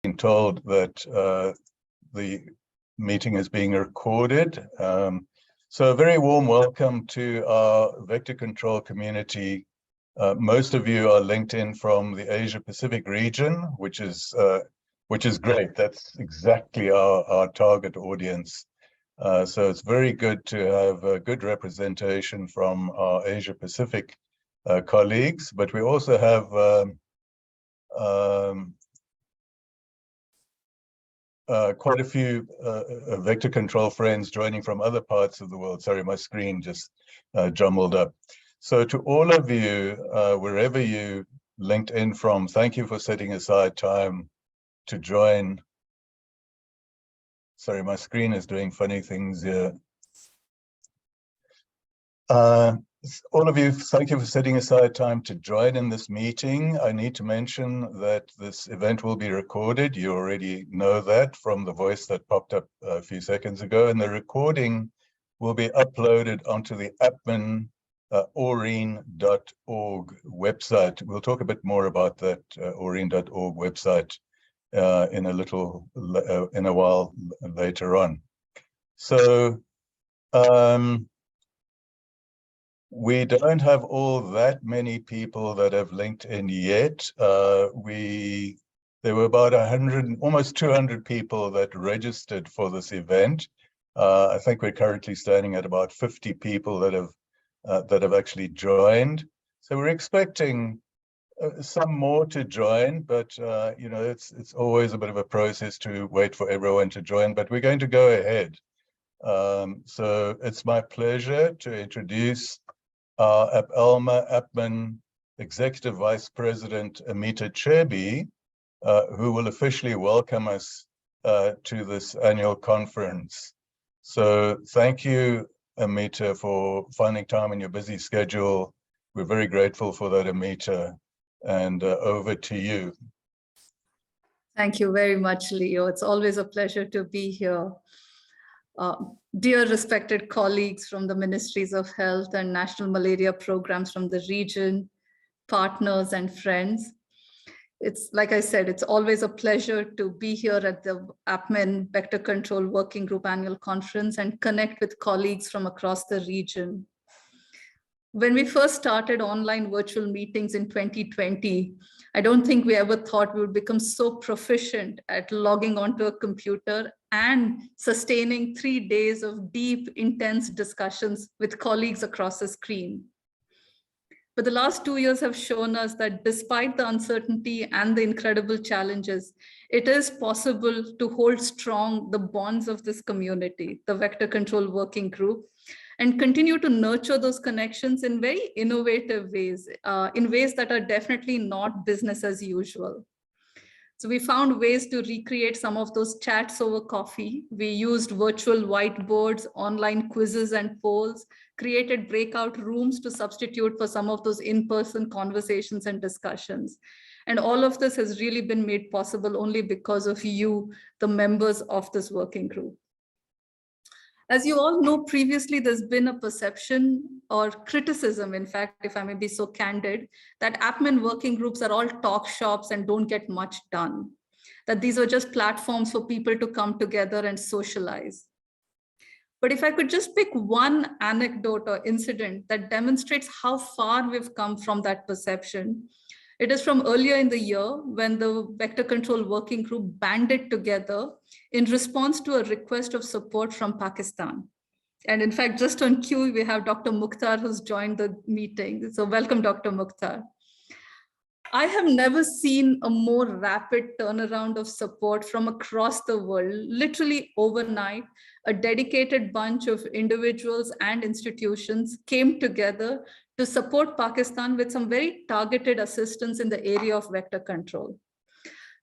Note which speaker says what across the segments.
Speaker 1: been told that the meeting is being recorded. So a very warm welcome to our vector control community. Most of you are linked in from the Asia Pacific region, which is great. That's exactly our target audience. So it's very good to have a good representation from our Asia Pacific colleagues, but we also have quite a few vector control friends joining from other parts of the world. Sorry, my screen just jumbled up. So to all of you, wherever you linked in from, thank you for setting aside time to join. Sorry, my screen is doing funny things here. All of you, thank you for setting aside time to join in this meeting. I need to mention that this event will be recorded. You already know that from the voice that popped up a few seconds ago, and the recording will be uploaded onto the APMEN aureen.org website. We'll talk a bit more about that aureen.org website in a while later on. So we don't have all that many people that have linked in yet. There were about 100, almost 200 people that registered for this event. I think we're currently standing at about 50 people that have actually joined. So we're expecting some more to join, but you know, it's always a bit of a process to wait for everyone to join, but we're going to go ahead. So it's my pleasure to introduce our APMEN Executive Vice President, Amita Chebe, who will officially welcome us to this annual conference. So thank you, Amita, for finding time in your busy schedule. We're very grateful for that, Amita, and over to you.
Speaker 2: Thank you very much, Leo. It's always a pleasure to be here. Dear respected colleagues from the Ministries of Health and National Malaria Programs from the region, partners and friends. It's like I said, it's always a pleasure to be here at the APMEN Vector Control Working Group Annual Conference and connect with colleagues from across the region. When we first started online virtual meetings in 2020, I don't think we ever thought we would become so proficient at logging onto a computer and sustaining 3 days of deep, intense discussions with colleagues across the screen. But the last 2 years have shown us that despite the uncertainty and the incredible challenges, it is possible to hold strong the bonds of this community, the Vector Control Working Group, and continue to nurture those connections in very innovative ways, in ways that are definitely not business as usual. So we found ways to recreate some of those chats over coffee. We used virtual whiteboards, online quizzes and polls, created breakout rooms to substitute for some of those in-person conversations and discussions. And all of this has really been made possible only because of you, the members of this working group. As you all know, previously, there's been a perception or criticism, in fact, if I may be so candid, that APMEN working groups are all talk shops and don't get much done, that these are just platforms for people to come together and socialize. But if I could just pick one anecdote or incident that demonstrates how far we've come from that perception, it is from earlier in the year when the Vector Control Working Group banded together in response to a request of support from Pakistan. And in fact, just on cue, we have Dr. Mukhtar who's joined the meeting. So welcome, Dr. Mukhtar. I have never seen a more rapid turnaround of support from across the world. Literally overnight, a dedicated bunch of individuals and institutions came together to support Pakistan with some very targeted assistance in the area of vector control.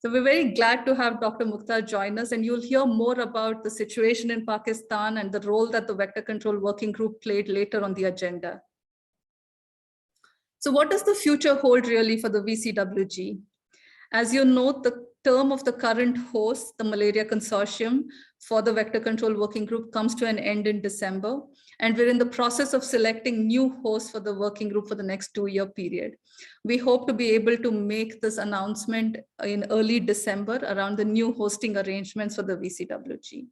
Speaker 2: So we're very glad to have Dr. Mukhtar join us, and you'll hear more about the situation in Pakistan and the role that the Vector Control Working Group played later on the agenda. So what does the future hold really for the VCWG? As you know, the term of the current host, the Malaria Consortium, for the Vector Control Working Group comes to an end in December. And we're in the process of selecting new hosts for the working group for the next 2-year period. We hope to be able to make this announcement in early December around the new hosting arrangements for the VCWG.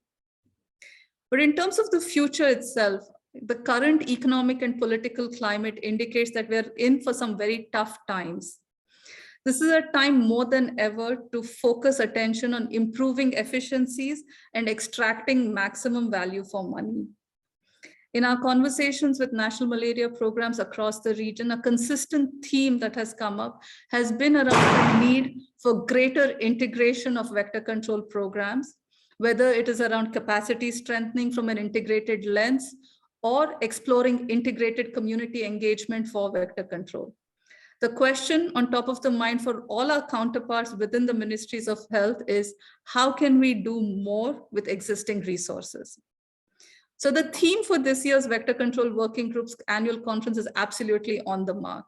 Speaker 2: But in terms of the future itself, the current economic and political climate indicates that we're in for some very tough times. This is a time more than ever to focus attention on improving efficiencies and extracting maximum value for money. In our conversations with national malaria programs across the region, a consistent theme that has come up has been around the need for greater integration of vector control programs, whether it is around capacity strengthening from an integrated lens or exploring integrated community engagement for vector control. The question on top of the mind for all our counterparts within the ministries of health is, how can we do more with existing resources? So the theme for this year's Vector Control Working Group's annual conference is absolutely on the mark.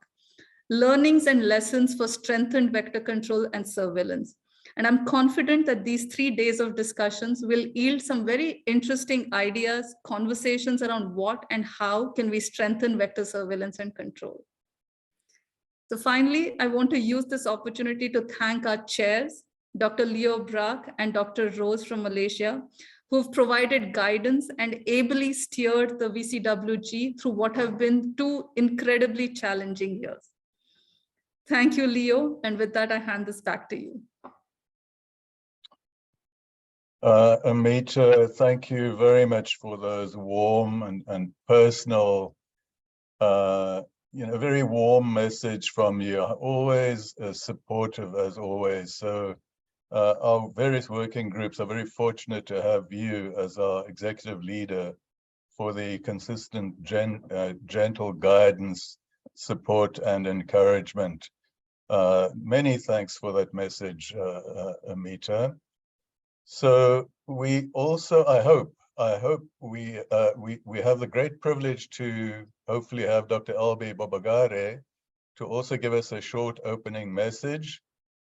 Speaker 2: Learnings and lessons for strengthened vector control and surveillance. And I'm confident that these 3 days of discussions will yield some very interesting ideas, conversations around what and how can we strengthen vector surveillance and control. So finally, I want to use this opportunity to thank our chairs, Dr. Leo Brack and Dr. Rose from Malaysia, who've provided guidance and ably steered the VCWG through what have been 2 incredibly challenging years. Thank you, Leo. And with that, I hand this back to you.
Speaker 1: Amita, thank you very much for those warm and personal, very warm message from you. Always supportive as always. So our various working groups are very fortunate to have you as our executive leader for the consistent, gentle guidance, support, and encouragement. Many thanks for that message, Amita. So we also, I hope we have the great privilege to hopefully have Dr. Albie Bobagare to also give us a short opening message.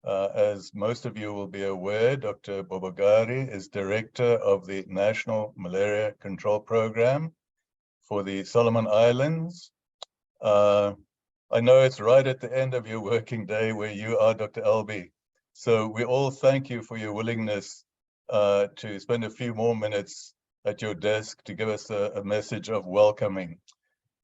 Speaker 1: As most of you will be aware, Dr. Bobagare is Director of the National Malaria Control Program for the Solomon Islands. I know it's right at the end of your working day where you are, Dr. Albie. So we all thank you for your willingness to spend a few more minutes at your desk to give us a message of welcoming.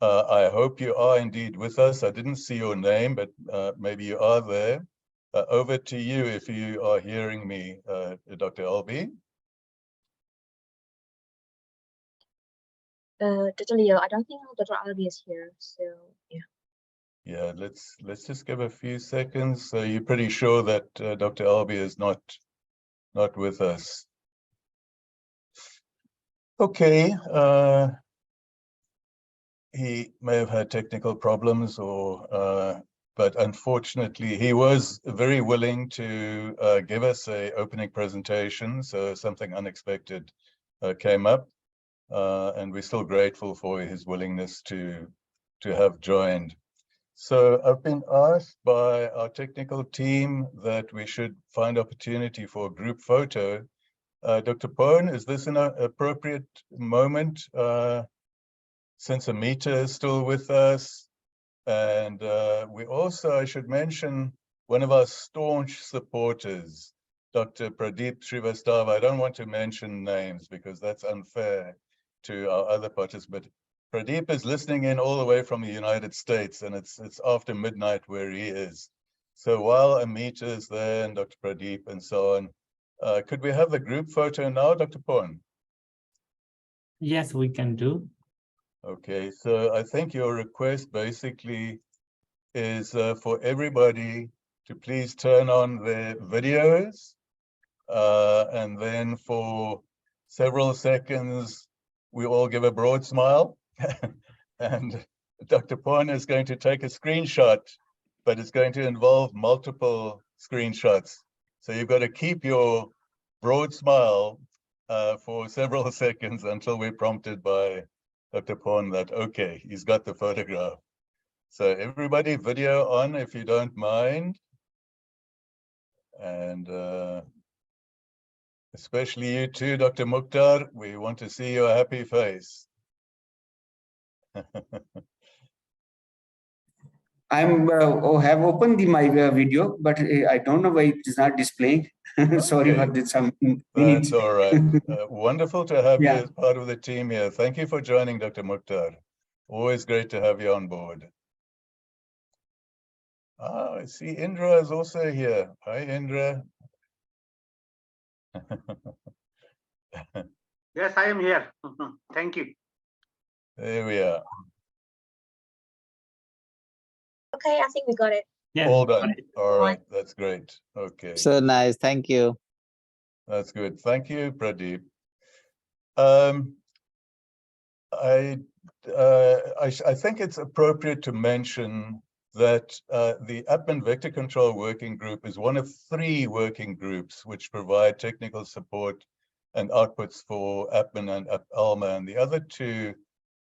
Speaker 1: I hope you are indeed with us. I didn't see your name, but maybe you are there. Over to you if you are hearing me, Dr. Albie.
Speaker 3: Dr. Leo, I don't think Dr. Albie is here, so yeah.
Speaker 1: Yeah, let's just give a few seconds. So you're pretty sure that Dr. Albie is not with us. Okay, he may have had technical problems or but unfortunately he was very willing to give us a opening presentation, so something unexpected came up, and we're still grateful for his willingness to have joined. So I've been asked by our technical team that we should find opportunity for a group photo. Dr. Pone, is this an appropriate moment since Amita is still with us? And we also, I should mention, one of our staunch supporters, Dr. Pradeep Srivastava. I don't want to mention names because that's unfair to our other participants. Pradeep is listening in all the way from the United States, and it's after midnight where he is. So while Amita is there and Dr. Pradeep and so on, could we have the group photo now, Dr. Pone?
Speaker 4: Yes, we can do.
Speaker 1: Okay, so I think your request basically is for everybody to please turn on their videos, and then for several seconds, we all give a broad smile. And Dr. Pone is going to take a screenshot, but it's going to involve multiple screenshots. So you've got to keep your broad smile for several seconds until we're prompted by Dr. Pone that, okay, he's got the photograph. So everybody video on if you don't mind. And especially you too, Dr. Mukhtar. We want to see your happy face.
Speaker 5: Have opened my video, but I don't know why it is not displaying. Sorry
Speaker 1: Okay.
Speaker 5: for this. Some
Speaker 1: That's
Speaker 5: minutes.
Speaker 1: all right. Wonderful to have you
Speaker 5: Yeah.
Speaker 1: as part of the team here. Thank you for joining, Dr. Mukhtar. Always great to have you on board. I see Indra is also here. Hi, Indra.
Speaker 6: Yes, I am here. Thank you.
Speaker 1: There we are.
Speaker 3: Okay, I think we got it.
Speaker 4: Yeah.
Speaker 1: All done. All right. That's great. Okay.
Speaker 7: So nice. Thank you.
Speaker 1: That's good. Thank you, Pradeep. I think it's appropriate to mention that the APMEN Vector Control Working Group is one of 3 working groups which provide technical support and outputs for APMEN and APALMA, and the other 2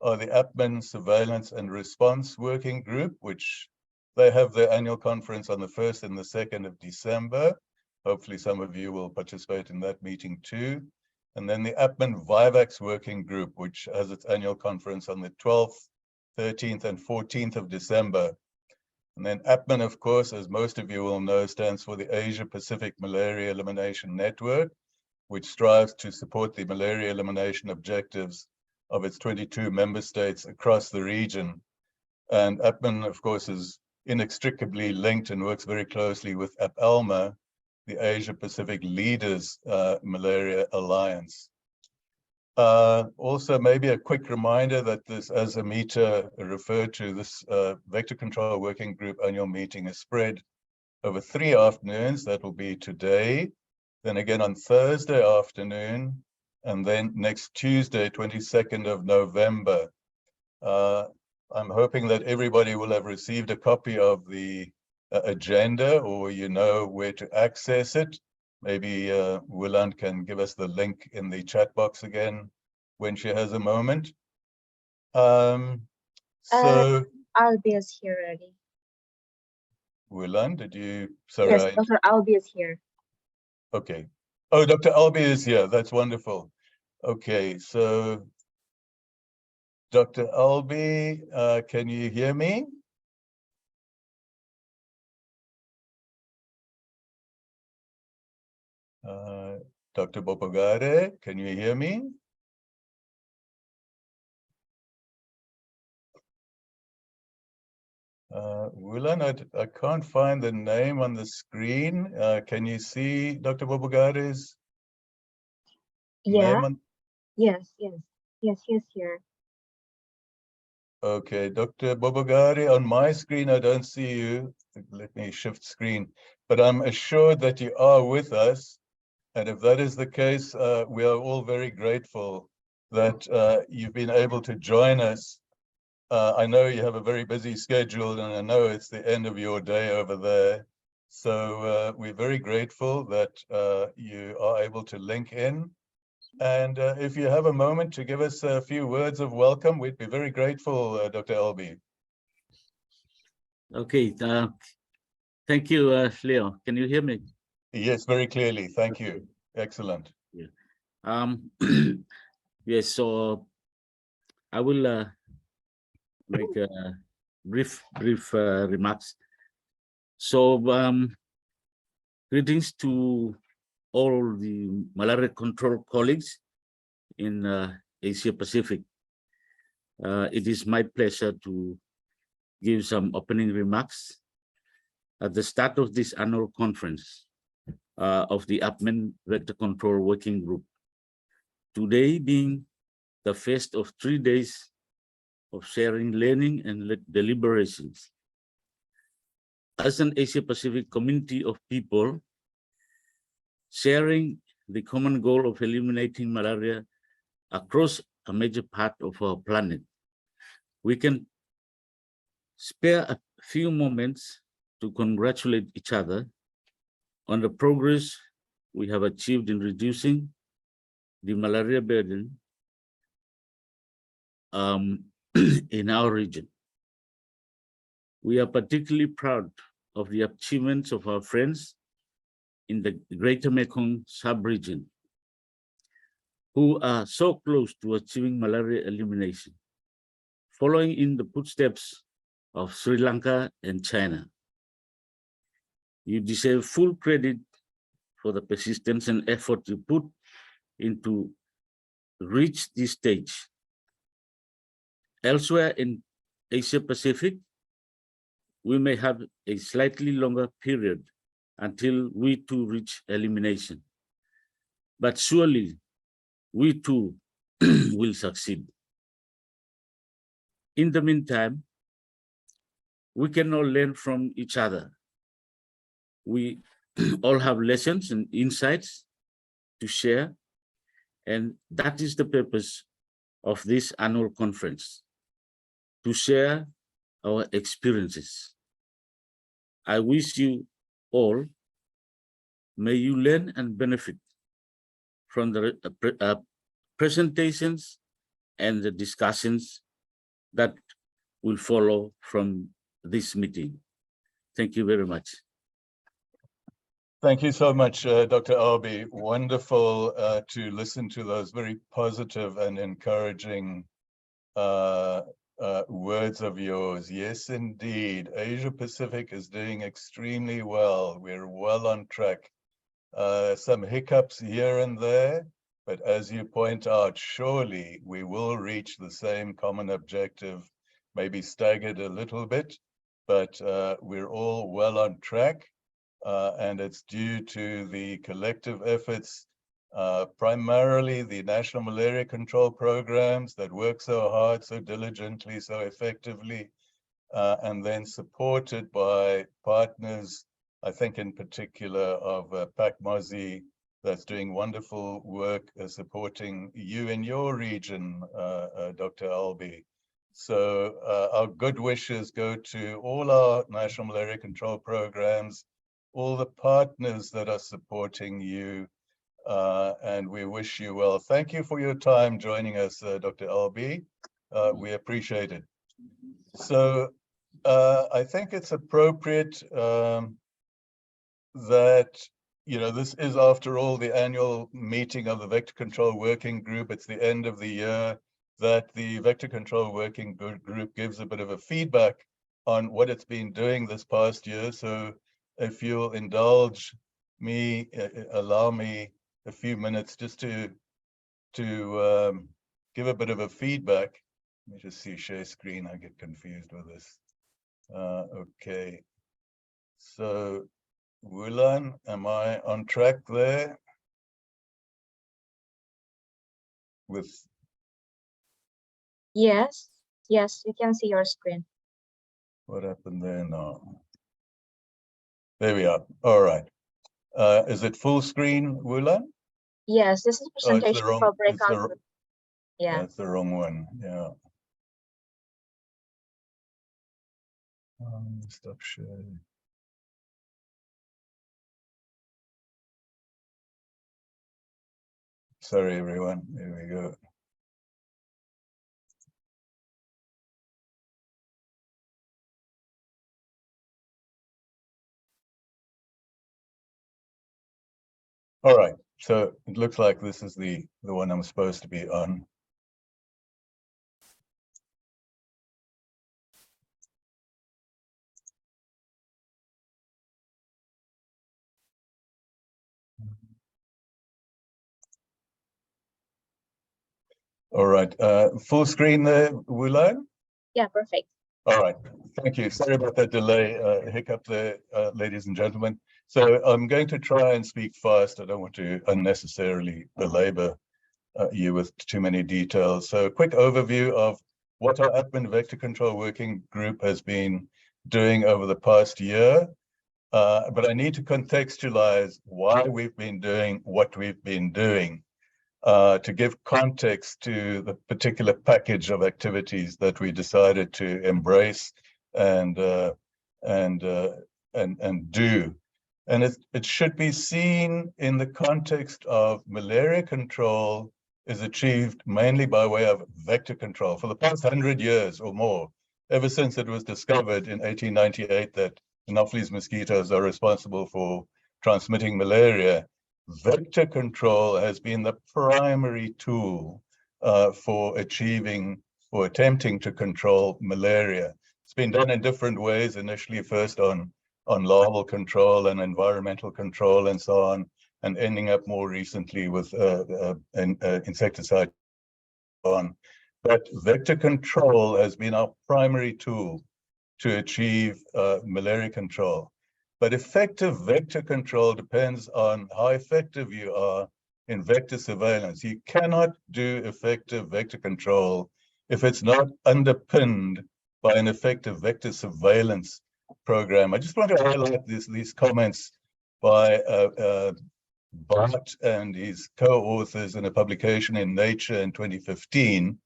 Speaker 1: are the APMEN Surveillance and Response Working Group, which they have their annual conference on the 1st and the 2nd of December. Hopefully some of you will participate in that meeting too. And then the APMEN VIVAX Working Group, which has its annual conference on the 12th, 13th, and 14th of December. And then APMEN, of course, as most of you will know, stands for the Asia Pacific Malaria Elimination Network, which strives to support the malaria elimination objectives of its 22 member states across the region. And APMEN, of course, is inextricably linked and works very closely with APALMA, the Asia Pacific Leaders Malaria Alliance. Also, maybe a quick reminder that this, as Amita referred to, this Vector Control Working Group annual meeting is spread over 3 afternoons. That will be today, then again on Thursday afternoon, and then next Tuesday, 22nd of November. I'm hoping that everybody will have received a copy of the agenda, or you know where to access it. Maybe Willand can give us the link in the chat box again when she has a moment. So
Speaker 3: Albi is here already.
Speaker 1: Willand, did you? Sorry.
Speaker 3: Yes, Dr. Albi is here.
Speaker 1: Okay. Oh, Dr. Albi is here. That's wonderful. Okay, so Dr. Albi, can you hear me? Dr. Bopagare, can you hear me? Wulan, I can't find the name on the screen. Can you see Dr. Bopagare's
Speaker 3: Yeah.
Speaker 1: name?
Speaker 3: Yes, he's here.
Speaker 1: Okay, Dr. Bopagare, on my screen, I don't see you. Let me shift screen, but I'm assured that you are with us. And if that is the case, we are all very grateful that you've been able to join us. I know you have a very busy schedule, and I know it's the end of your day over there. So we're very grateful that you are able to link in. And if you have a moment to give us a few words of welcome, we'd be very grateful, Dr. Albi.
Speaker 8: Okay, thank you, Leo. Can you hear me?
Speaker 1: Yes, very clearly. Thank you. Excellent.
Speaker 8: Yeah. Yes, so I will make brief remarks. So greetings to all the malaria control colleagues in Asia Pacific. It is my pleasure to give some opening remarks at the start of this annual conference of the APMEN Vector Control Working Group. Today being the first of 3 days of sharing, learning, and deliberations. As an Asia Pacific community of people, sharing the common goal of eliminating malaria across a major part of our planet, we can spare a few moments to congratulate each other on the progress we have achieved in reducing the malaria burden in our region. We are particularly proud of the achievements of our friends in the Greater Mekong sub-region who are so close to achieving malaria elimination, following in the footsteps of Sri Lanka and China. You deserve full credit for the persistence and effort you put into reach this stage. Elsewhere in Asia Pacific, we may have a slightly longer period until we too reach elimination. But surely we too will succeed. In the meantime, we can all learn from each other. We all have lessons and insights to share, and that is the purpose of this annual conference, to share our experiences. I wish you all, may you learn and benefit from the presentations and the discussions that will follow from this meeting. Thank you very much.
Speaker 1: Thank you so much, Dr. Albi. Wonderful to listen to those very positive and encouraging words of yours. Yes, indeed. Asia Pacific is doing extremely well. We're well on track. Some hiccups here and there, but as you point out, surely we will reach the same common objective, maybe staggered a little bit, but we're all well on track. And it's due to the collective efforts, primarily the national malaria control programs that work so hard, so diligently, so effectively, and then supported by partners, I think in particular of PACMOSI, that's doing wonderful work supporting you in your region, Dr. Albi. So our good wishes go to all our national malaria control programs, all the partners that are supporting you, and we wish you well. Thank you for your time joining us, Dr. Albi. We appreciate it. So I think it's appropriate that, this is, after all, the annual meeting of the Vector Control Working Group. It's the end of the year, that the Vector Control Working Group gives a bit of a feedback on what it's been doing this past year. So if you'll indulge me, allow me a few minutes just to give a bit of a feedback. Let me just see share screen. I get confused with this. Okay. So Wulan, am I on track there? With
Speaker 3: Yes, yes, we can see your screen.
Speaker 1: what happened there now? There we are. All right. Is it full screen, Wulan?
Speaker 3: Yes, this is
Speaker 1: Oh, it's
Speaker 3: presentation
Speaker 1: the wrong.
Speaker 3: for
Speaker 1: It's
Speaker 3: breakout
Speaker 1: the,
Speaker 3: group. Yeah.
Speaker 1: that's the wrong one. Yeah. Stop sharing. Sorry, everyone. Here we go. All right. So it looks like this is the one I'm supposed to be on. All right. Full screen there, Wulan?
Speaker 3: Yeah, perfect.
Speaker 1: All right. Thank you. Sorry about that delay, hiccup there, ladies and gentlemen. So I'm going to try and speak fast. I don't want to unnecessarily belabor you with too many details. So a quick overview of what our APMEN Vector Control Working Group has been doing over the past year. But I need to contextualize why we've been doing what we've been doing, to give context to the particular package of activities that we decided to embrace and do. And it should be seen in the context of malaria control is achieved mainly by way of vector control for the past 100 years or more, ever since it was discovered in 1898 that Anopheles mosquitoes are responsible for transmitting malaria, vector control has been the primary tool for achieving or attempting to control malaria. It's been done in different ways, initially first on larval control and environmental control and so on, and ending up more recently with insecticide on. But vector control has been our primary tool to achieve malaria control. But effective vector control depends on how effective you are in vector surveillance. You cannot do effective vector control if it's not underpinned by an effective vector surveillance program. I just want to highlight these comments by Bart and his co-authors in a publication in Nature in 2015,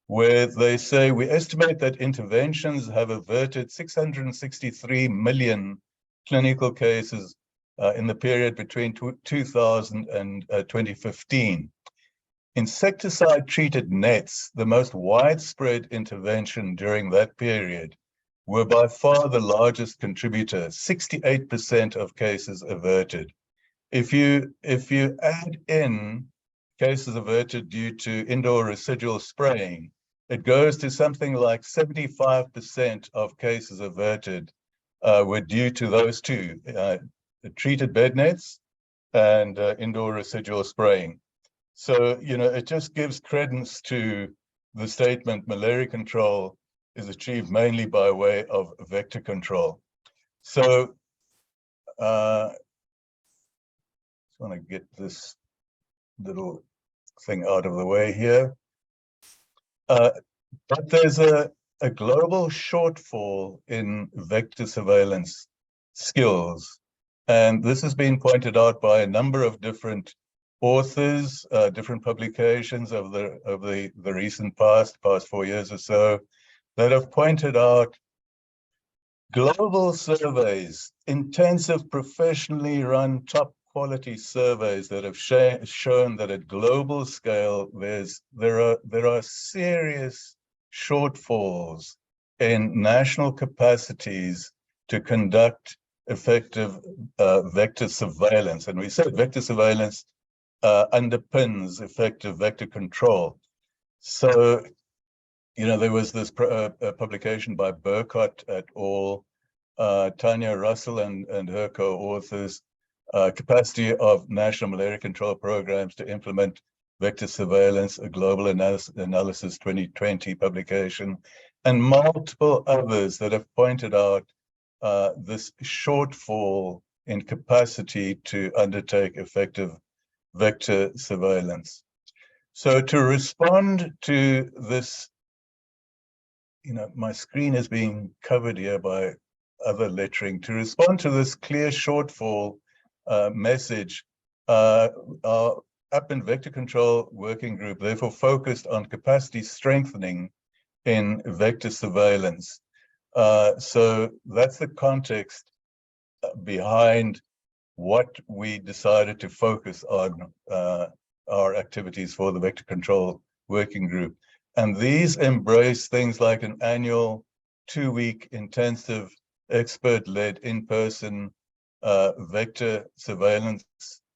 Speaker 1: where they say, we estimate that interventions have averted 663 million clinical cases in the period between 2000 and 2015. Insecticide-treated nets, the most widespread intervention during that period, were by far the largest contributor, 68% of cases averted. If you add in cases averted due to indoor residual spraying, it goes to something like 75% of cases averted were due to those two, treated bed nets and indoor residual spraying. So, you know, it just gives credence to the statement malaria control is achieved mainly by way of vector control. So, just want to get this little thing out of the way here. But there's a global shortfall in vector surveillance skills. And this has been pointed out by a number of different authors, different publications of the recent past 4 years or so, that have pointed out global surveys, intensive, professionally run, top quality surveys that have shown that at global scale, there are serious shortfalls in national capacities to conduct effective vector surveillance. And we said vector surveillance underpins effective vector control. So, you know, there was this publication by Burkott et al., Tanya Russell and her co-authors, capacity of national malaria control programs to implement vector surveillance, a global analysis 2020 publication, and multiple others that have pointed out this shortfall in capacity to undertake effective vector surveillance. So to respond to this, you know, my screen is being covered here by other lettering. To respond to this clear shortfall message, our APMEN Vector Control Working Group therefore focused on capacity strengthening in vector surveillance. So that's the context behind what we decided to focus on our activities for the Vector Control Working Group. And these embrace things like an annual 2-week intensive expert-led in-person vector surveillance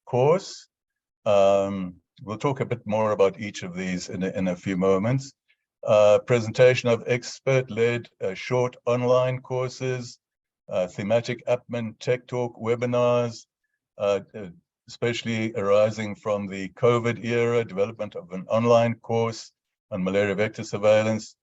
Speaker 1: course. We'll talk a bit more about each of these in a few moments. Presentation of expert-led short online courses, thematic APMEN Tech Talk webinars, especially arising from the COVID era, development of an online course on malaria vector surveillance,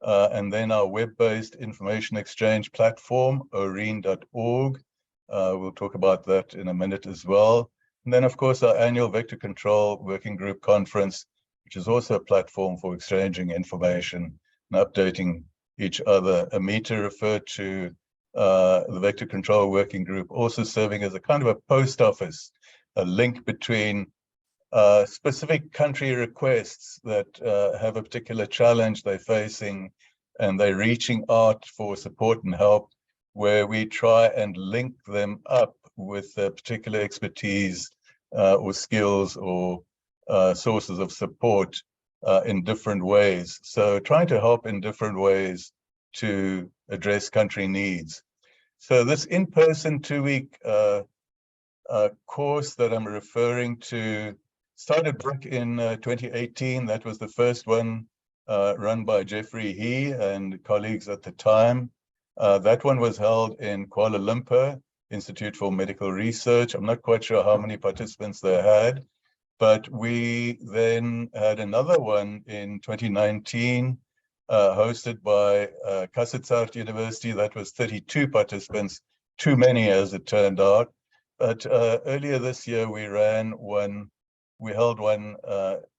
Speaker 1: and then our web-based information exchange platform, oreen.org. We'll talk about that in a minute as well. And then, of course, our annual Vector Control Working Group Conference, which is also a platform for exchanging information and updating each other. Amita referred to the Vector Control Working Group also serving as a kind of a post office, a link between specific country requests that have a particular challenge they're facing, and they're reaching out for support and help, where we try and link them up with particular expertise or skills or sources of support in different ways. So trying to help in different ways to address country needs. So this in-person 2-week course that I'm referring to started back in 2018. That was the first one run by Jeffrey He and colleagues at the time. That one was held in Kuala Lumpur Institute for Medical Research. I'm not quite sure how many participants they had, but we then had another one in 2019 hosted by Kasetsart University. That was 32 participants, too many as it turned out. But earlier this year, we held one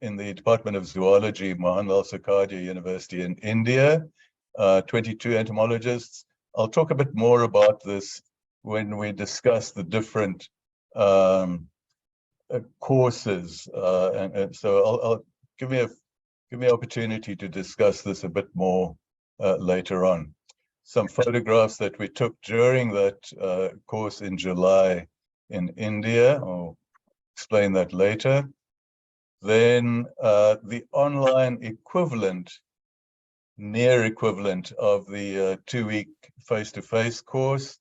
Speaker 1: in the Department of Zoology, Mohanlal Sukhadiya University in India, 22 entomologists. I'll talk a bit more about this when we discuss the different courses. And so I'll give me opportunity to discuss this a bit more later on. Some photographs that we took during that course in July in India. I'll explain that later. Then the online equivalent, near equivalent of the 2-week face-to-face course.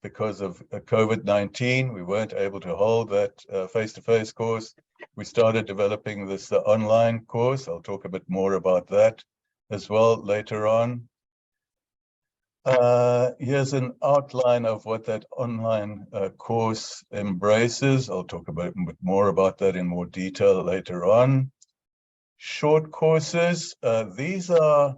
Speaker 1: Because of COVID-19, we weren't able to hold that face-to-face course. We started developing this online course. I'll talk a bit more about that as well later on. Here's an outline of what that online course embraces. I'll talk a bit more about that in more detail later on. Short courses, these are,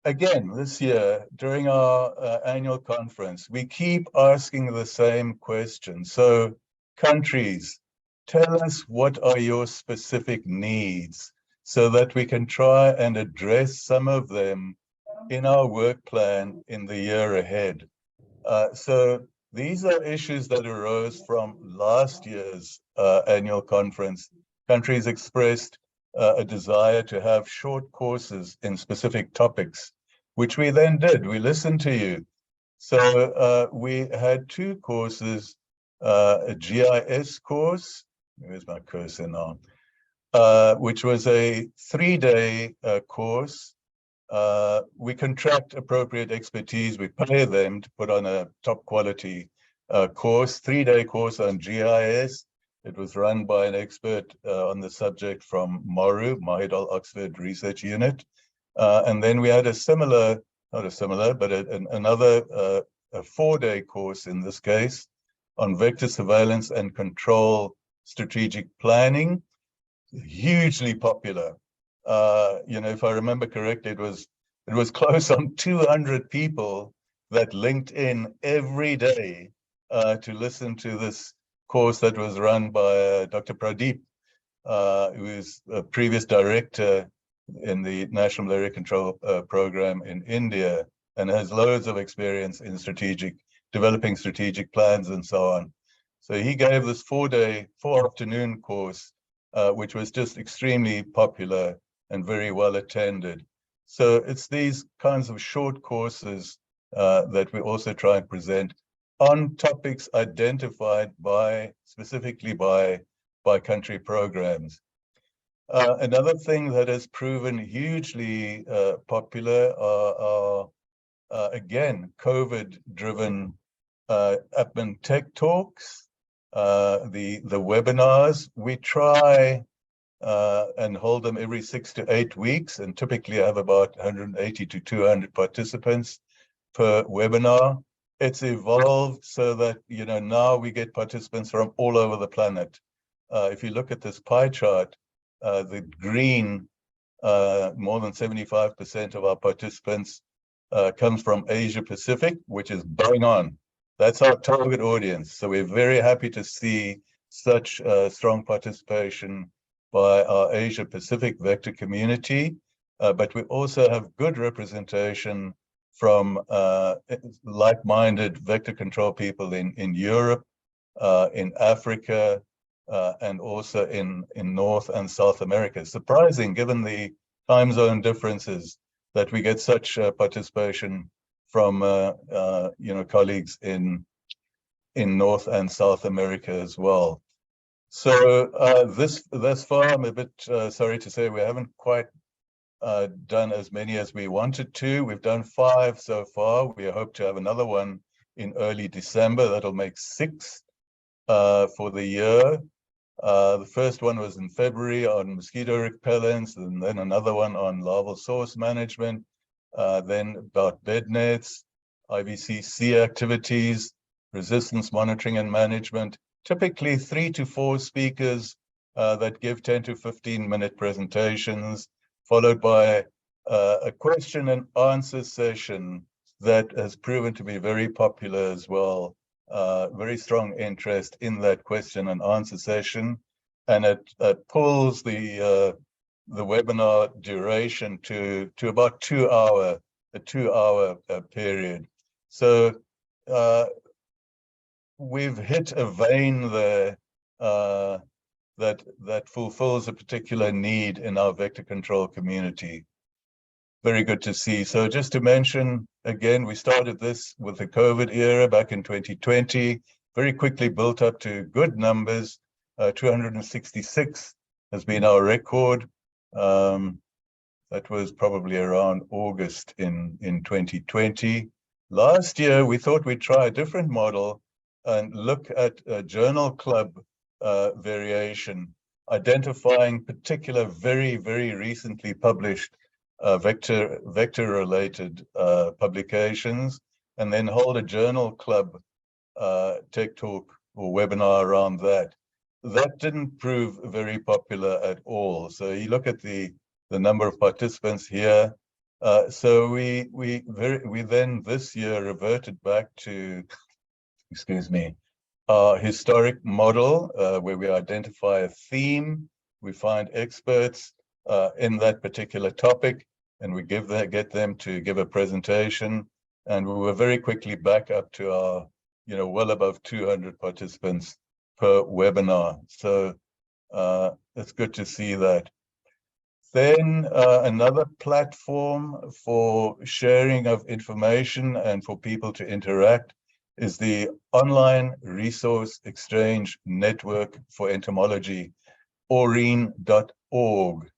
Speaker 1: again, this year, during our annual conference, we keep asking the same question. So, countries, tell us what are your specific needs so that we can try and address some of them in our work plan in the year ahead. So these are issues that arose from last year's annual conference. Countries expressed a desire to have short courses in specific topics, which we then did. We listened to you. So we had 2 courses, a GIS course, where's my cursor now, which was a 3-day course. We contract appropriate expertise, we pay them to put on a top quality course, 3-day course on GIS. It was run by an expert on the subject from MORU, Mahidol Oxford Research Unit. And then we had a similar, not a similar, but another a 4-day course in this case on vector surveillance and control strategic planning, hugely popular. You know, if I remember correctly, it was close on 200 people that linked in every day to listen to this course that was run by Dr. Pradeep, who is a previous director in the National Malaria Control Program in India and has loads of experience in developing strategic plans and so on. So he gave this 4-afternoon course, which was just extremely popular and very well attended. So it's these kinds of short courses that we also try and present on topics identified specifically by country programs. Another thing that has proven hugely popular are again, COVID-driven APMEN Tech Talks, the webinars. We try and hold them every 6 to 8 weeks and typically have about 180 to 200 participants per webinar. It's evolved so that, you know, now we get participants from all over the planet. If you look at this pie chart, the green, more than 75% of our participants comes from Asia Pacific, which is bang on. That's our target audience. So we're very happy to see such strong participation by our Asia Pacific vector community, but we also have good representation from like-minded vector control people in Europe, in Africa, and also in North and South America. Surprising, given the time zone differences, that we get such participation from you know, colleagues in North and South America as well. So thus far, I'm a bit sorry to say we haven't quite done as many as we wanted to. We've done 5 so far. We hope to have another one in early December. That'll make 6 for the year. The first one was in February on mosquito repellents, and then another one on larval source management, then about bed nets, IVCC activities, resistance monitoring and management, typically 3 to 4 speakers that give 10 to 15-minute presentations, followed by a question and answer session that has proven to be very popular as well. Very strong interest in that question and answer session, and it pulls the webinar duration to about 2 hour, a 2-hour period. So we've hit a vein there that fulfills a particular need in our vector control community. Very good to see. So just to mention, again, we started this with the COVID era back in 2020, very quickly built up to good numbers. 266 has been our record. That was probably around August in 2020. Last year, we thought we'd try a different model and look at a journal club variation, identifying particular very, very recently published vector-related publications, and then hold a journal club tech talk or webinar around that. That didn't prove very popular at all. So you look at the number of participants here. So we then this year reverted back to, excuse me, our historic model where we identify a theme, we find experts in that particular topic, and we get them to give a presentation, and we were very quickly back up to our, well above 200 participants per webinar. So it's good to see that. Then another platform for sharing of information and for people to interact is the Online Resource Exchange Network for Entomology, oreen.org.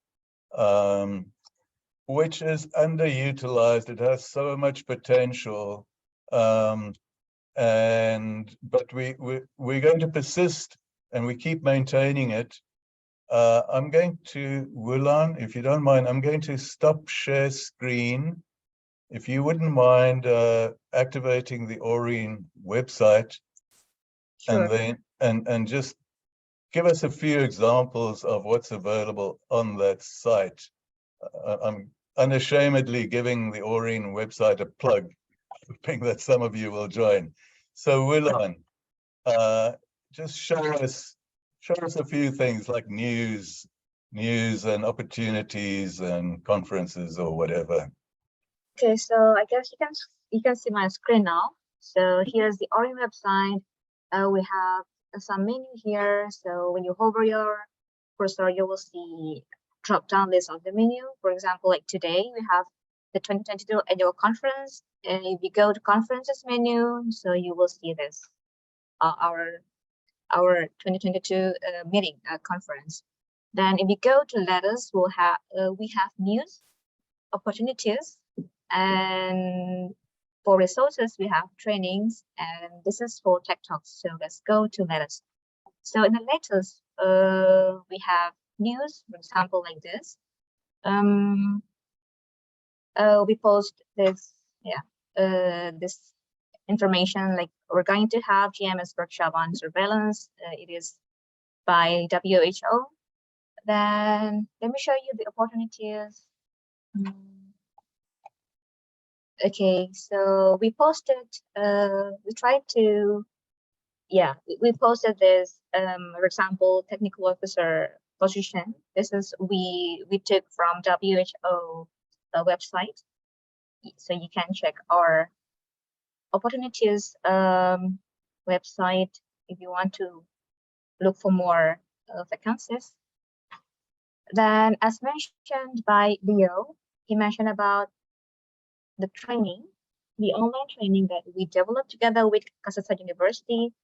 Speaker 1: Which is underutilized. It has so much potential, but we're going to persist, and we keep maintaining it. I'm going to, Wulan, if you don't mind, I'm going to stop share screen. If you wouldn't mind activating the Oreen website,
Speaker 3: Sure.
Speaker 1: and then and just give us a few examples of what's available on that site. I'm unashamedly giving the Oreen website a plug, hoping that some of you will join. So Wulan, just show us a few things like news and opportunities and conferences or whatever.
Speaker 3: Okay, so I guess you can see my screen now. So here's the Oreen website. We have some menu here. So when you hover your cursor, you will see drop-down list of the menu. For example, like today we have the 2022 annual conference, and if you go to conferences menu, so you will see this our 2022 meeting conference. Then if you go to letters, we have news, opportunities, and for resources we have trainings, and this is for tech talks. So let's go to letters. So in the letters, we have news, for example, like this. We post this, this information, like we're going to have GMS workshop on surveillance. It is by WHO. Then let me show you the opportunities. Okay, so we posted, we tried to, we posted this, for example, technical officer position. This is we took from WHO website, so you can check our opportunities website if you want to look for more vacancies. Then, as mentioned by Leo, he mentioned about the training, the online training that we developed together with Kasasa University.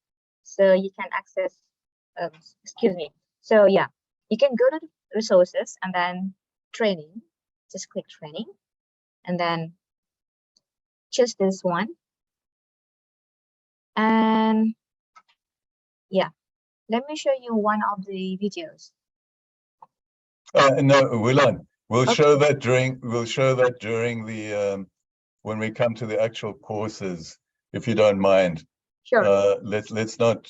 Speaker 3: So you can access, excuse me. So yeah, you can go to the resources and then training, just click training, and then choose this one. And yeah, let me show you one of the videos.
Speaker 1: No, Wulan, we'll
Speaker 3: Okay.
Speaker 1: show that during the when we come to the actual courses, if you don't mind.
Speaker 3: Sure.
Speaker 1: Let's not.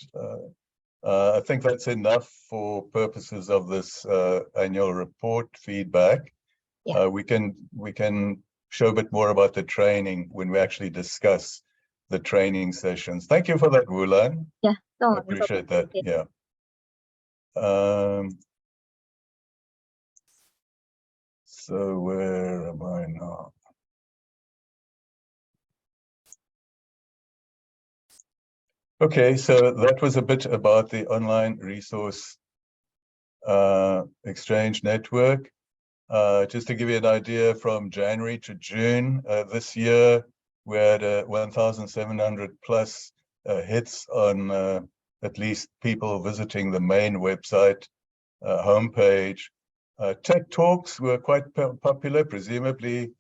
Speaker 1: I think that's enough for purposes of this annual report feedback.
Speaker 3: Yeah.
Speaker 1: We can show a bit more about the training when we actually discuss the training sessions. Thank you for that, Wulan.
Speaker 3: Yeah. No,
Speaker 1: I appreciate that.
Speaker 3: okay.
Speaker 1: Yeah. So where am I now? Okay, so that was a bit about the online resource exchange network. Just to give you an idea, from January to June this year, we had 1,700 plus hits on at least people visiting the main website homepage. Tech Talks were quite popular, presumably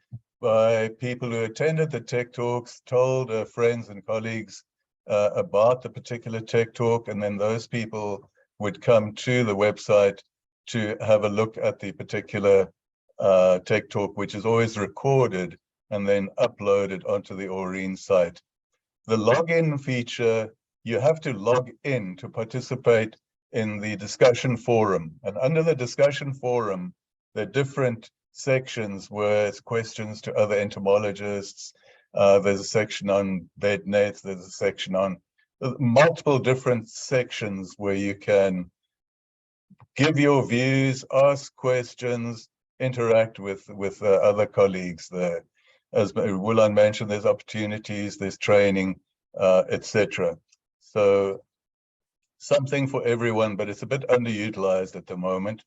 Speaker 1: by people who attended the Tech Talks, told friends and colleagues about the particular Tech Talk, and then those people would come to the website to have a look at the particular Tech Talk, which is always recorded and then uploaded onto the Aureen site. The login feature, you have to log in to participate in the discussion forum. And under the discussion forum, there are different sections where it's questions to other entomologists. There's a section on bed nets. There's a section on multiple different sections where you can give your views, ask questions, interact with other colleagues there. As Wulan mentioned, there's opportunities, there's training, etc. So something for everyone, but it's a bit underutilized at the moment.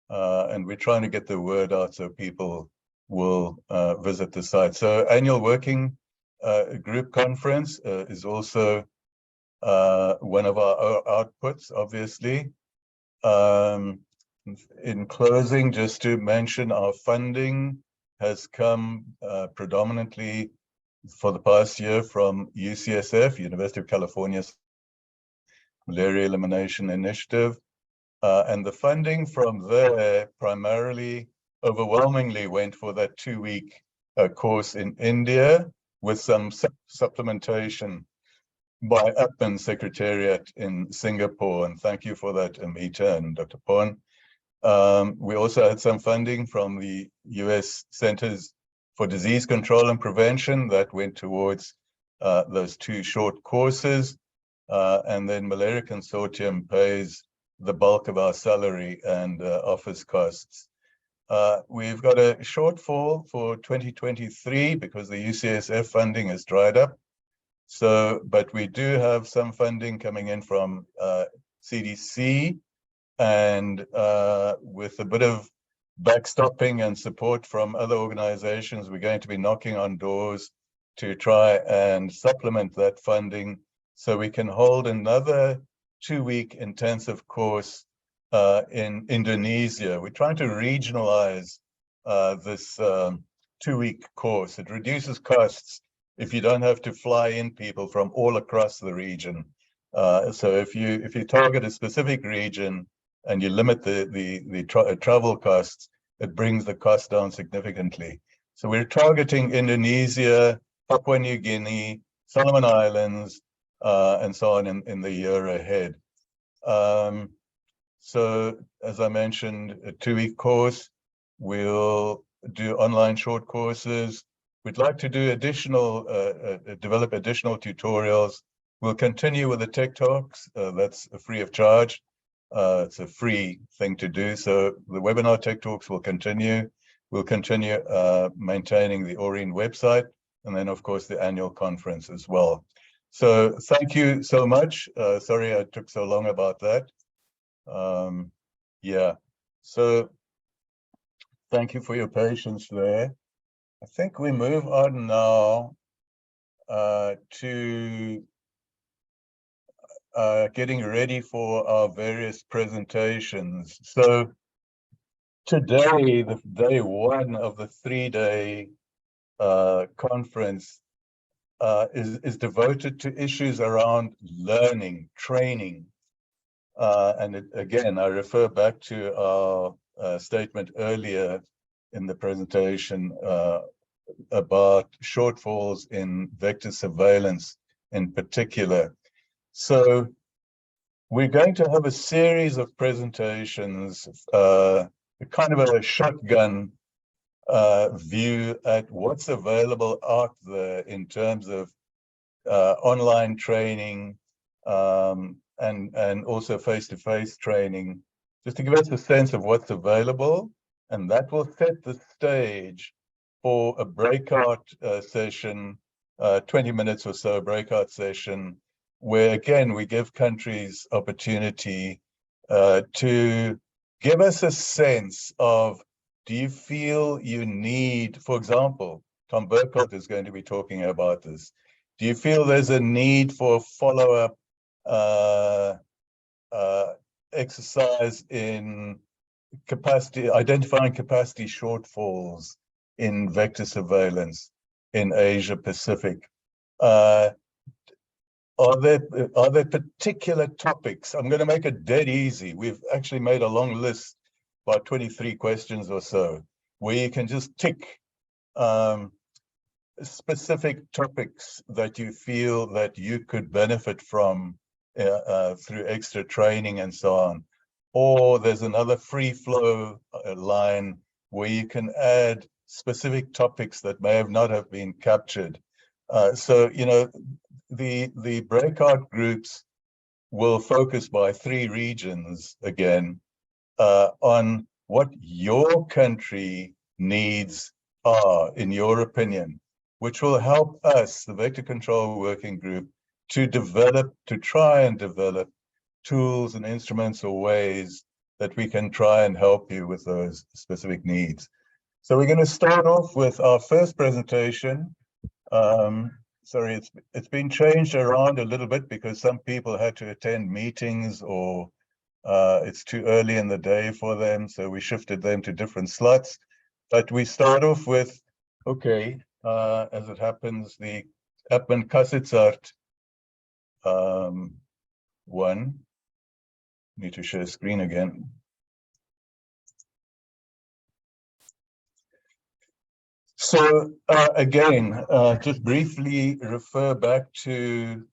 Speaker 1: And we're trying to get the word out so people will visit the site. So annual working group conference is also one of our outputs, obviously. In closing, just to mention, our funding has come predominantly for the past year from UCSF, University of California's Malaria Elimination Initiative. And the funding from there primarily, overwhelmingly went for that 2-week course in India with some supplementation by APMEN Secretariat in Singapore. And thank you for that, Amita and Dr. Pon. We also had some funding from the US Centers for Disease Control and Prevention that went towards those 2 short courses. And then Malaria Consortium pays the bulk of our salary and office costs. We've got a shortfall for 2023 because the UCSF funding has dried up. So, but we do have some funding coming in from CDC, and with a bit of backstopping and support from other organizations, we're going to be knocking on doors to try and supplement that funding so we can hold another 2-week intensive course in Indonesia. We're trying to regionalize this 2-week course. It reduces costs if you don't have to fly in people from all across the region. So if you target a specific region and you limit the travel costs, it brings the cost down significantly. So we're targeting Indonesia, Papua New Guinea, Solomon Islands, and so on in the year ahead. So as I mentioned, a 2-week course. We'll do online short courses. We'd like to do develop additional tutorials. We'll continue with the Tech Talks. That's free of charge. It's a free thing to do. So the webinar Tech Talks will continue. We'll continue maintaining the Aureen website, and then of course the annual conference as well. So thank you so much. Sorry I took so long about that. Yeah, so thank you for your patience there. I think we move on now to getting ready for our various presentations. So today, the day 1 of the 3-day conference, is devoted to issues around learning, training. Again, I refer back to our statement earlier in the presentation about shortfalls in vector surveillance in particular. So we're going to have a series of presentations, kind of a shotgun view at what's available out there in terms of online training and also face-to-face training, just to give us a sense of what's available. And that will set the stage for a breakout session, 20 minutes or so breakout session, where again, we give countries opportunity to give us a sense of, do you feel you need, for example, Tom Burkott is going to be talking about this. Do you feel there's a need for follow-up exercise in identifying capacity shortfalls in vector surveillance in Asia Pacific? Are there particular topics? I'm going to make it dead easy. We've actually made a long list, about 23 questions or so, where you can just tick specific topics that you feel that you could benefit from through extra training and so on. Or there's another free flow line where you can add specific topics that may not have been captured. So, you know, the breakout groups will focus by 3 regions again on what your country needs are, in your opinion, which will help us, the Vector Control Working Group, to try and develop tools and instruments or ways that we can try and help you with those specific needs. So we're going to start off with our first presentation. Sorry, it's been changed around a little bit because some people had to attend meetings or it's too early in the day for them, so we shifted them to different slots. But we start off with, okay, as it happens, the APMEN Kasitsart one. Need to share screen again. So again, just briefly refer back to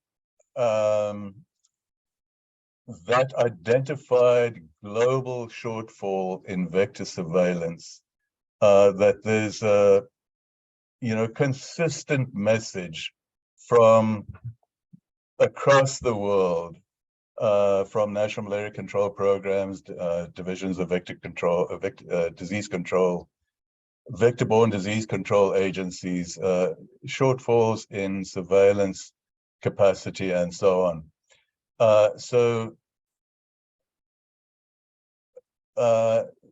Speaker 1: that identified global shortfall in vector surveillance, that there's a consistent message from across the world, from national malaria control programs, divisions of vector control, disease control, vector-borne disease control agencies, shortfalls in surveillance capacity, and so on.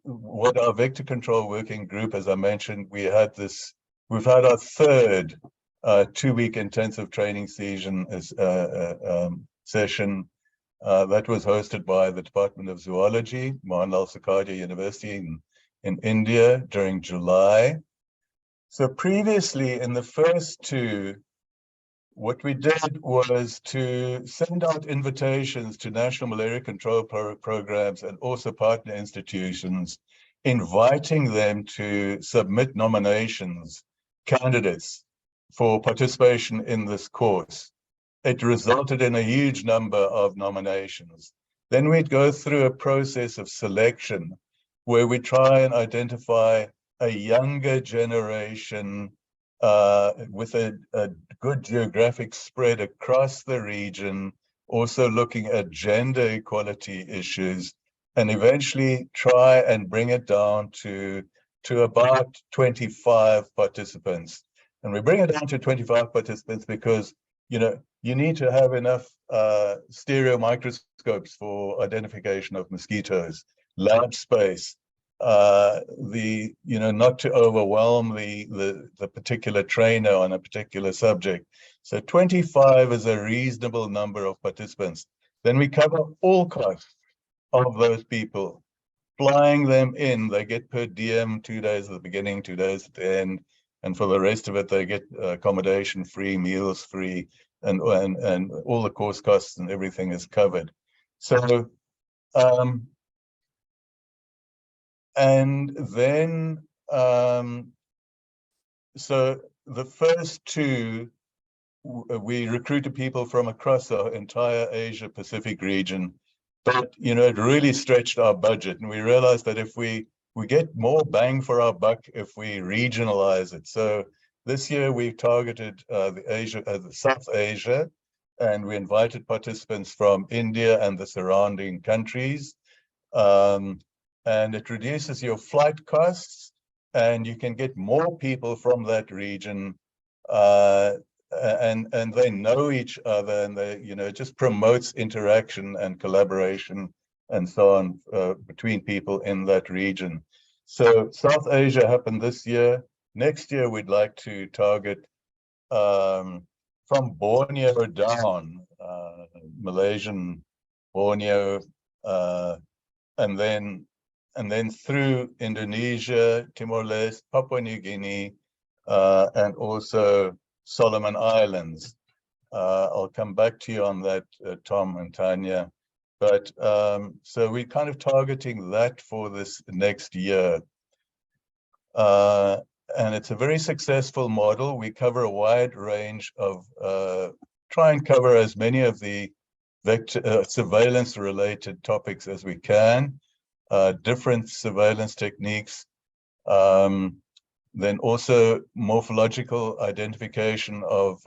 Speaker 1: What our vector control working group, as I mentioned, we've had our third 2-week intensive training session that was hosted by the Department of Zoology, Mohanlal Sukhadiya University in India during July. So previously in the first 2, what we did was to send out invitations to national malaria control programs and also partner institutions, inviting them to submit nominations, candidates for participation in this course. It resulted in a huge number of nominations. Then we'd go through a process of selection where we try and identify a younger generation with a good geographic spread across the region, also looking at gender equality issues, and eventually try and bring it down to about 25 participants. And we bring it down to 25 participants because, you need to have enough stereo microscopes for identification of mosquitoes, lab space, not to overwhelm the particular trainer on a particular subject. So 25 is a reasonable number of participants. Then we cover all costs of those people, flying them in. They get per diem 2 days at the beginning, 2 days at the end, and for the rest of it, they get accommodation free, meals free, and all the course costs and everything is covered. So, and then, so the first two, we recruited people from across the entire Asia Pacific region, but it really stretched our budget, and we realized that if we get more bang for our buck if we regionalize it. So this year we targeted the South Asia, and we invited participants from India and the surrounding countries. And it reduces your flight costs, and you can get more people from that region, and they know each other, and they, it just promotes interaction and collaboration and so on between people in that region. So South Asia happened this year. Next year, we'd like to target from Borneo down, Malaysian, Borneo, and then through Indonesia, Timor-Leste, Papua New Guinea, and also Solomon Islands. I'll come back to you on that, Tom and Tanya. But so we're kind of targeting that for this next year. And it's a very successful model. We cover a wide range of, try and cover as many of the surveillance related topics as we can, different surveillance techniques, then also morphological identification of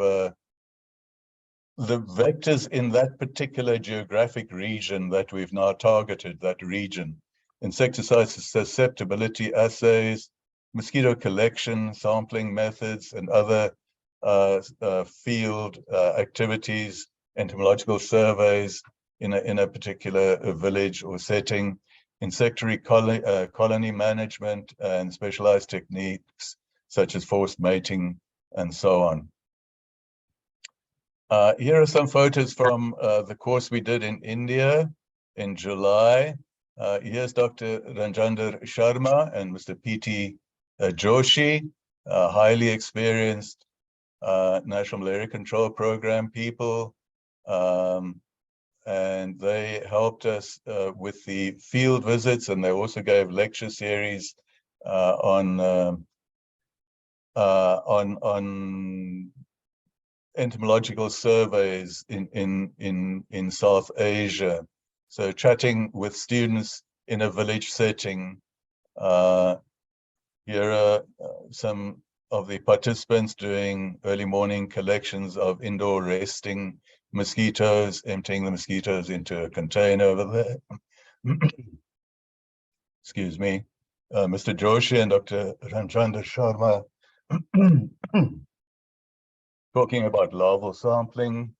Speaker 1: the vectors in that particular geographic region that we've now targeted, that region. Insecticide susceptibility assays, mosquito collection, sampling methods, and other field activities, entomological surveys in a particular village or setting, insectary colony management, and specialized techniques such as forced mating and so on. Here are some photos from the course we did in India in July. Here's Dr. Ranjendra Sharma and Mr. P.T. Joshi, highly experienced National Malaria Control Program people. And they helped us with the field visits, and they also gave lecture series on entomological surveys in South Asia. So chatting with students in a village setting. Here are some of the participants doing early morning collections of indoor resting mosquitoes, emptying the mosquitoes into a container over there. Excuse me. Mr. Joshi and Dr. Ranjendra Sharma talking about larval sampling.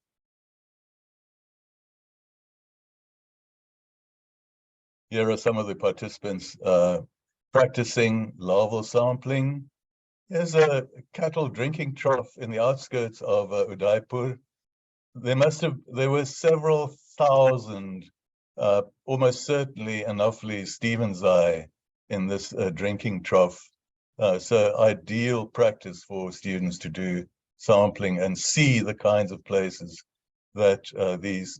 Speaker 1: Here are some of the participants practicing larval sampling. Here's a cattle drinking trough in the outskirts of Udaipur. There were several thousand, almost certainly Anopheles stevensii in this drinking trough. So ideal practice for students to do sampling and see the kinds of places that these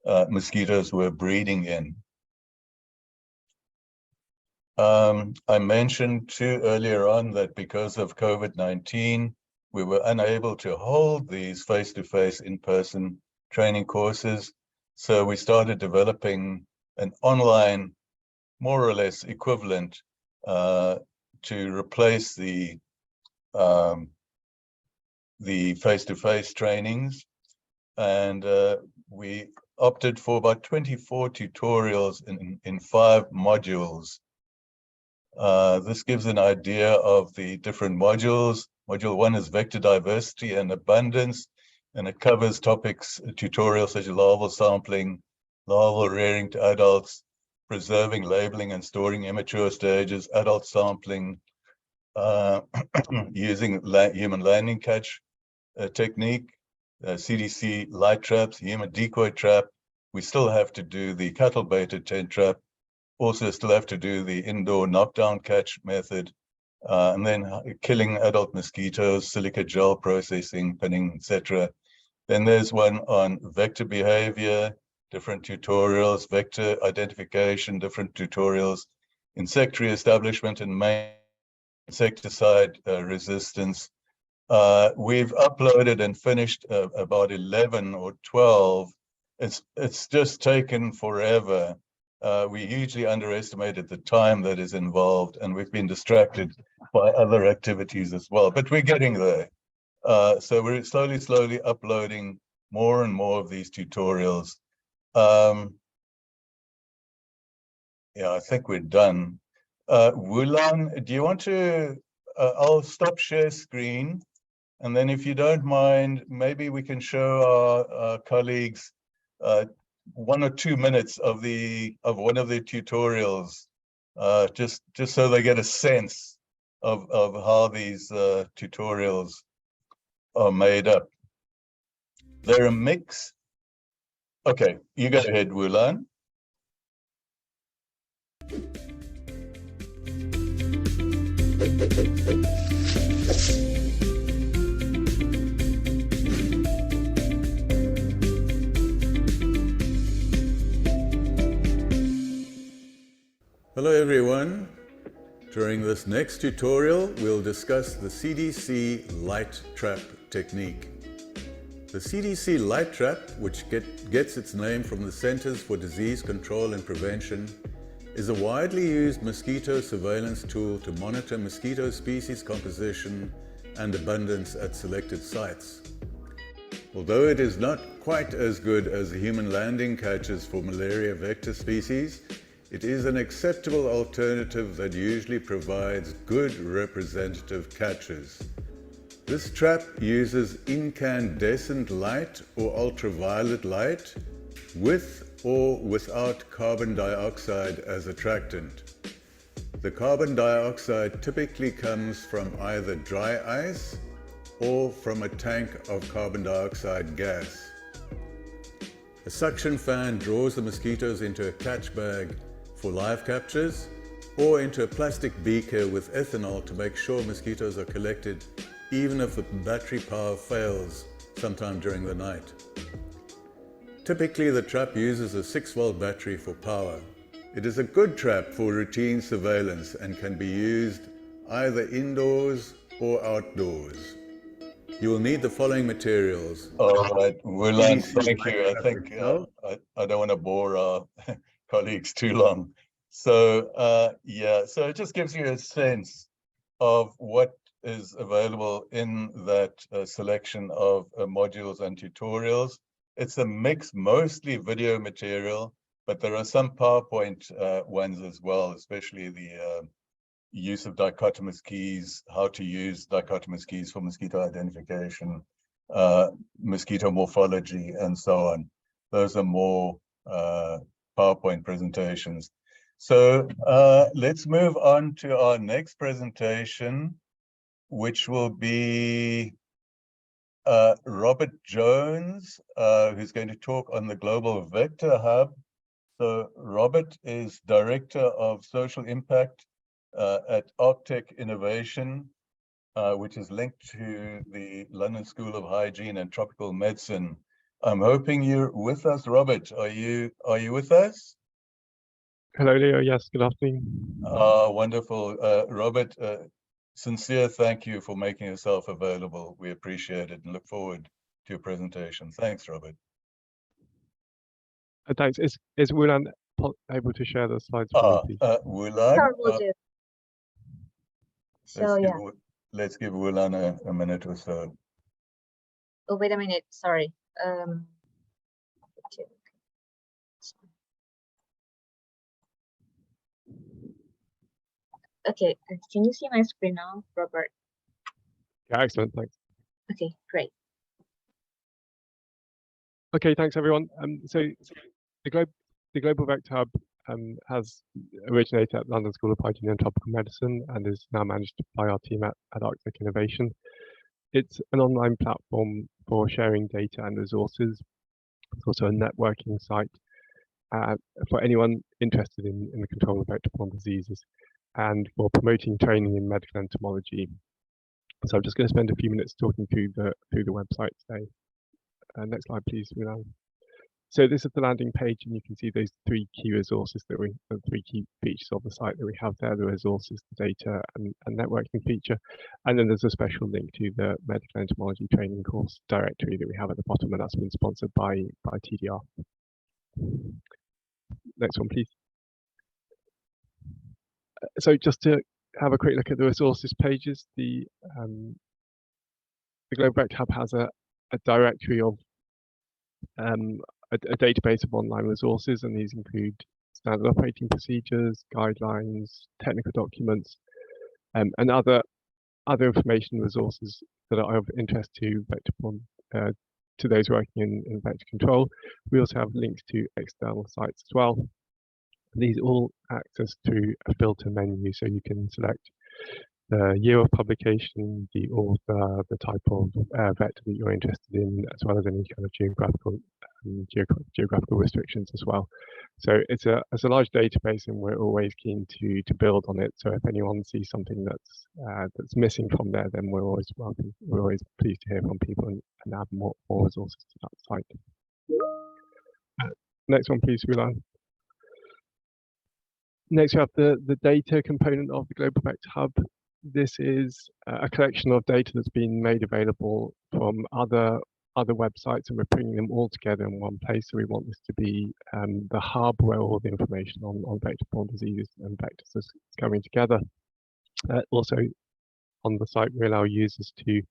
Speaker 1: mosquitoes were breeding in. I mentioned too earlier on that because of COVID-19, we were unable to hold these face-to-face in-person training courses. So we started developing an online, more or less equivalent to replace the face-to-face trainings. And we opted for about 24 tutorials in 5 modules. This gives an idea of the different modules. Module 1 is vector diversity and abundance, and it covers topics, tutorials such as larval sampling, larval rearing to adults, preserving, labeling, and storing immature stages, adult sampling, using human landing catch technique, CDC light traps, human decoy trap. We still have to do the cattle baited tent trap. Also still have to do the indoor knockdown catch method, and then killing adult mosquitoes, silica gel processing, pinning, etc. Then there's one on vector behavior, different tutorials, vector identification, different tutorials, insectary establishment and main insecticide resistance. We've uploaded and finished about 11 or 12. It's just taken forever. We hugely underestimated the time that is involved, and we've been distracted by other activities as well, but we're getting there. So we're slowly uploading more and more of these tutorials. Yeah, I think we're done. Wulan, do you want to, I'll stop share screen. And then if you don't mind, maybe we can show our colleagues 1 or 2 minutes of one of the tutorials, just so they get a sense of how these tutorials are made up. They're a mix. Okay, you go ahead, Wulan. Hello everyone. During this next tutorial, we'll discuss the CDC light trap technique. The CDC light trap, which gets its name from the Centers for Disease Control and Prevention, is a widely used mosquito surveillance tool to monitor mosquito species composition and abundance at selected sites. Although it is not quite as good as the human landing catches for malaria vector species, it is an acceptable alternative that usually provides good representative catches. This trap uses incandescent light or ultraviolet light with or without carbon dioxide as attractant. The carbon dioxide typically comes from either dry ice or from a tank of carbon dioxide gas. A suction fan draws the mosquitoes into a catch bag for live captures or into a plastic beaker with ethanol to make sure mosquitoes are collected even if the battery power fails sometime during the night. Typically, the trap uses a 6-volt battery for power. It is a good trap for routine surveillance and can be used either indoors or outdoors. You will need the following materials. All right, Wulan, thank you. I think I don't want to bore our colleagues too long. So yeah, so it just gives you a sense of what is available in that selection of modules and tutorials. It's a mix, mostly video material, but there are some PowerPoint ones as well, especially the use of dichotomous keys, how to use dichotomous keys for mosquito identification, mosquito morphology, and so on. Those are more PowerPoint presentations. So let's move on to our next presentation, which will be Robert Jones, who's going to talk on the Global Vector Hub. So Robert is Director of Social Impact at Arctech Innovation, which is linked to the London School of Hygiene and Tropical Medicine. I'm hoping you're with us, Robert. Are you with us?
Speaker 7: Hello, Leo. Yes, good afternoon.
Speaker 1: Wonderful. Robert, sincere thank you for making yourself available. We appreciate it and look forward to your presentation. Thanks, Robert.
Speaker 7: Thanks. Is Wulan able to share the slides for me, please?
Speaker 1: Wulan,
Speaker 3: Sure, we'll do. So yeah.
Speaker 1: Let's give Wulan a minute or so.
Speaker 3: Oh, wait a minute. Sorry. Okay. Can you see my screen now, Robert?
Speaker 7: Yeah, excellent. Thanks.
Speaker 3: Okay, great.
Speaker 7: Okay, thanks everyone. So the Global Vector Hub has originated at London School of Hygiene and Tropical Medicine and is now managed by our team at Arctech Innovation. It's an online platform for sharing data and resources. It's also a networking site for anyone interested in the control of vector-borne diseases. and for promoting training in medical entomology. So I'm just going to spend a few minutes talking through the website today. Next slide, please, Milan. So this is the landing page, and you can see those three key resources that the three key features of the site that we have there: the resources, the data, and networking feature. And then there's a special link to the medical entomology training course directory that we have at the bottom, and that's been sponsored by TDR. Next one, please. So just to have a quick look at the resources pages, the Global Vector Hub has a directory of a database of online resources, and these include standard operating procedures, guidelines, technical documents, and other information resources that are of interest to to those working in vector control. We also have links to external sites as well. These all access through a filter menu, so you can select the year of publication, the author, the type of vector that you're interested in, as well as any kind of geographical restrictions as well. So it's a large database, and we're always keen to build on it. So if anyone sees something that's missing from there, then we're always welcome. We're always pleased to hear from people and add more resources to that site. Next one, please, Rulan. Next, we have the data component of the Global Vector Hub. This is a collection of data that's been made available from other websites, and we're bringing them all together in one place. So we want this to be the hub where all the information on vector-borne diseases and vectors is coming together. Also, on the site, we allow users to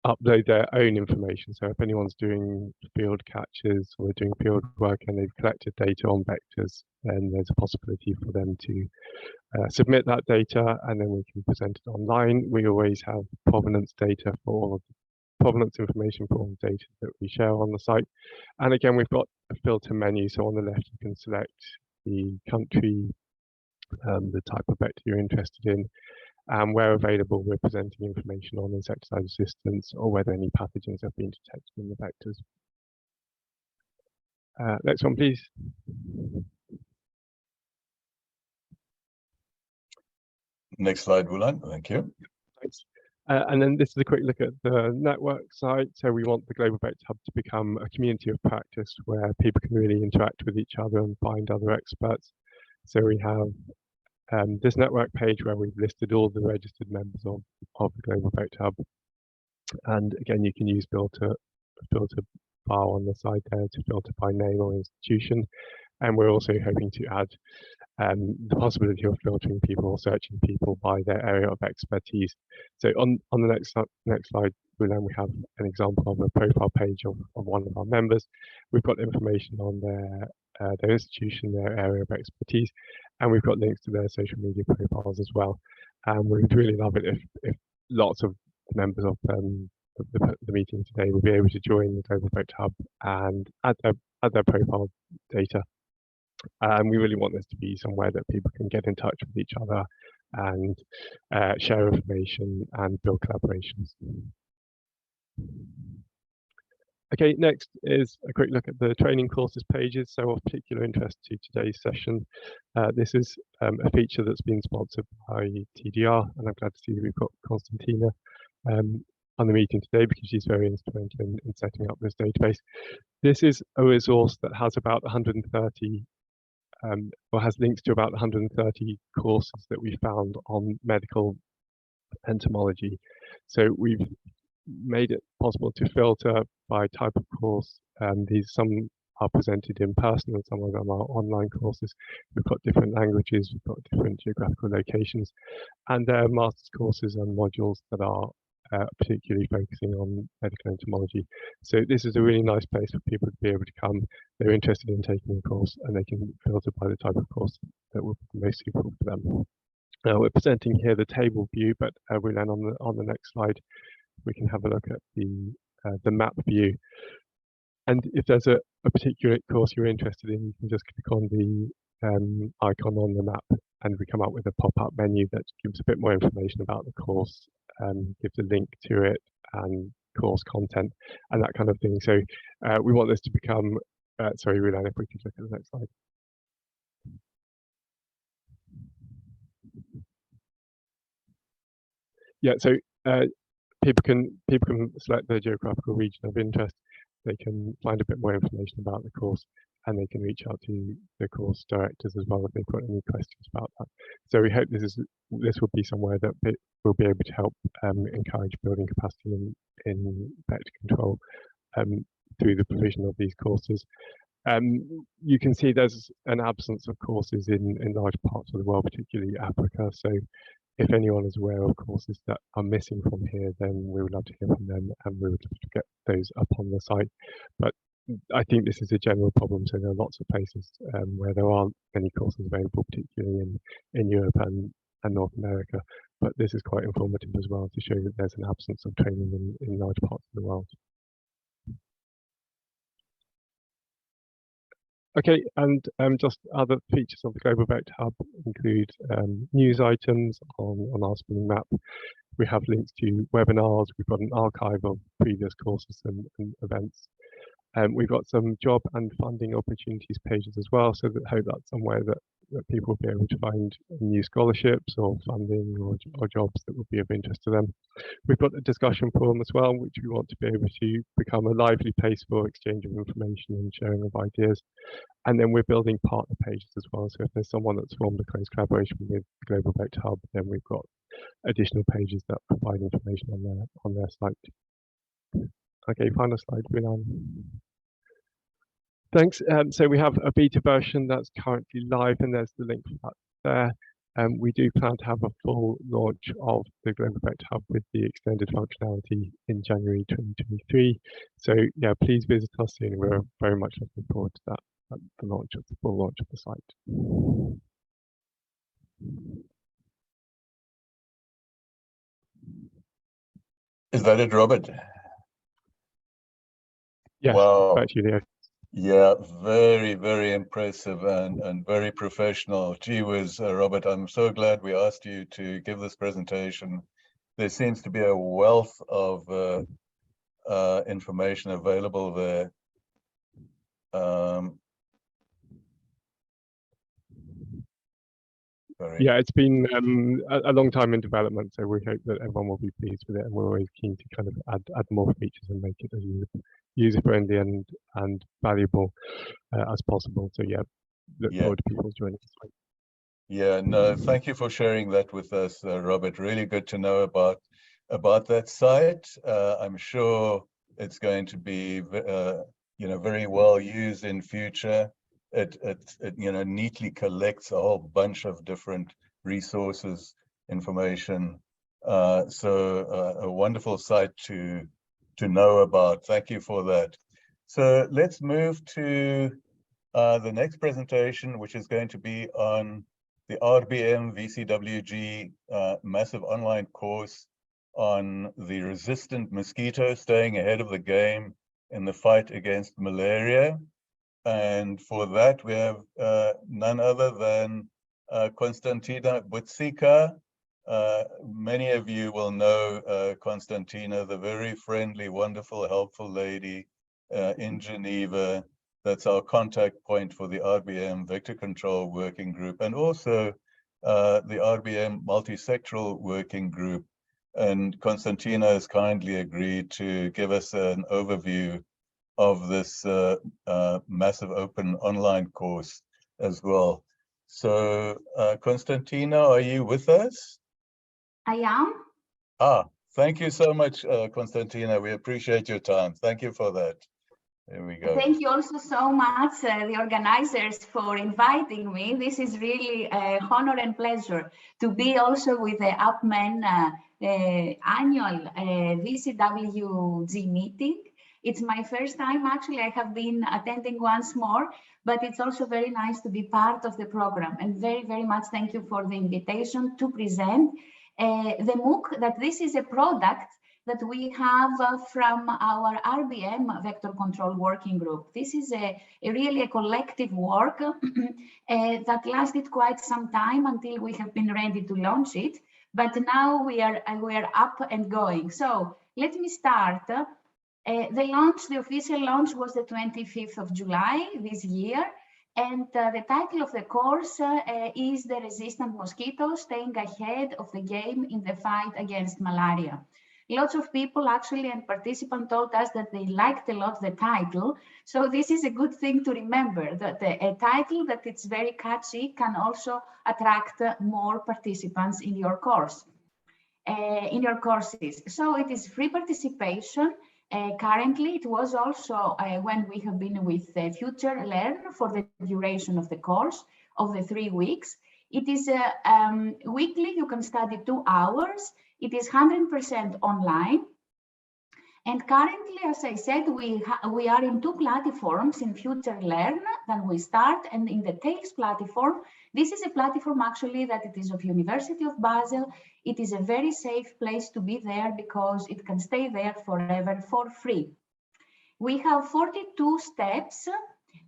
Speaker 7: upload their own information. So if anyone's doing field catches or doing field work and they've collected data on vectors, then there's a possibility for them to submit that data, and then we can present it online. We always have provenance data for all of the provenance information for all the data that we share on the site. And again, we've got a filter menu. So on the left, you can select the country, the type of vector you're interested in, and where available, we're presenting information on insecticide resistance or whether any pathogens have been detected in the vectors. Next one, please.
Speaker 1: Next slide, Wulan. Thank you.
Speaker 7: Thanks. And then this is a quick look at the network site. So we want the Global Vector Hub to become a community of practice where people can really interact with each other and find other experts. So we have this network page where we've listed all the registered members of the Global Vector Hub. And again, you can use filter bar on the side there to filter by name or institution. And we're also hoping to add the possibility of filtering people or searching people by their area of expertise. So on the next slide, we have an example of a profile page of one of our members. We've got information on their institution, their area of expertise, and we've got links to their social media profiles as well. And we'd really love it if lots of members of the meeting today will be able to join the Global Vector Hub and add their profile data. And we really want this to be somewhere that people can get in touch with each other and share information and build collaborations. Okay, next is a quick look at the training courses pages. So of particular interest to today's session, this is a feature that's been sponsored by TDR, and I'm glad to see that we've got Konstantina on the meeting today because she's very instrumental in setting up this database. This is a resource that has about 130 or has links to about 130 courses that we found on medical entomology. So we've made it possible to filter by type of course. Some are presented in person and some of them are online courses. We've got different languages, we've got different geographical locations, and there are master's courses and modules that are particularly focusing on medical entomology. So this is a really nice place for people to be able to come. They're interested in taking a course and they can filter by the type of course that will be most suitable for them. We're presenting here the table view, but we'll end on the next slide. We can have a look at the map view. And if there's a particular course you're interested in, you can just click on the icon on the map and we come up with a pop-up menu that gives a bit more information about the course, gives a link to it and course content and that kind of thing. So we want this to become, sorry, Rulan, if we could look at the next slide. yeah, so people can select their geographical region of interest. They can find a bit more information about the course, and they can reach out to the course directors as well if they've got any questions about that. So we hope this will be somewhere that will be able to help encourage building capacity in vector control through the provision of these courses. You can see there's an absence of courses in large parts of the world, particularly Africa. So if anyone is aware of courses that are missing from here, then we would love to hear from them, and we would love to get those up on the site. But I think this is a general problem. So there are lots of places where there aren't any courses available, particularly in Europe and North America. But this is quite informative as well to show that there's an absence of training in large parts of the world. Okay, and just other features of the Global Vector Hub include news items on our spinning map. We have links to webinars. We've got an archive of previous courses and events. We've got some job and funding opportunities pages as well, so that hope that's somewhere that people will be able to find new scholarships or funding or jobs that will be of interest to them. We've got a discussion forum as well, which we want to be able to become a lively place for exchange of information and sharing of ideas. And then we're building partner pages as well. So if there's someone that's formed a close collaboration with the Global Vector Hub, then we've got additional pages that provide information on their site. Okay, final slide, Bilan. Thanks. So we have a beta version that's currently live, and there's the link for that there. We do plan to have a full launch of the Global Vector Hub with the extended functionality in January 2023. So yeah, please visit us soon. We're very much looking forward to that, the full launch of the site.
Speaker 1: Is that it, Robert?
Speaker 7: Yes,
Speaker 1: Wow.
Speaker 7: back to you, Leo.
Speaker 1: Yeah, very, very impressive and very professional. Gee whiz, Robert, I'm so glad we asked you to give this presentation. There seems to be a wealth of information available there. Sorry.
Speaker 7: Yeah, it's been a long time in development, so we hope that everyone will be pleased with it, and we're always keen to kind of add more features and make it as user-friendly and valuable as possible. So yeah, look forward to people joining us.
Speaker 1: Yeah, no, thank you for sharing that with us, Robert. Really good to know about that site. I'm sure it's going to be very well used in future. It neatly collects a whole bunch of different resources, information. So a wonderful site to know about. Thank you for that. So let's move to the next presentation, which is going to be on the RBM VCWG massive online course on the resistant mosquito, staying ahead of the game in the fight against malaria. And for that, we have none other than Konstantina Butsika. Many of you will know Konstantina, the very friendly, wonderful, helpful lady in Geneva. That's our contact point for the RBM Vector Control Working Group, and also the RBM Multisectoral Working Group. And Konstantina has kindly agreed to give us an overview of this massive open online course as well. So Konstantina, are you with us?
Speaker 9: I am.
Speaker 1: Thank you so much, Konstantina. We appreciate your time. Thank you for that. There we go.
Speaker 9: Thank you also so much, the organizers, for inviting me. This is really an honor and pleasure to be also with the APMEN annual VCWG meeting. It's my first time, actually. I have been attending once more, but it's also very nice to be part of the program. And very, very much thank you for the invitation to present the MOOC, that this is a product that we have from our RBM Vector Control Working Group. This is really a collective work that lasted quite some time until we have been ready to launch it. But now we are up and going. So let me start. The official launch was the 25th of July this year. And the title of the course is The Resistant Mosquito, Staying Ahead of the Game in the Fight Against Malaria. Lots of people actually and participants told us that they liked a lot the title. So this is a good thing to remember, that a title that it's very catchy can also attract more participants in your course, in your courses. So it is free participation. Currently, it was also when we have been with Future Learn for the duration of the course of the 3 weeks. It is weekly, you can study 2 hours. It is 100% online. And currently, as I said, we are in 2 platforms in Future Learn that we start, and in the TALES platform. This is a platform actually that it is of University of Basel. It is a very safe place to be there because it can stay there forever for free. We have 42 steps,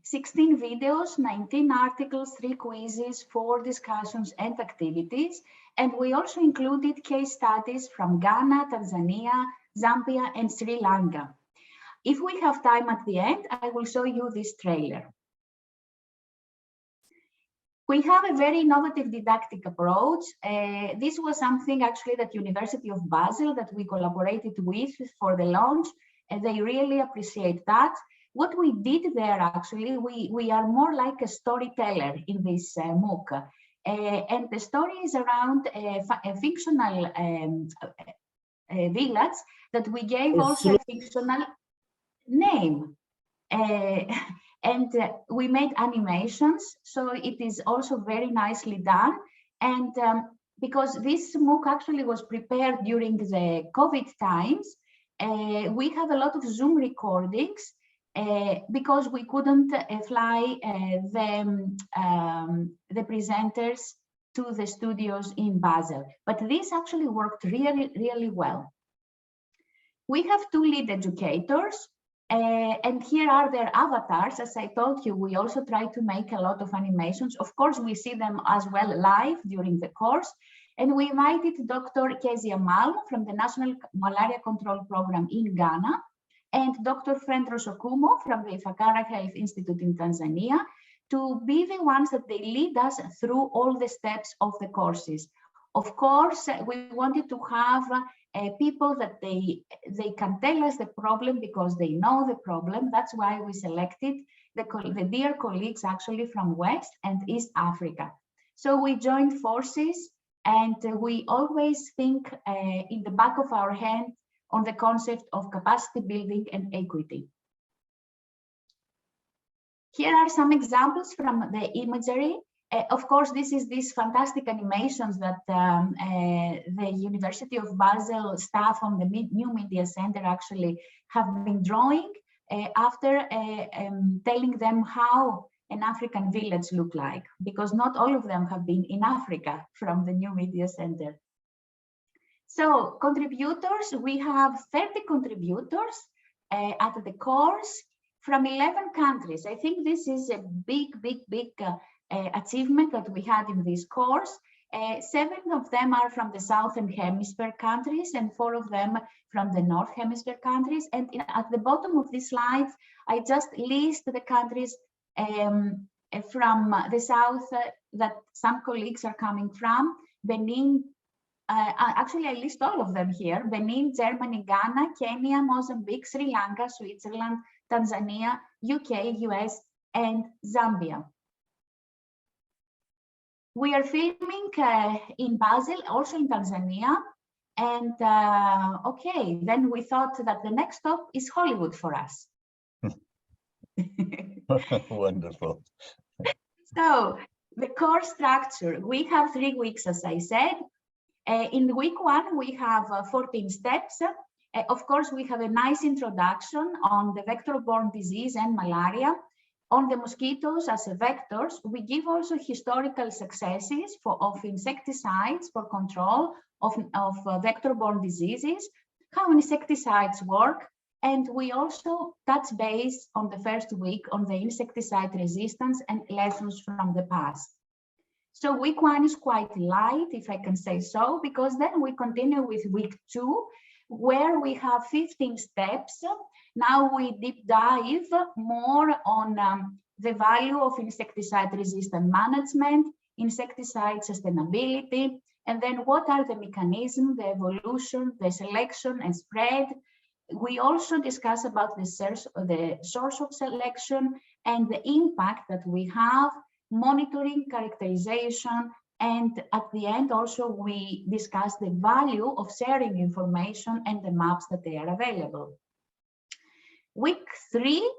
Speaker 9: 16 videos, 19 articles, 3 quizzes, 4 discussions and activities. And we also included case studies from Ghana, Tanzania, Zambia, and Sri Lanka. If we have time at the end, I will show you this trailer. We have a very innovative didactic approach. This was something actually that University of Basel that we collaborated with for the launch, and they really appreciate that. What we did there actually, we are more like a storyteller in this MOOC. And the story is around a fictional village that we gave also a fictional name. And we made animations, so it is also very nicely done. And because this MOOC actually was prepared during the COVID times, we have a lot of Zoom recordings because we couldn't fly the presenters to the studios in Basel. But this actually worked really, really well. We have 2 lead educators. And here are their avatars. As I told you, we also try to make a lot of animations. Of course, we see them as well live during the course. And we invited Dr. Kezia Malm from the National Malaria Control Program in Ghana and Dr. Frendros Okumo from the Ifakara Health Institute in Tanzania to be the ones that they lead us through all the steps of the courses. Of course, we wanted to have people that they can tell us the problem because they know the problem. That's why we selected the dear colleagues actually from West and East Africa. So we joined forces, and we always think in the back of our hand on the concept of capacity building and equity. Here are some examples from the imagery. Of course, this is these fantastic animations that the University of Basel staff on the New Media Center actually have been drawing after telling them how an African village look like, because not all of them have been in Africa from the New Media Center. So contributors, we have 30 contributors at the course from 11 countries. I think this is a big achievement that we had in this course. 7 of them are from the Southern Hemisphere countries and 4 of them from the North Hemisphere countries. And at the bottom of this slide, I just list the countries from the South that some colleagues are coming from. Benin, actually I list all of them here: Benin, Germany, Ghana, Kenya, Mozambique, Sri Lanka, Switzerland, Tanzania, UK, US, and Zambia. We are filming in Basel, also in Tanzania. And okay, then we thought that the next stop is Hollywood for us.
Speaker 1: Wonderful.
Speaker 9: So the course structure, we have 3 weeks, as I said. In week 1, we have 14 steps. Of course, we have a nice introduction on the vector-borne disease and malaria. On the mosquitoes as vectors, we give also historical successes of insecticides for control of vector-borne diseases, how insecticides work, and we also touch base on the first week on the insecticide resistance and lessons from the past. So week 1 is quite light, if I can say so, because then we continue with week 2, where we have 15 steps. Now we deep dive more on the value of insecticide-resistant management, insecticide sustainability, and then what are the mechanisms, the evolution, the selection and spread. We also discuss about the source of selection and the impact that we have, monitoring, characterization, and at the end also we discuss the value of sharing information and the maps that they are available. Week 3,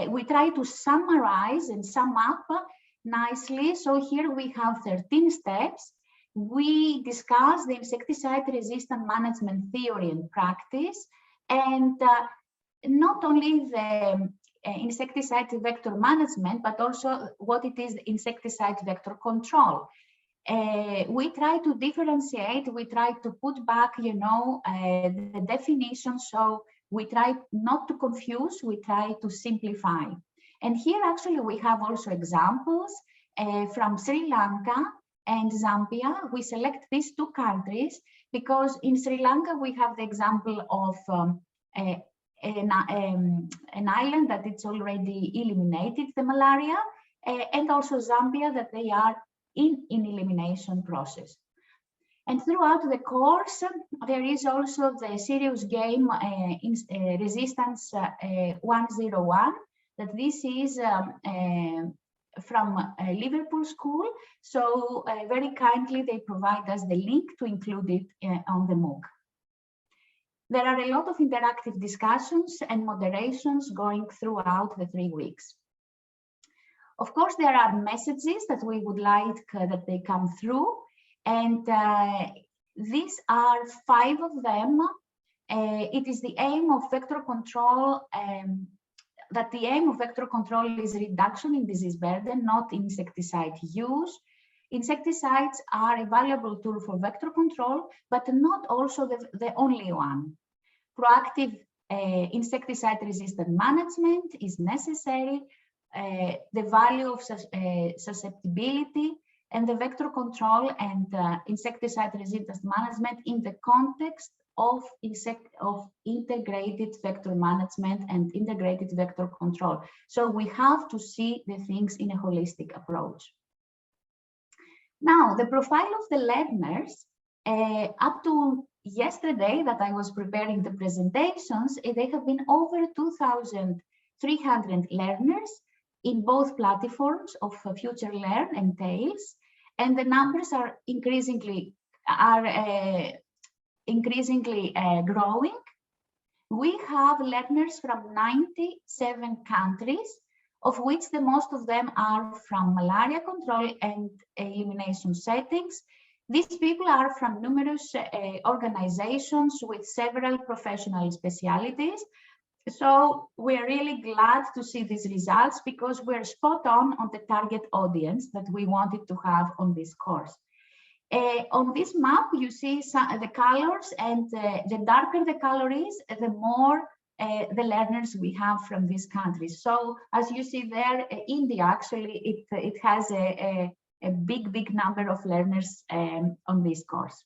Speaker 9: we try to summarize and sum up nicely. So here we have 13 steps. We discuss the insecticide-resistant management theory and practice, and not only the insecticide vector management, but also what it is insecticide vector control. We try to differentiate, we try to put back, the definition. So we try not to confuse, we try to simplify. And here actually we have also examples from Sri Lanka and Zambia. We select these 2 countries because in Sri Lanka we have the example of an island that it's already eliminated the malaria, and also Zambia that they are in elimination process. And throughout the course, there is also the serious game resistance 101, that this is from Liverpool School. So very kindly, they provide us the link to include it on the MOOC. There are a lot of interactive discussions and moderations going throughout the 3 weeks. Of course, there are messages that we would like that they come through, and these are 5 of them. It is the aim of vector control, that the aim of vector control is reduction in disease burden, not insecticide use. Insecticides are a valuable tool for vector control, but not also the only one. Proactive insecticide-resistant management is necessary. The value of susceptibility and the vector control and insecticide-resistant management in the context of integrated vector management and integrated vector control. So we have to see the things in a holistic approach. Now, the profile of the learners, up to yesterday that I was preparing the presentations, they have been over 2,300 learners in both platforms of Future Learn and TAILS, and the numbers are increasingly growing. We have learners from 97 countries, of which the most of them are from malaria control and elimination settings. These people are from numerous organizations with several professional specialities. So we're really glad to see these results because we're spot on the target audience that we wanted to have on this course. On this map, you see the colors, and the darker the color is, the more the learners we have from these countries. So as you see there, India actually, it has a big number of learners on this course.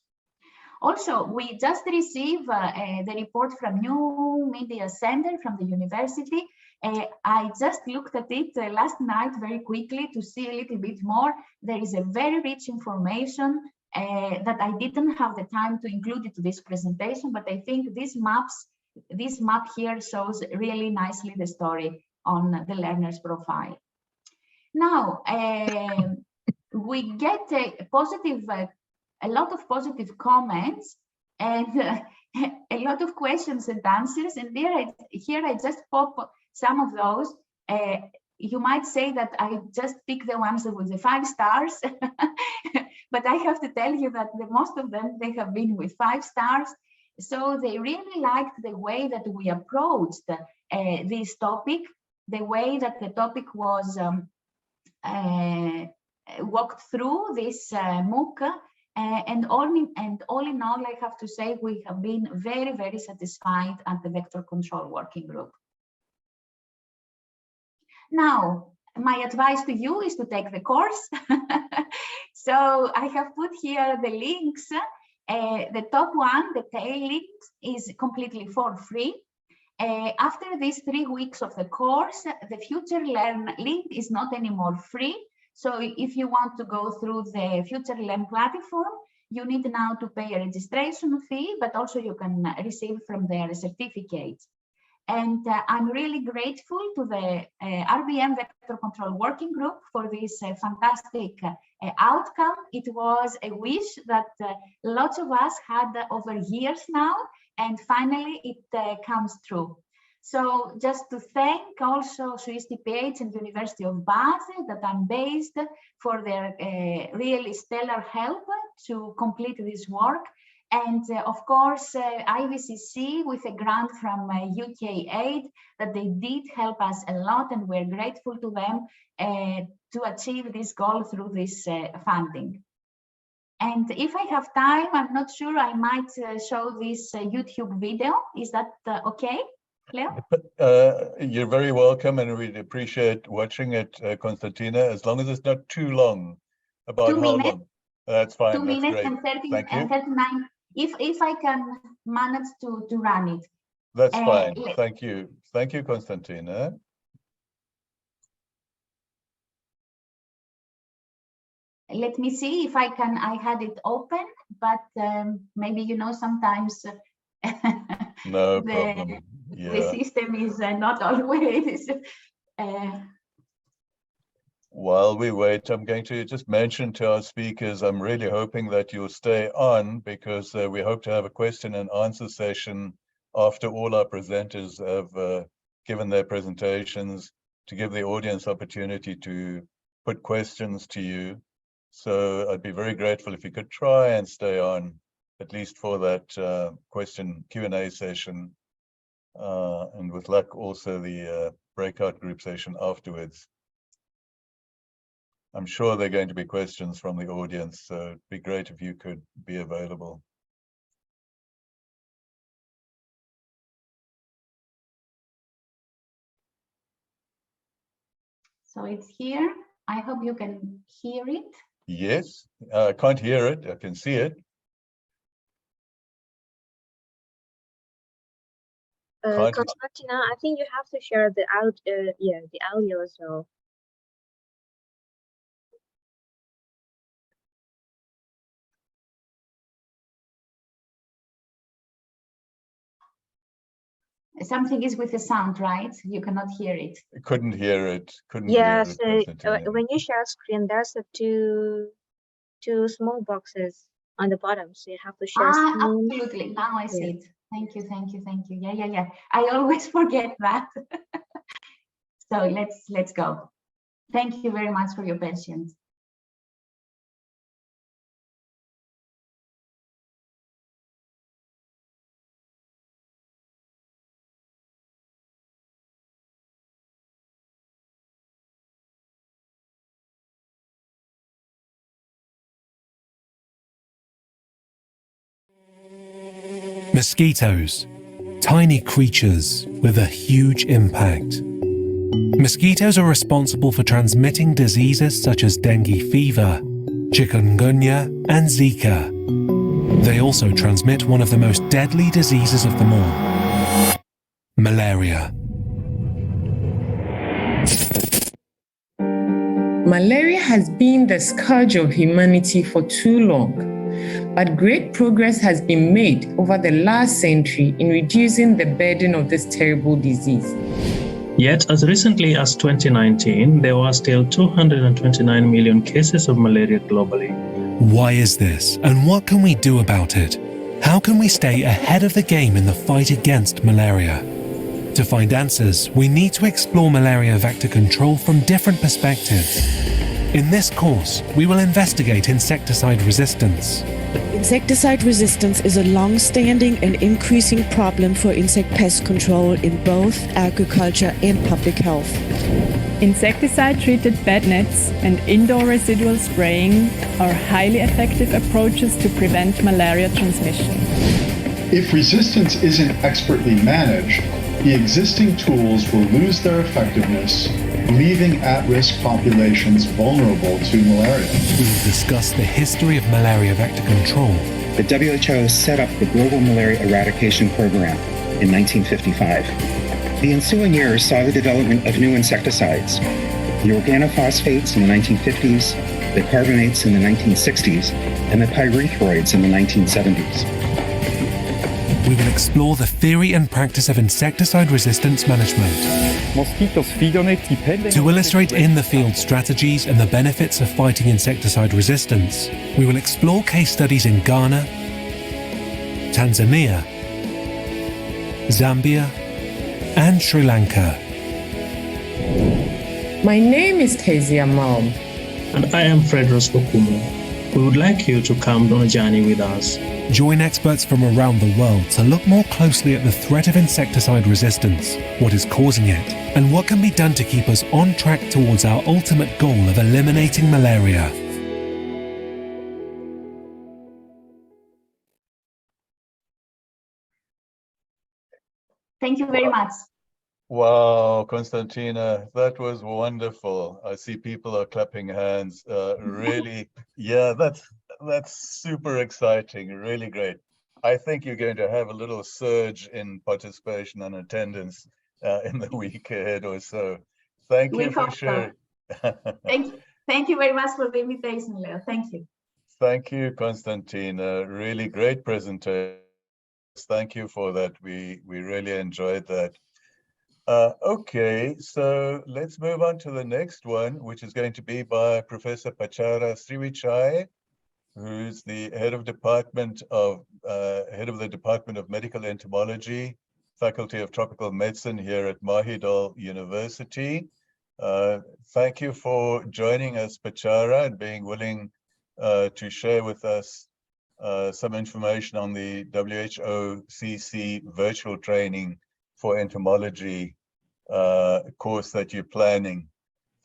Speaker 9: Also, we just received the report from New Media Center from the university. I just looked at it last night very quickly to see a little bit more. There is a very rich information that I didn't have the time to include it to this presentation, but I think this map here shows really nicely the story on the learner's profile. Now, we get a lot of positive comments and a lot of questions and answers. And here I just pop some of those. You might say that I just pick the ones with the 5 stars, but I have to tell you that most of them, they have been with 5 stars. So they really liked the way that we approached this topic, the way that the topic was walked through this MOOC. And all in all, I have to say we have been very satisfied at the Vector Control Working Group. Now, my advice to you is to take the course. So I have put here the links. The top one, the tail link, is completely for free. After these 3 weeks of the course, the Future Learn link is not anymore free. So if you want to go through the Future Learn platform, you need now to pay a registration fee, but also you can receive from their certificates. And I'm really grateful to the RBM Vector Control Working Group for this fantastic outcome. It was a wish that lots of us had over years now, and finally it comes true. So just to thank also Swiss TPH and University of Basel that I'm based for their really stellar help to complete this work. And of course, IVCC with a grant from UK Aid that they did help us a lot, and we're grateful to them to achieve this goal through this funding. And if I have time, I'm not sure, I might show this YouTube video. Is that okay, Leo?
Speaker 1: You're very welcome, and we'd appreciate watching it, Konstantina, as long as it's not too long. About
Speaker 9: 2
Speaker 1: how
Speaker 9: minutes?
Speaker 1: long? That's fine.
Speaker 9: 2
Speaker 1: That's
Speaker 9: minutes
Speaker 1: great.
Speaker 9: and 30
Speaker 1: Thank you.
Speaker 9: and 39. If I can manage to run it.
Speaker 1: That's fine. Thank you. Thank you, Konstantina.
Speaker 9: Let me see if I can. I had it open, but maybe, you know, sometimes
Speaker 1: No problem. Yeah.
Speaker 9: the system is not always.
Speaker 1: While we wait, I'm going to just mention to our speakers, I'm really hoping that you'll stay on, because we hope to have a question and answer session after all our presenters have given their presentations, to give the audience opportunity to put questions to you. So I'd be very grateful if you could try and stay on, at least for that question Q&A session, and with luck also the breakout group session afterwards. I'm sure there are going to be questions from the audience, so it'd be great if you could be available.
Speaker 9: So it's here. I hope you can hear it.
Speaker 1: Yes, I can't hear it. I can see it.
Speaker 3: Konstantina, I think you have to share the audio as well.
Speaker 9: Something is with the sound, right? You cannot hear it.
Speaker 1: I couldn't hear it.
Speaker 3: Yeah,
Speaker 1: hear it,
Speaker 3: so when you share screen, there's two small boxes on the bottom, so you have to share screen.
Speaker 9: Absolutely. Now I see it. Thank you, thank you, thank you. Yeah. I always forget that. So let's go. Thank you very much for your patience.
Speaker 10: Mosquitoes, tiny creatures with a huge impact. Mosquitoes are responsible for transmitting diseases such as dengue fever, chikungunya, and Zika. They also transmit one of the most deadly diseases of them all, malaria.
Speaker 11: Malaria has been the scourge of humanity for too long. But great progress has been made over the last century in reducing the burden of this terrible disease.
Speaker 12: Yet, as recently as 2019, there were still 229 million cases of malaria globally.
Speaker 10: Why is this, and what can we do about it? How can we stay ahead of the game in the fight against malaria? To find answers, we need to explore malaria vector control from different perspectives. In this course, we will investigate insecticide resistance.
Speaker 13: Insecticide resistance is a long-standing and increasing problem for insect pest control in both agriculture and public health.
Speaker 14: Insecticide-treated bed nets and indoor residual spraying are highly effective approaches to prevent malaria transmission.
Speaker 15: If resistance isn't expertly managed, the existing tools will lose their effectiveness, leaving at-risk populations vulnerable to malaria.
Speaker 10: We will discuss the history of malaria vector control.
Speaker 16: The WHO set up the Global Malaria Eradication Program, in 1955. The ensuing years saw the development of new insecticides, the organophosphates in the 1950s, the carbonates in the 1960s, and the pyrethroids in the 1970s.
Speaker 10: We will explore the theory and practice of insecticide resistance management.
Speaker 17: Mosquitoes feed on it depending.
Speaker 10: To illustrate in the field strategies and the benefits of fighting insecticide resistance, we will explore case studies in Ghana, Tanzania, Zambia, and Sri Lanka.
Speaker 11: My name is Kezia Malm.
Speaker 12: And I am Fredros Okumu. We would like you to come on a journey with us.
Speaker 10: Join experts from around the world to look more closely at the threat of insecticide resistance, what is causing it, and what can be done to keep us on track towards our ultimate goal of eliminating malaria.
Speaker 9: Thank you very much.
Speaker 1: Wow, Konstantina, that was wonderful. I see people are clapping hands. Really, yeah, that's super exciting. Really great. I think you're going to have a little surge in participation and attendance in the week ahead or so. Thank you for sharing.
Speaker 9: Thank you very much for the invitation, Leo. Thank you.
Speaker 1: Thank you, Konstantina. Really great presentation. Thank you for that. We really enjoyed that. Okay, so let's move on to the next one, which is going to be by Professor Pachara Srivichai, who's the head of the Department of Medical Entomology, Faculty of Tropical Medicine here at Mahidol University. Thank you for joining us, Pachara, and being willing to share with us some information on the WHOCC virtual training for entomology course that you're planning.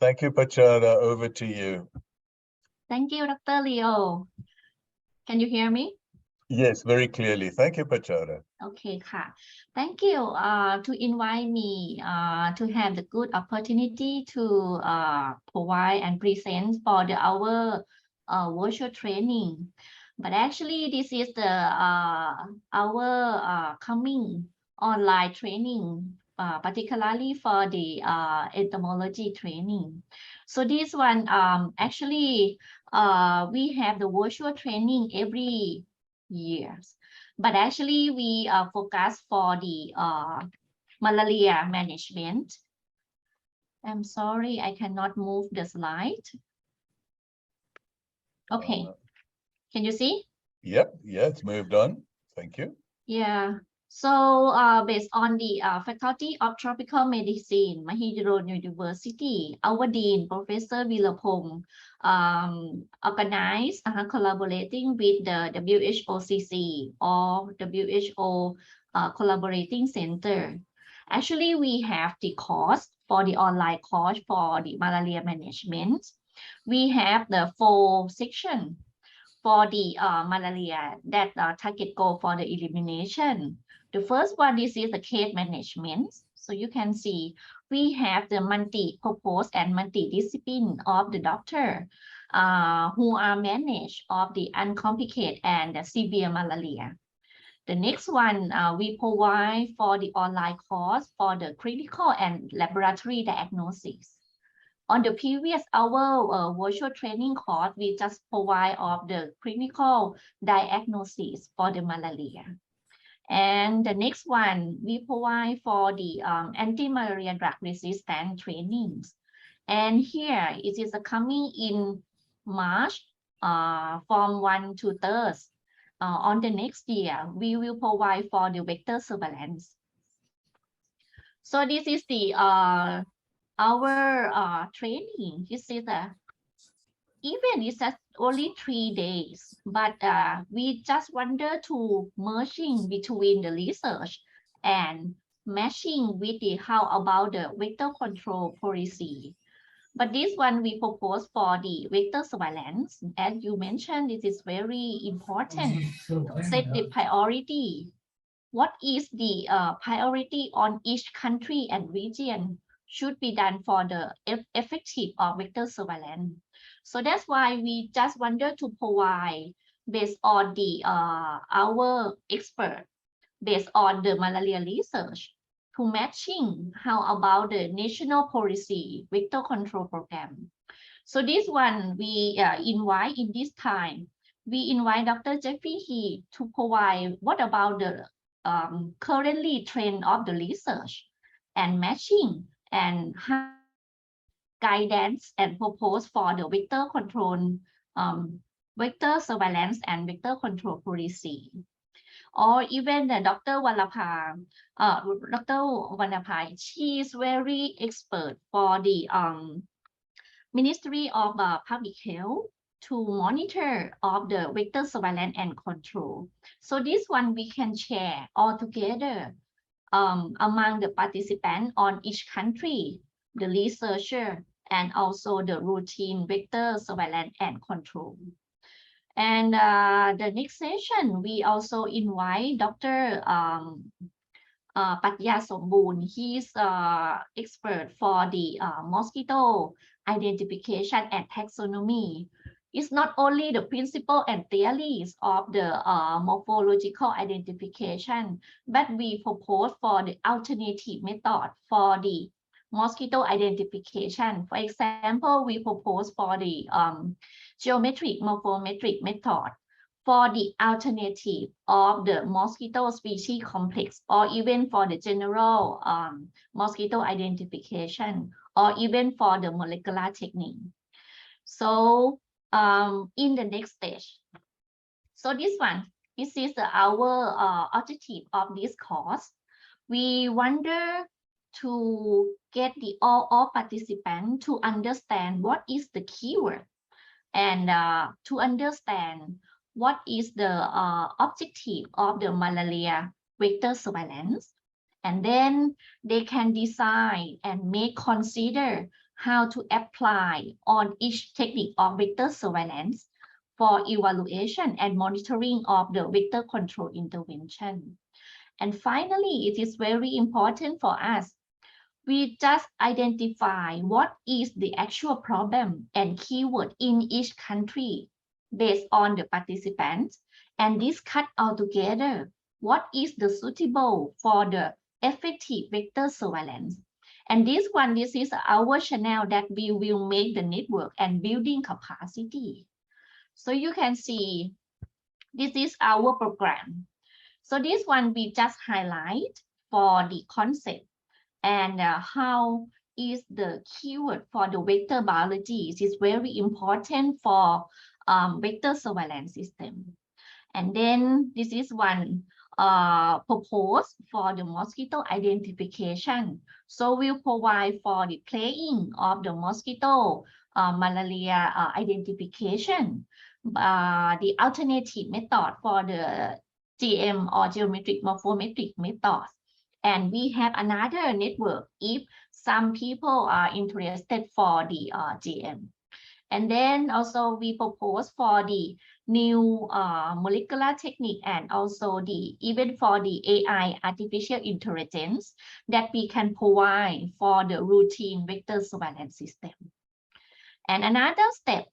Speaker 1: Thank you, Pachara. Over to you.
Speaker 18: Thank you, Dr. Leo. Can you hear me?
Speaker 1: Yes, very clearly. Thank you, Pachara.
Speaker 18: Okay, thank you to invite me to have the good opportunity to provide and present for our virtual training. But actually, this is the our coming online training, particularly for the entomology training. So this one, actually, we have the virtual training every year, but actually we focus for the malaria management. I'm sorry, I cannot move the slide. Okay, can you see?
Speaker 1: Yep, yeah, it's moved on. Thank you.
Speaker 18: Yeah. So based on the Faculty of Tropical Medicine, Mahidol University, our Dean, Professor Vilapong, organized collaborating with the WHOCC or WHO Collaborating Center. Actually, we have the course for the online course for the malaria management. We have the 4 sections for the malaria that target goal for the elimination. The first one, this is the case management. So you can see we have the multi-purpose and multidiscipline of the doctor who are managed of the uncomplicated and the severe malaria. The next one, we provide for the online course for the clinical and laboratory diagnosis. On the previous our virtual training course, we just provide of the clinical diagnosis for the malaria. And the next one, we provide for the anti-malaria drug resistant trainings. And here it is coming in March from 1 to 3rd. On the next year, we will provide for the vector surveillance. So this is the our training. This is even it's only 3 days, but we just wanted to merging between the research and matching with the how about the vector control policy. But this one we propose for the vector surveillance. As you mentioned, this is very important to set the priority. What is the priority on each country and region should be done for the effective vector surveillance. So that's why we just wanted to provide based on the our expert based on the malaria research to matching how about the national policy vector control program. So this one we invite in this time, we invite Dr. Jeffrey He to provide what about the currently trend of the research and matching and how guidance and propose for the vector control, vector surveillance and vector control policy. Or even the Dr. Wallapa, she is very expert for the Ministry of Public Health to monitor of the vector surveillance and control. So this one we can share all together among the participants on each country, the researcher, and also the routine vector surveillance and control. And the next session, we also invite Dr. Patya Somboon. He's expert for the mosquito identification and taxonomy. It's not only the principle and theories of the morphological identification, but we propose for the alternative method for the mosquito identification. For example, we propose for the geometric morphometric method for the alternative of the mosquito species complex, or even for the general mosquito identification, or even for the molecular technique. So in the next stage, so this is our objective of this course. We wonder to get the all participants to understand what is the keyword and to understand what is the objective of the malaria vector surveillance, and then they can decide and may consider how to apply on each technique of vector surveillance for evaluation and monitoring of the vector control intervention. And finally, it is very important for us. We just identify what is the actual problem and keyword in each country based on the participants, and discuss all together what is the suitable for the effective vector surveillance. And this is our channel that we will make the network and building capacity. So you can see this is our program. So this one we just highlight for the concept and how is the keyword for the vector biology. It is very important for vector surveillance system. And then this is one proposed for the mosquito identification. So we'll provide for the playing of the mosquito malaria identification, the alternative method for the GM or geometric morphometric methods. And we have another network if some people are interested for the GM. And then also we propose for the new molecular technique and also even for the AI, artificial intelligence, that we can provide for the routine vector surveillance system. And another step,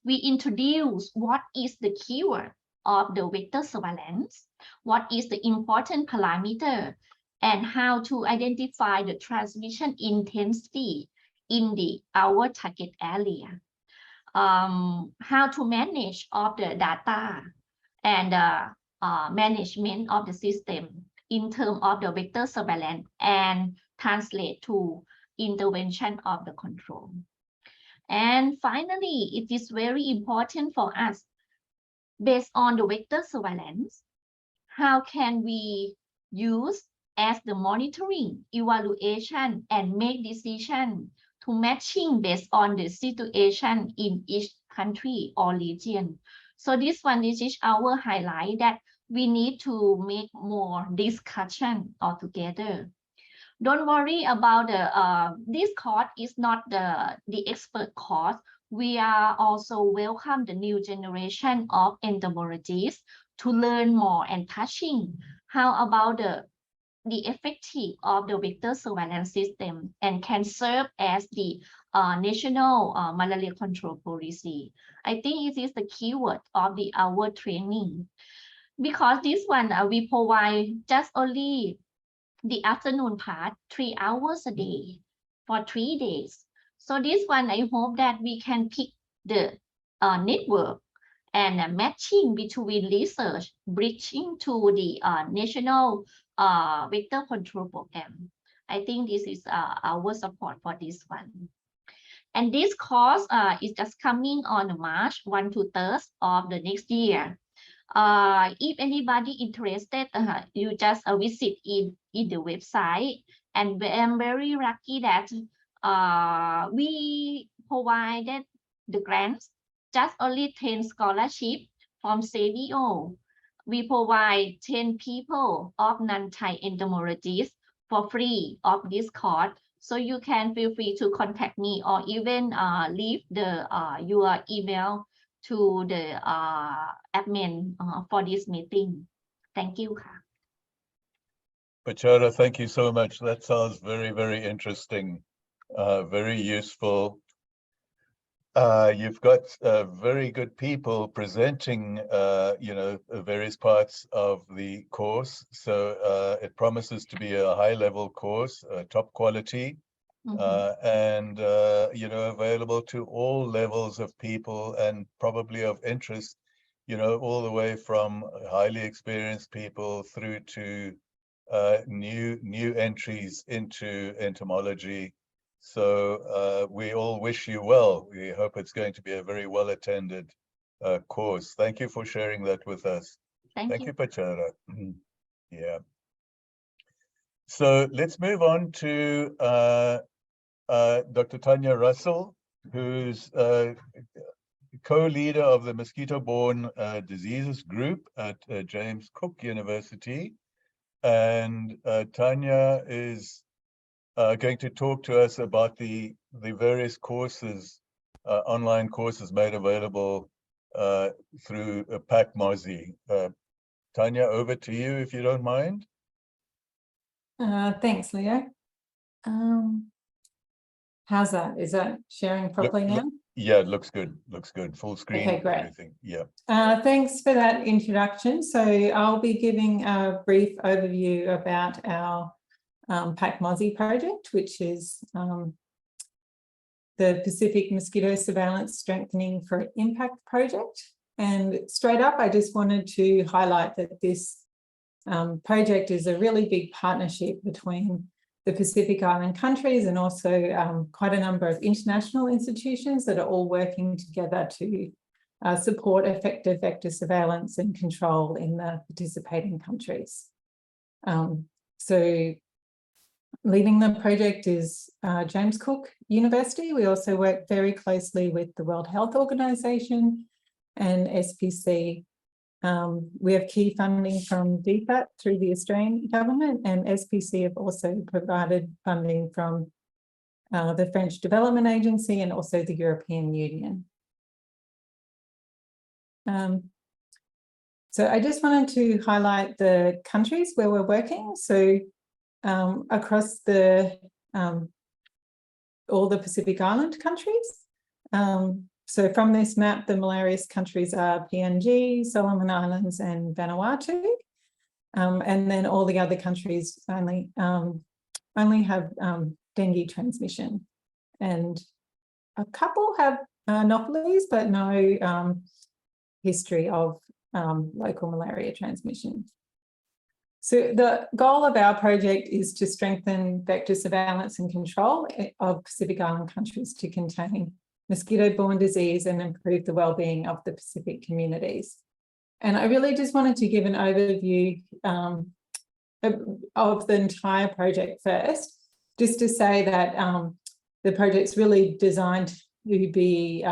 Speaker 18: we introduce what is the keyword of the vector surveillance, what is the important parameter, and how to identify the transmission intensity in our target area, how to manage of the data and management of the system in terms of the vector surveillance and translate to intervention of the control. And finally, it is very important for us, based on the vector surveillance, how can we use as the monitoring, evaluation, and make decision to matching based on the situation in each country or region. So this is our highlight that we need to make more discussion altogether. Don't worry about this course is not the expert course. We are also welcome the new generation of entomologists to learn more and touching how about the effective of the vector surveillance system and can serve as the national malaria control policy. I think it is the keyword of our training. because this one we provide just only the afternoon part, 3 hours a day for 3 days. So this one, I hope that we can pick the network and matching between research, bridging to the national vector control program. I think this is our support for this one. And this course is just coming on March 1 to 3rd of the next year. If anybody interested, you just visit in the website. And I'm very lucky that we provided the grants, just only 10 scholarships from CDO. We provide 10 people of non-Thai entomologists for free of this course. So you can feel free to contact me or even leave the your email to the admin for this meeting. Thank you.
Speaker 1: Pachara, thank you so much. That sounds very, very interesting, very useful. You've got very good people presenting, you know, various parts of the course. So it promises to be a high-level course, top quality, and, you know, available to all levels of people and probably of interest, you know, all the way from highly experienced people through to new entries into entomology. So we all wish you well. We hope it's going to be a very well attended course. Thank you for sharing that with us. Thank you, Pachara. Yeah. So let's move on to Dr. Tanya Russell, who's co-leader of the mosquito-borne diseases group at James Cook University. And Tanya is going to talk to us about the various courses, online courses made available through PACMOSI. Tanya, over to you if you don't mind.
Speaker 19: Thanks, Leo. How's that? Is that sharing properly now?
Speaker 1: Yeah, it looks good. Looks good. Full screen.
Speaker 19: Okay, great.
Speaker 1: Everything. Yeah.
Speaker 19: Thanks for that introduction. So I'll be giving a brief overview about our PACMOSI project, which is the Pacific Mosquito Surveillance Strengthening for Impact project. And straight up, I just wanted to highlight that this project is a really big partnership between the Pacific Island countries and also quite a number of international institutions that are all working together to support effective vector surveillance and control in the participating countries. So leading the project is James Cook University. We also work very closely with the World Health Organization and SPC. We have key funding from DFAT through the Australian government, and SPC have also provided funding from the French Development Agency and also the European Union. So I just wanted to highlight the countries where we're working. So across the all the Pacific Island countries. So from this map, the malarious countries are PNG, Solomon Islands, and Vanuatu. And then all the other countries only have dengue transmission. And a couple have anopheles, but no history of local malaria transmission. So the goal of our project is to strengthen vector surveillance and control of Pacific Island countries to contain mosquito-borne disease and improve the well-being of the Pacific communities. And I really just wanted to give an overview of the entire project first, just to say that the project's really designed to be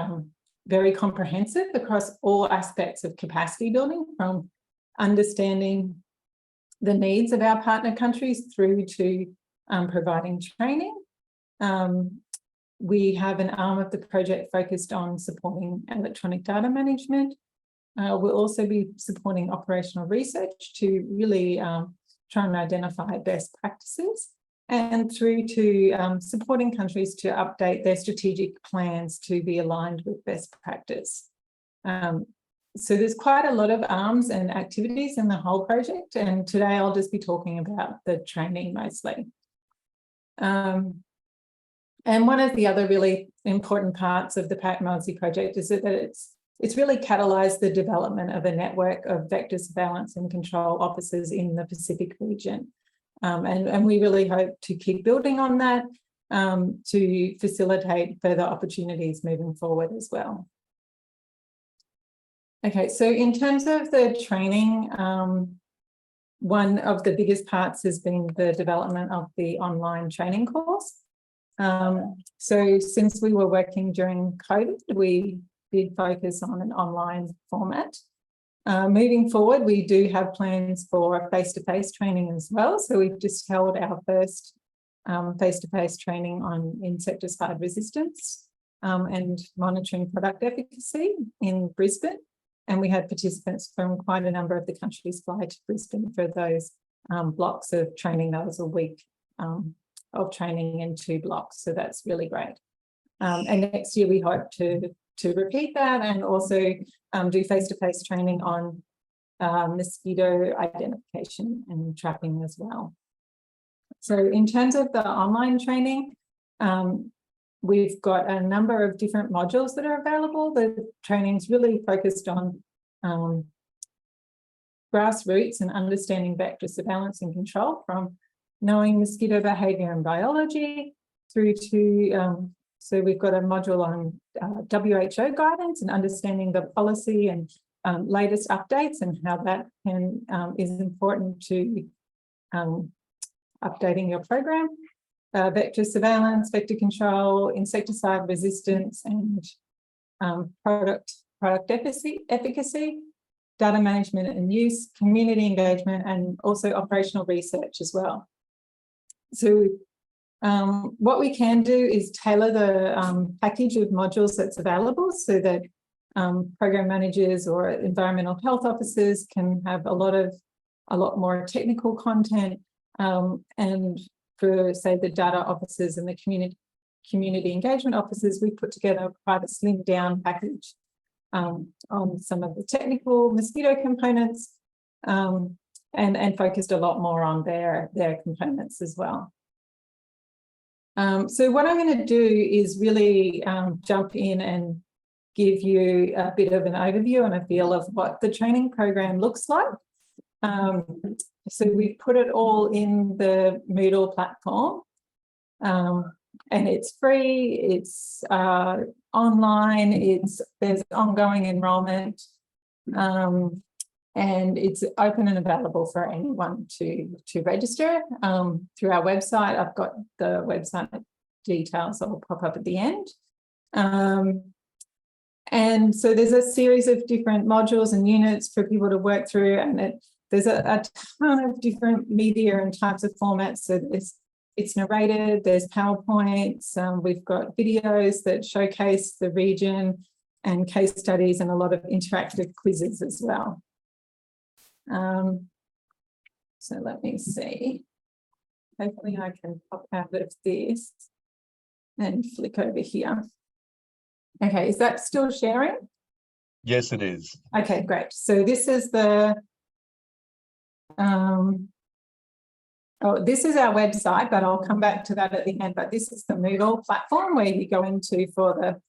Speaker 19: very comprehensive across all aspects of capacity building, from understanding the needs of our partner countries through to providing training. We have an arm of the project focused on supporting electronic data management. We'll also be supporting operational research to really try and identify best practices, and through to supporting countries to update their strategic plans to be aligned with best practice. So there's quite a lot of arms and activities in the whole project, and today I'll just be talking about the training mostly. And one of the other really important parts of the PACMELSI project is that it's really catalysed the development of a network of vector surveillance and control officers in the Pacific region. And we really hope to keep building on that to facilitate further opportunities moving forward as well. Okay, so in terms of the training, one of the biggest parts has been the development of the online training course. So since we were working during COVID, we did focus on an online format. Moving forward, we do have plans for face-to-face training as well. So we've just held our first face-to-face training on insecticide resistance and monitoring product efficacy in Brisbane. And we had participants from quite a number of the countries fly to Brisbane for those blocks of training. That was a week of training in 2 blocks. So that's really great. And next year we hope to repeat that and also do face-to-face training on mosquito identification and trapping as well. So in terms of the online training, we've got a number of different modules that are available. The training's really focused on grassroots and understanding vector surveillance and control, from knowing mosquito behaviour and biology through to, so we've got a module on WHO guidance and understanding the policy and latest updates and how that is important to updating your program. Vector surveillance, vector control, insecticide resistance, and product efficacy, data management and use, community engagement, and also operational research as well. So what we can do is tailor the package of modules that's available so that program managers or environmental health officers can have a lot more technical content, and for, say, the data officers and the community engagement officers, we put together quite a slimmed down package on some of the technical mosquito components, and focused a lot more on their components as well. So what I'm going to do is really jump in and give you a bit of an overview and a feel of what the training program looks like. So we put it all in the Moodle platform, and it's free, it's online, there's ongoing enrolment, and it's open and available for anyone to register through our website. I've got the website details that will pop up at the end. And so there's a series of different modules and units for people to work through, and there's a ton of different media and types of formats. So it's narrated, there's PowerPoints, we've got videos that showcase the region and case studies, and a lot of interactive quizzes as well. So let me see. Hopefully I can pop out of this and flick over here. Okay, is that still sharing?
Speaker 1: Yes, it is.
Speaker 19: Okay, great. So this is the this is our website, but I'll come back to that at the end. But this is the Moodle platform where you go into for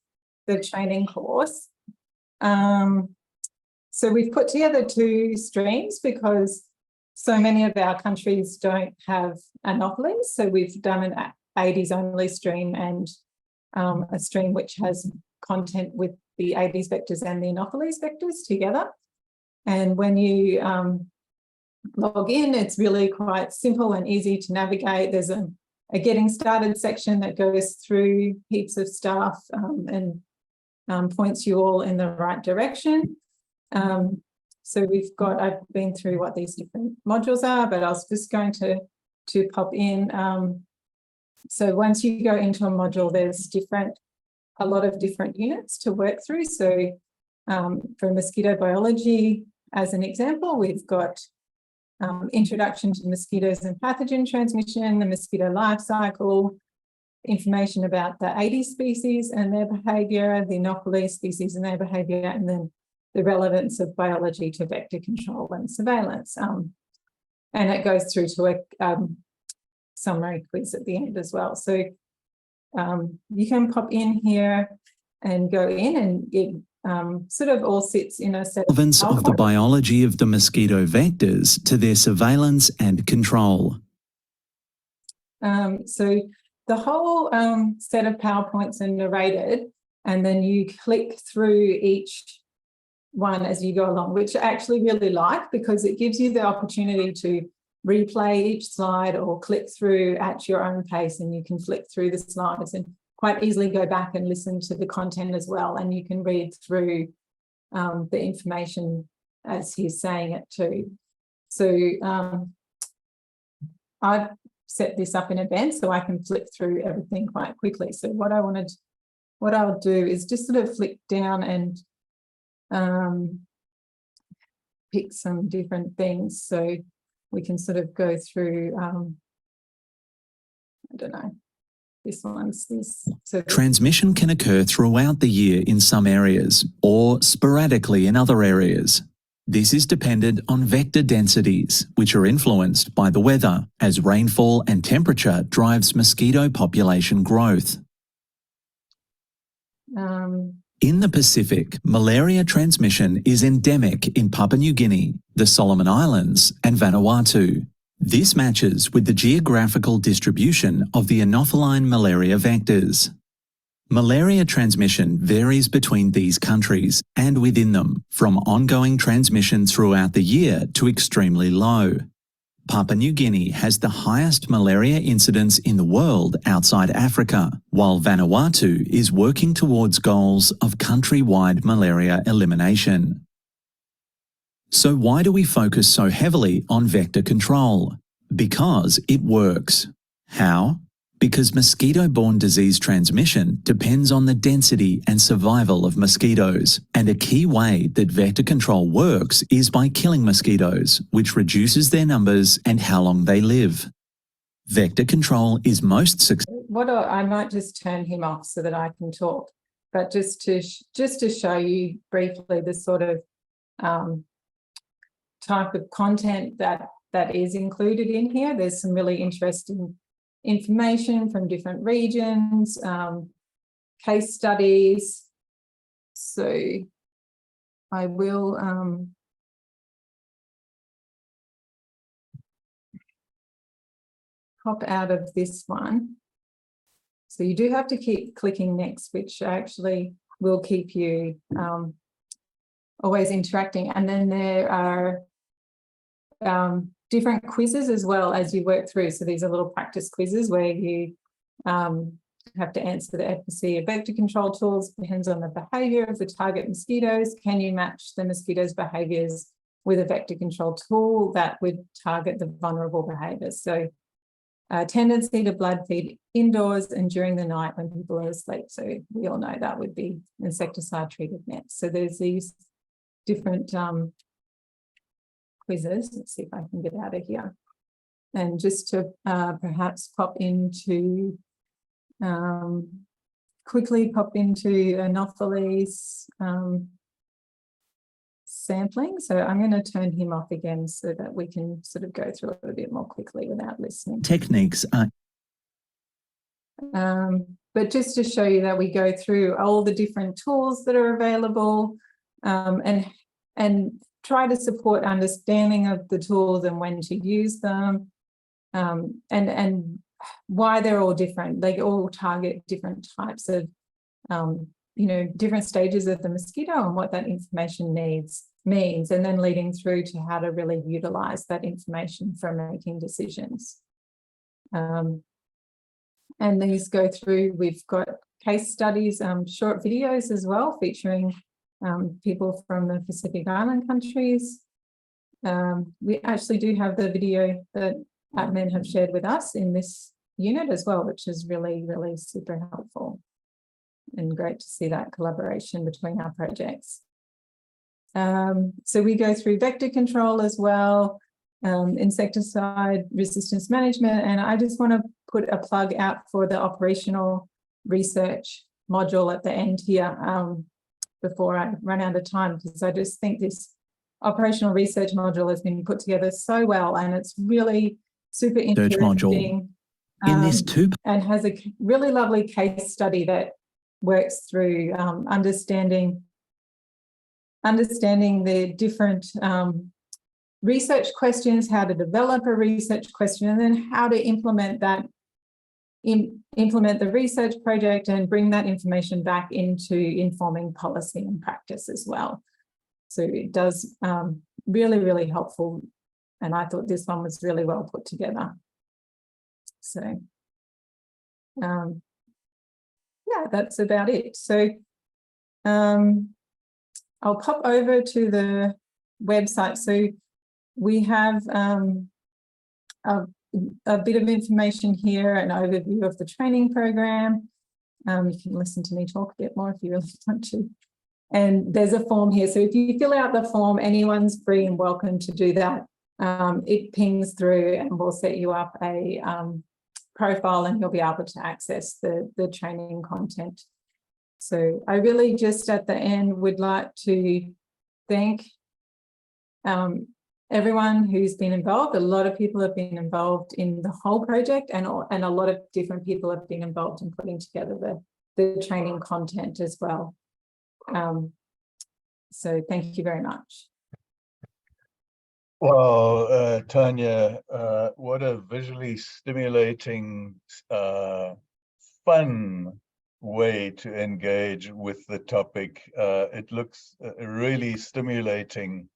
Speaker 19: the training course. So we've put together 2 streams because so many of our countries don't have anopheles. So we've done an Aedes only stream and a stream which has content with the Aedes vectors and the anopheles vectors together. And when you log in, it's really quite simple and easy to navigate. There's a getting started section that goes through heaps of stuff and points you all in the right direction. So I've been through what these different modules are, but I was just going to pop in. So once you go into a module, there's a lot of different units to work through. So for mosquito biology, as an example, we've got introduction to mosquitoes and pathogen transmission, the mosquito life cycle, information about the Aedes species and their behaviour, the Anopheles species and their behaviour, and then the relevance of biology to vector control and surveillance. And it goes through to a summary quiz at the end as well. So you can pop in here and go in, and it sort of all sits in a set
Speaker 20: relevance of the biology of the mosquito vectors to their surveillance and control.
Speaker 19: So the whole set of PowerPoints are narrated, and then you click through each one as you go along, which I actually really like, because it gives you the opportunity to replay each slide or click through at your own pace, and you can flick through the slides and quite easily go back and listen to the content as well. And you can read through the information as he's saying it too. So I've set this up in advance so I can flick through everything quite quickly. So what I'll do is just sort of flick down and pick some different things, so we can sort of go through, I don't know, this one's this. So
Speaker 20: Transmission can occur throughout the year in some areas or sporadically in other areas. This is dependent on vector densities, which are influenced by the weather, as rainfall and temperature drives mosquito population growth. In the Pacific, malaria transmission is endemic in Papua New Guinea, the Solomon Islands, and Vanuatu. This matches with the geographical distribution of the anopheline malaria vectors. Malaria transmission varies between these countries and within them, from ongoing transmission throughout the year to extremely low. Papua New Guinea has the highest malaria incidence in the world outside Africa, while Vanuatu is working towards goals of countrywide malaria elimination. So why do we focus so heavily on vector control? Because it works. How? Because mosquito-borne disease transmission depends on the density and survival of mosquitoes, and a key way that vector control works is by killing mosquitoes, which reduces their numbers and how long they live. Vector control is most successful.
Speaker 19: I might just turn him off so that I can talk, but just to show you briefly the sort of type of content that is included in here. There's some really interesting information from different regions, case studies. So I will pop out of this one. So you do have to keep clicking next, which actually will keep you always interacting. And then there are different quizzes as well as you work through. So these are little practice quizzes where you have to answer the efficacy of vector control tools, depends on the behavior of the target mosquitoes. Can you match the mosquitoes' behaviors with a vector control tool that would target the vulnerable behaviors? So tendency to blood feed indoors and during the night when people are asleep. So we all know that would be insecticide treated nets. So there's these different quizzes. Let's see if I can get out of here. And just to perhaps quickly pop into Anopheles sampling. So I'm going to turn him off again so that we can sort of go through it a bit more quickly without listening.
Speaker 20: Techniques are...
Speaker 19: But just to show you that we go through all the different tools that are available and try to support understanding of the tools and when to use them, and why they're all different. They all target different types of, different stages of the mosquito and what that information means, and then leading through to how to really utilize that information for making decisions. And these go through, we've got case studies, short videos as well, featuring people from the Pacific Island countries. We actually do have the video that APMEN have shared with us in this unit as well, which is really, really super helpful and great to see that collaboration between our projects. So we go through vector control as well, insecticide resistance management, and I just want to put a plug out for the operational research module at the end here. before I run out of time, because I just think this operational research module has been put together so well, and it's really super interesting.
Speaker 20: In this
Speaker 19: And has a really lovely case study that works through understanding the different research questions, how to develop a research question, and then how to implement that, implement the research project and bring that information back into informing policy and practice as well. So it does really, really helpful. And I thought this one was really well put together. So yeah, that's about it. So I'll pop over to the website. So we have a bit of information here, an overview of the training program. You can listen to me talk a bit more if you really want to. And there's a form here. So if you fill out the form, anyone's free and welcome to do that. It pings through and we'll set you up a profile and you'll be able to access the training content. So I really just at the end would like to thank everyone who's been involved. A lot of people have been involved in the whole project, and a lot of different people have been involved in putting together the training content as well. So thank you very much.
Speaker 1: Well, Tanya, what a visually stimulating, fun way to engage with the topic. It looks really stimulating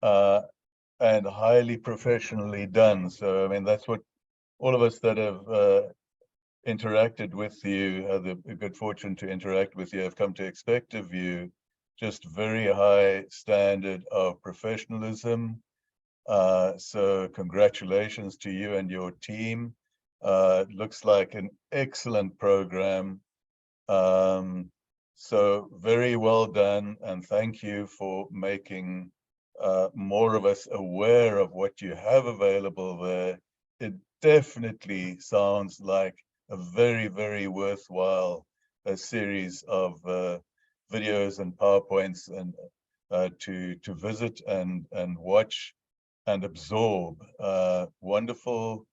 Speaker 1: and highly professionally done. So, I mean, that's what all of us that have interacted with you, had the good fortune to interact with you, have come to expect of you. Just very high standard of professionalism. So congratulations to you and your team. It looks like an excellent program. So very well done, and thank you for making more of us aware of what you have available there. It definitely sounds like a very, very worthwhile series of videos and PowerPoints and to visit and watch and absorb. Wonderful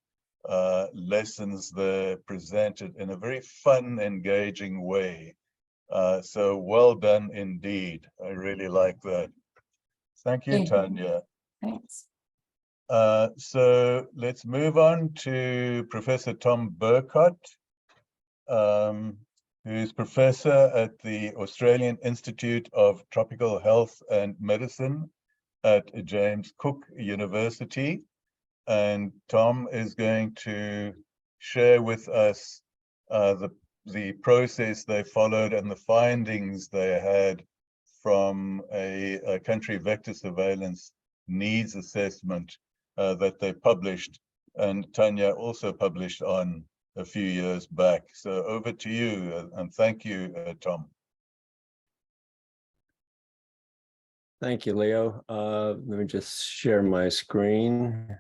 Speaker 1: lessons there presented in a very fun, engaging way. So well done indeed. I really like that. Thank you, Tanya.
Speaker 19: Thanks.
Speaker 1: So let's move on to Professor Tom Burcott, who's professor at the Australian Institute of Tropical Health and Medicine at James Cook University. And Tom is going to share with us the process they followed and the findings they had from a country vector surveillance needs assessment that they published, and Tanya also published on a few years back. So over to you, and thank you, Tom.
Speaker 21: Thank you, Leo. Let me just share my screen.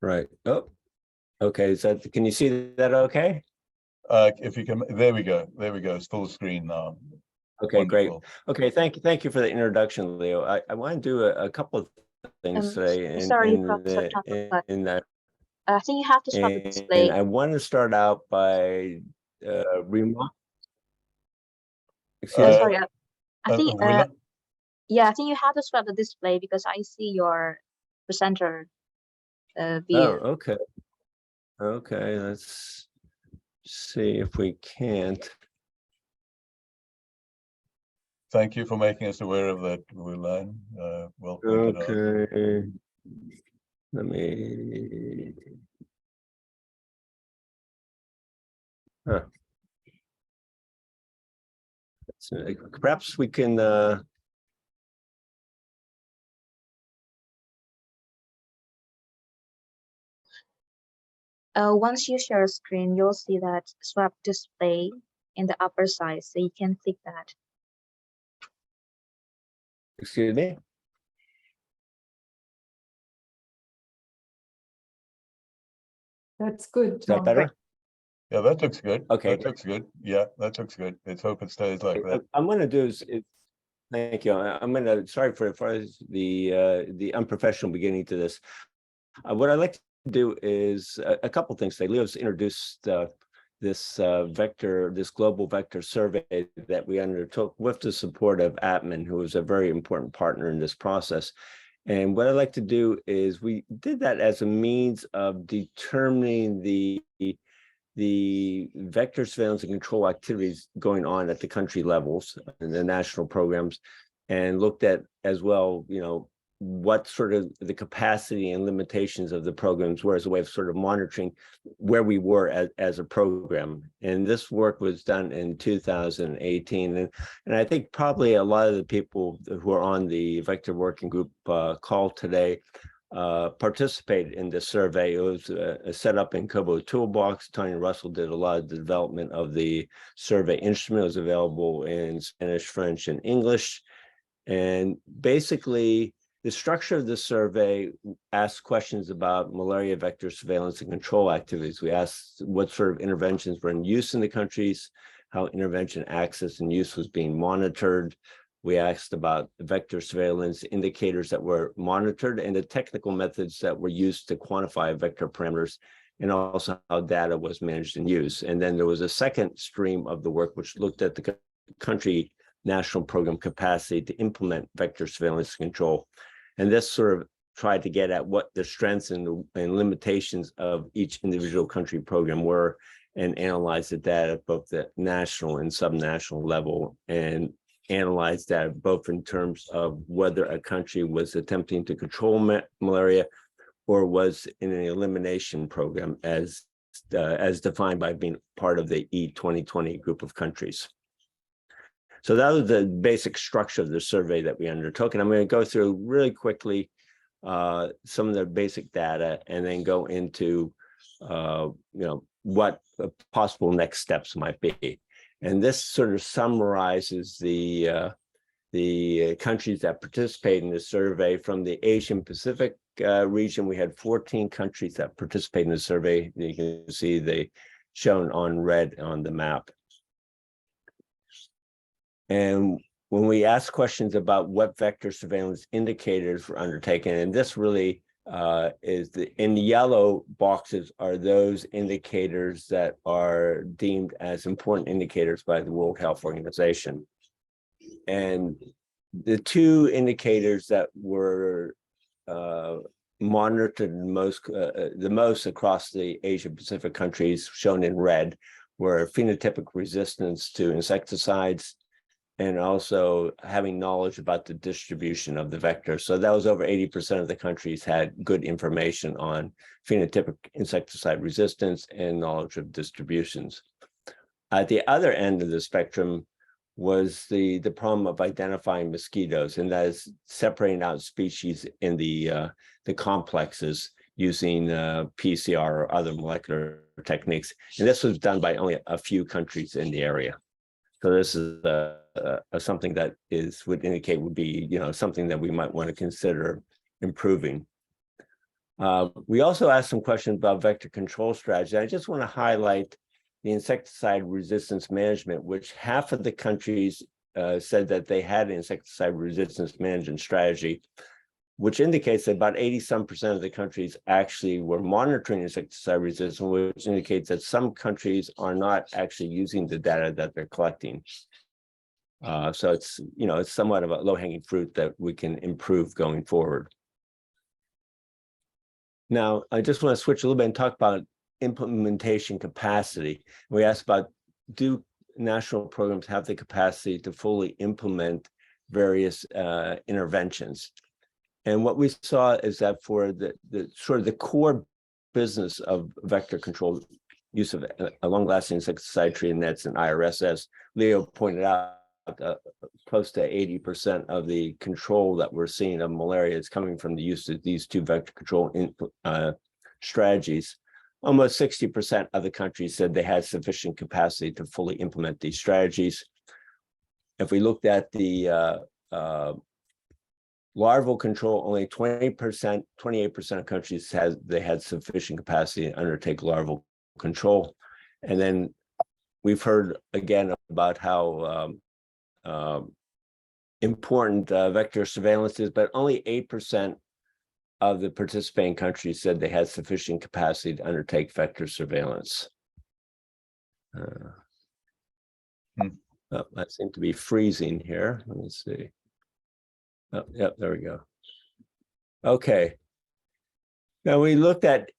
Speaker 21: Right. Oh, okay. Is that, can you see that okay?
Speaker 1: If you can, there we go. There we go. It's full screen now.
Speaker 21: Okay,
Speaker 1: Wonderful.
Speaker 21: Great. Okay, thank you for the introduction, Leo. I want to do a couple of things today.
Speaker 3: Sorry, Professor Tom, but I think you have to stop the display.
Speaker 21: And I want to start out by remote.
Speaker 3: Sorry, I think yeah, I think you have to swap the display because I see your presenter view.
Speaker 21: Oh, okay. Okay, let's see if we can't.
Speaker 1: Thank you for making us aware of that, Wulan. Well pointed out.
Speaker 21: Okay. Let me. Huh. So perhaps we can.
Speaker 3: Once you share a screen, you'll see that swap display in the upper side, so you can click that.
Speaker 21: Excuse me?
Speaker 19: That's good,
Speaker 21: Is that
Speaker 19: Tom.
Speaker 21: better?
Speaker 1: Yeah, that looks good.
Speaker 21: Okay.
Speaker 1: That looks good. Yeah, that looks good. Let's hope it stays like that.
Speaker 21: I'm going to do is thank you. I'm going to sorry for the unprofessional beginning to this. What I'd like to do is a couple things. Leo's introduced this global vector survey that we undertook with the support of APMEN, who is a very important partner in this process. And what I'd like to do is we did that as a means of determining the vector surveillance and control activities going on at the country levels and the national programs, and looked at as well, what sort of the capacity and limitations of the programs were as a way of sort of monitoring where we were as a program. And this work was done in 2018. And I think probably a lot of the people who are on the Vector Working Group call today participated in this survey. It was set up in Kobo Toolbox. Tanya Russell did a lot of the development of the survey instrument. It was available in Spanish, French, and English. And basically, the structure of the survey asked questions about malaria vector surveillance and control activities. We asked what sort of interventions were in use in the countries, how intervention access and use was being monitored. We asked about vector surveillance indicators that were monitored and the technical methods that were used to quantify vector parameters, and also how data was managed and used. And then there was a second stream of the work which looked at the country national program capacity to implement vector surveillance control. And this sort of tried to get at what the strengths and limitations of each individual country program were, and analyze the data at both the national and subnational level, and analyze that both in terms of whether a country was attempting to control malaria or was in an elimination program as defined by being part of the E2020 group of countries. So that was the basic structure of the survey that we undertook. And I'm going to go through really quickly some of the basic data, and then go into what possible next steps might be. And this sort of summarizes the countries that participate in the survey. From the Asian Pacific region, we had 14 countries that participate in the survey. You can see they shown on red on the map. And when we ask questions about what vector surveillance indicators were undertaken, and this really is in the yellow boxes are those indicators that are deemed as important indicators by the World Health Organization. And the two indicators that were monitored the most across the Asia Pacific countries, shown in red, were phenotypic resistance to insecticides, and also having knowledge about the distribution of the vector. So that was over 80% of the countries had good information on phenotypic insecticide resistance and knowledge of distributions. At the other end of the spectrum was the problem of identifying mosquitoes, and that is separating out species in the complexes using PCR or other molecular techniques. And this was done by only a few countries in the area. So this is something that would indicate would be something that we might want to consider improving. We also asked some questions about vector control strategy. I just want to highlight the insecticide resistance management, which half of the countries said that they had insecticide resistance management strategy, which indicates that about 80% of the countries actually were monitoring insecticide resistance, which indicates that some countries are not actually using the data that they're collecting. So it's somewhat of a low-hanging fruit that we can improve going forward. Now, I just want to switch a little bit and talk about implementation capacity. We asked about, do national programs have the capacity to fully implement various interventions? And what we saw is that for the sort of the core business of vector control, use of long-lasting insecticide treated nets and IRSS, Leo pointed out close to 80% of the control that we're seeing of malaria is coming from the use of these two vector control strategies. Almost 60% of the countries said they had sufficient capacity to fully implement these strategies. If we looked at the Larval control, only 20%, 28% of countries had sufficient capacity to undertake larval control. And then we've heard again about how important vector surveillance is, but only 8% of the participating countries said they had sufficient capacity to undertake vector surveillance. Oh, that seemed to be freezing here. Let me see. Oh, yep, there we go. Okay. Now we looked at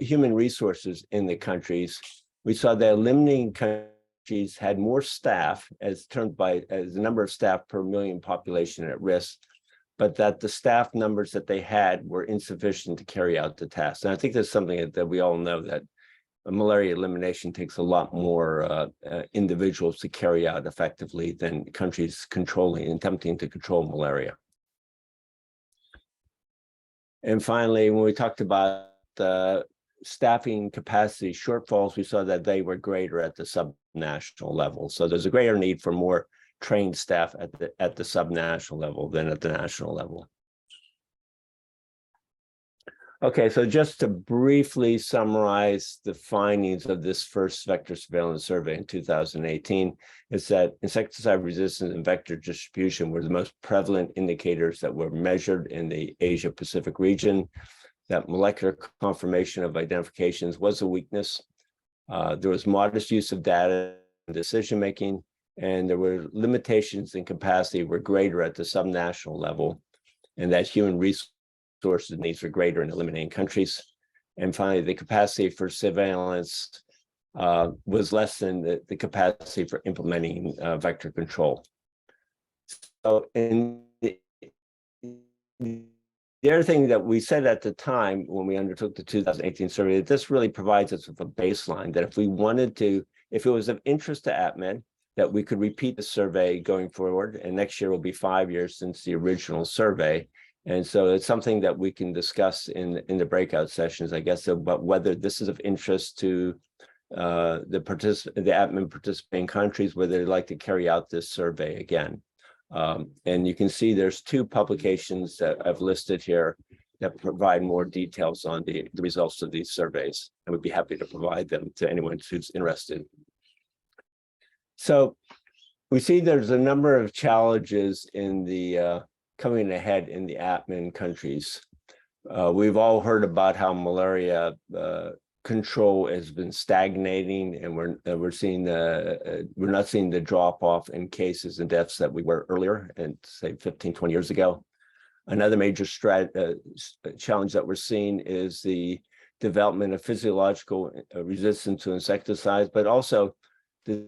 Speaker 21: human resources in the countries. We saw that eliminating countries had more staff as the number of staff per million population at risk, but that the staff numbers that they had were insufficient to carry out the task. And I think that's something that we all know, that malaria elimination takes a lot more individuals to carry out effectively than countries attempting to control malaria. And finally, when we talked about the staffing capacity shortfalls, we saw that they were greater at the subnational level. So there's a greater need for more trained staff at the subnational level than at the national level. Okay, so just to briefly summarize the findings of this first vector surveillance survey in 2018, is that insecticide resistance and vector distribution were the most prevalent indicators that were measured in the Asia Pacific region, that molecular confirmation of identifications was a weakness. There was modest use of data in decision-making, and there were limitations in capacity were greater at the subnational level, and that human resources needs were greater in eliminating countries. And finally, the capacity for surveillance was less than the capacity for implementing vector control. So, the other thing that we said at the time when we undertook the 2018 survey, that this really provides us with a baseline, that if we wanted to, if it was of interest to APMEN, that we could repeat the survey going forward, and next year will be 5 years since the original survey. And so it's something that we can discuss in the breakout sessions, I guess, about whether this is of interest to the APMEN participating countries, whether they'd like to carry out this survey again. And you can see there's 2 publications that I've listed here that provide more details on the results of these surveys. I would be happy to provide them to anyone who's interested. So we see there's a number of challenges in the coming ahead in the APMEN countries. We've all heard about how malaria control has been stagnating, and we're not seeing the drop off in cases and deaths that we were earlier, and say 15, 20 years ago. Another major challenge that we're seeing is the development of physiological resistance to insecticides, but also the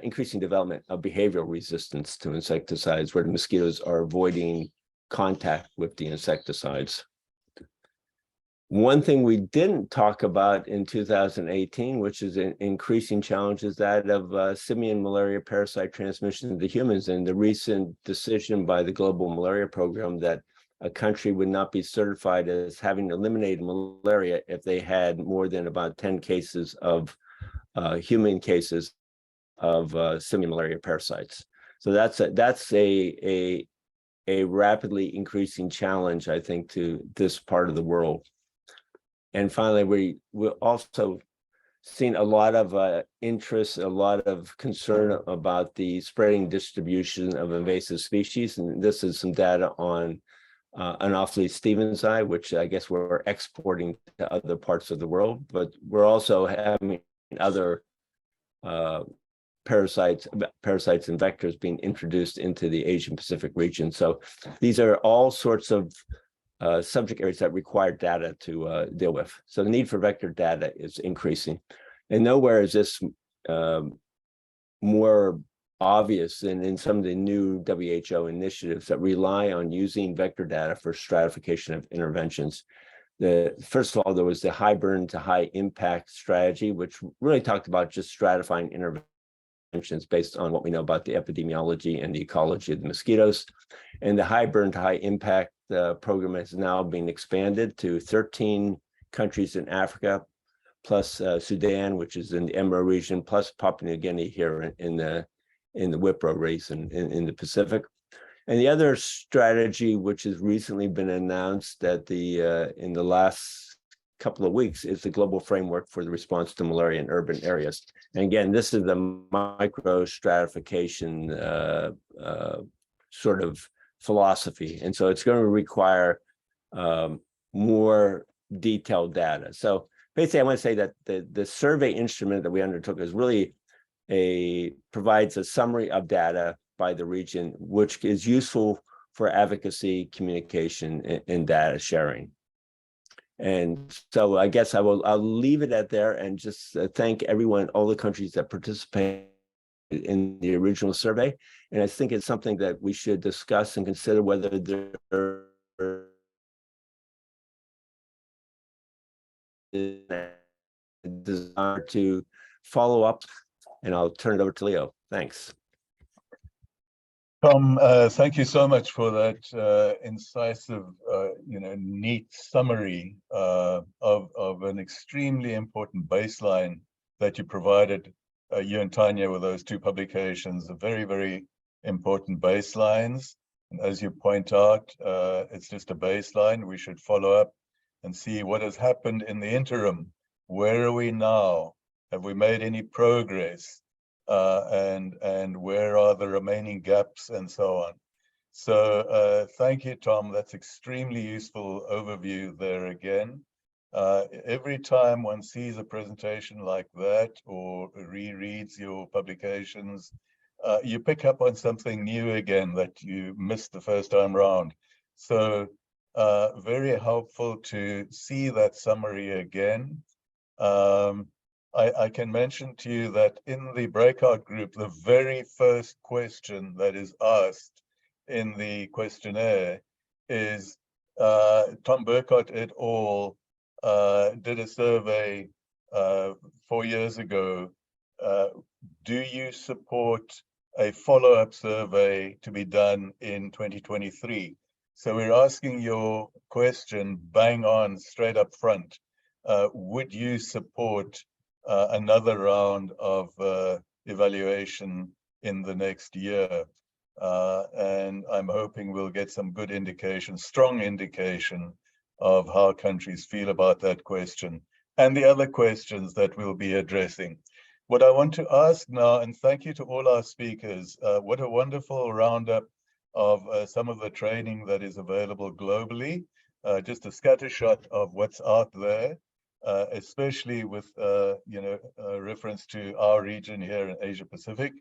Speaker 21: increasing development of behavioral resistance to insecticides, where the mosquitoes are avoiding contact with the insecticides. One thing we didn't talk about in 2018, which is an increasing challenge, is that of simian malaria parasite transmission to humans, and the recent decision by the Global Malaria Program that a country would not be certified as having eliminated malaria if they had more than about 10 cases of human cases of simian malaria parasites. So that's a rapidly increasing challenge, I think, to this part of the world. And finally, we're also seen a lot of interest, a lot of concern about the spreading distribution of invasive species. And this is some data on Anopheles stevensii, which I guess we're exporting to other parts of the world, but we're also having other parasites and vectors being introduced into the Asian Pacific region. So these are all sorts of subject areas that require data to deal with. So the need for vector data is increasing. And nowhere is this more obvious than in some of the new WHO initiatives that rely on using vector data for stratification of interventions. First of all, there was the high burn to high impact strategy, which really talked about just stratifying interventions based on what we know about the epidemiology and the ecology of the mosquitoes. And the high burn to high impact program has now been expanded to 13 countries in Africa, plus Sudan, which is in the Emro region, plus Papua New Guinea here in in the Wipro race in the Pacific. And the other strategy, which has recently been announced at the in the last couple of weeks, is the global framework for the response to malaria in urban areas. And again, this is the micro stratification sort of philosophy. And so it's going to require more detailed data. So basically, I want to say that the survey instrument that we undertook is really provides a summary of data by the region, which is useful for advocacy, communication, and data sharing. And so I guess I'll leave it at there and just thank everyone, all the countries that participated in the original survey. And I think it's something that we should discuss and consider whether there is a desire to follow up. And I'll turn it over to Leo. Thanks.
Speaker 1: Tom, thank you so much for that incisive, neat summary of an extremely important baseline that you provided, you and Tanya, with those two publications, very, very important baselines. And as you point out, it's just a baseline. We should follow up and see what has happened in the interim. Where are we now? Have we made any progress? And where are the remaining gaps and so on. So thank you, Tom. That's extremely useful overview there again. Every time one sees a presentation like that or rereads your publications, you pick up on something new again that you missed the first time round. So very helpful to see that summary again. I can mention to you that in the breakout group, the very first question that is asked in the questionnaire is, Tom Burkott et al. Did a survey 4 years ago. Do you support a follow-up survey to be done in 2023? So we're asking your question bang on, straight up front. Would you support another round of evaluation in the next year? And I'm hoping we'll get some good indication, strong indication of how countries feel about that question and the other questions that we'll be addressing. What I want to ask now, and thank you to all our speakers, what a wonderful roundup of some of the training that is available globally, just a scattershot of what's out there. Especially with reference to our region here in Asia Pacific.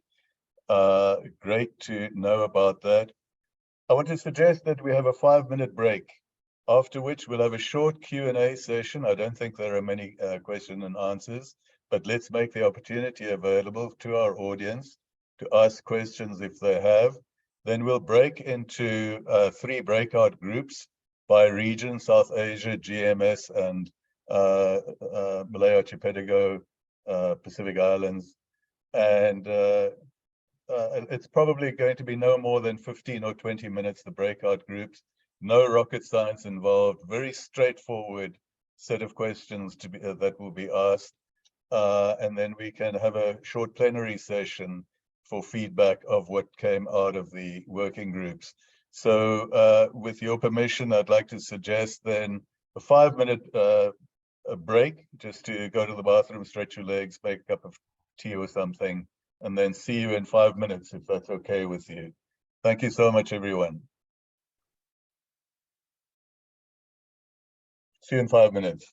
Speaker 1: Great to know about that. I want to suggest that we have a 5-minute break, after which we'll have a short Q&A session. I don't think there are many question and answers, but let's make the opportunity available to our audience to ask questions if they have. Then we'll break into 3 breakout groups by region: South Asia, GMS, and Malay Archipelago, Pacific Islands, and it's probably going to be no more than 15 or 20 minutes, the breakout groups. No rocket science involved, very straightforward set of questions to be that will be asked, and then we can have a short plenary session for feedback of what came out of the working groups. So with your permission, I'd like to suggest then a 5-minute a break, just to go to the bathroom, stretch your legs, make a cup of tea or something, and then see you in 5 minutes, if that's okay with you. Thank you so much, everyone. See you in 5 minutes.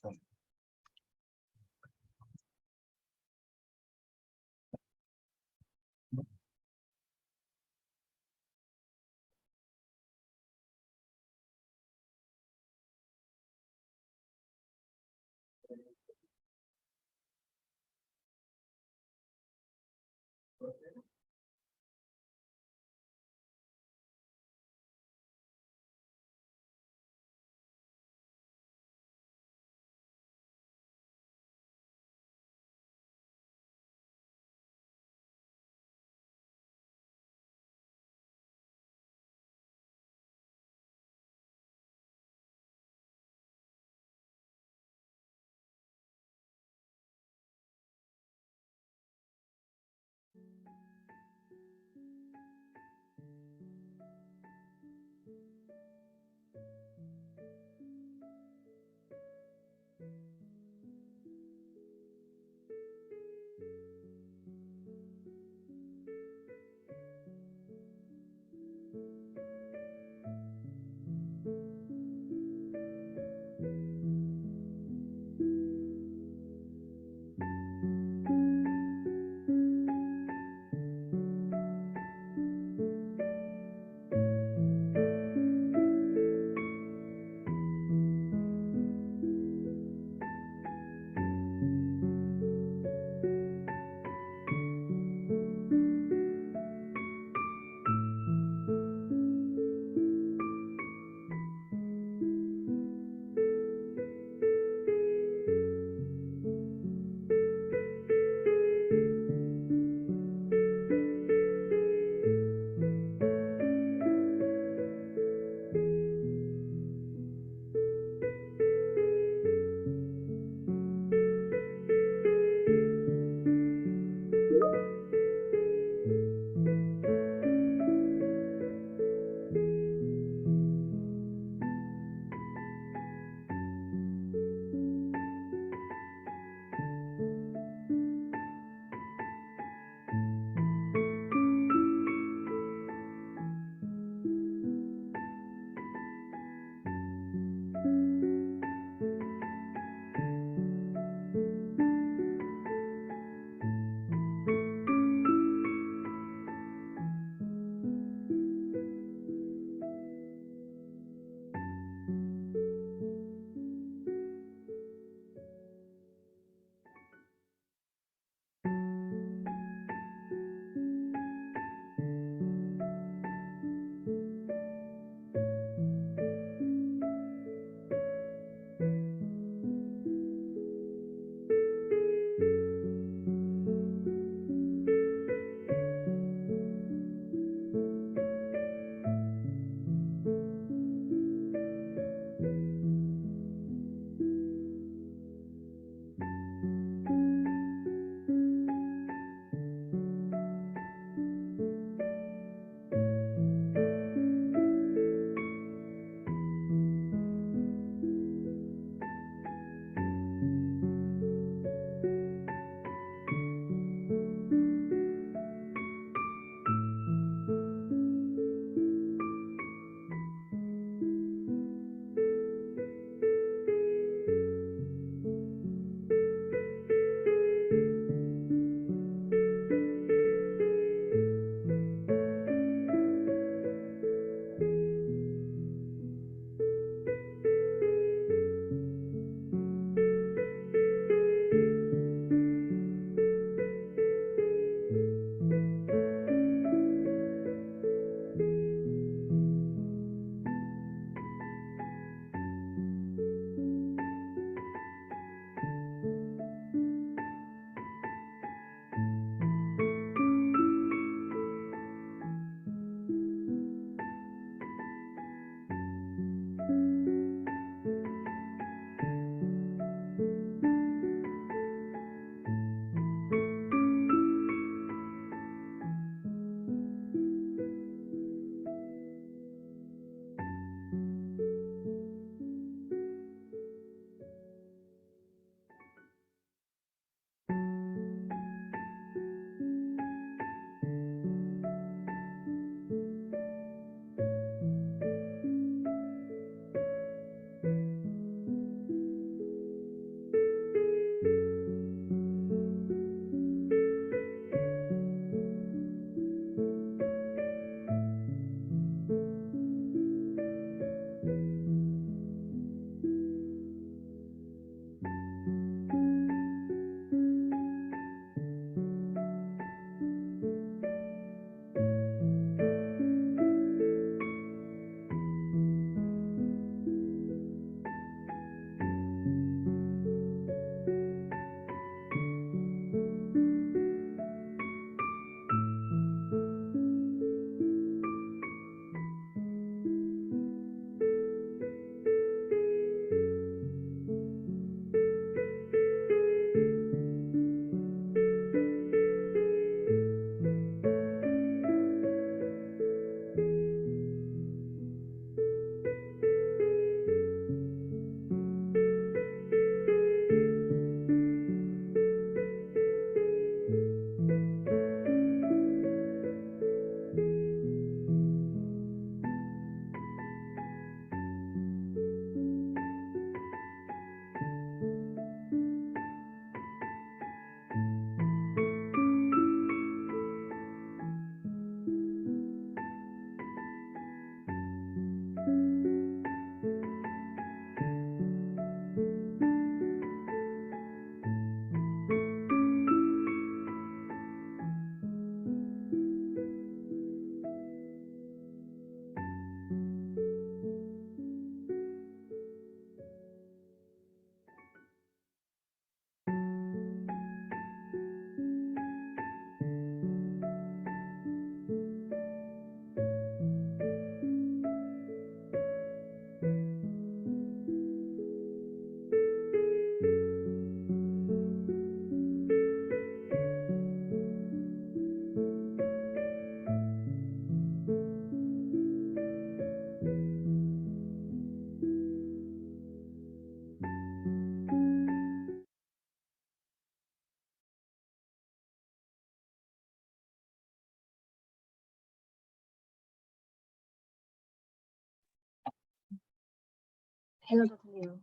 Speaker 3: Hello, Dr. Liu.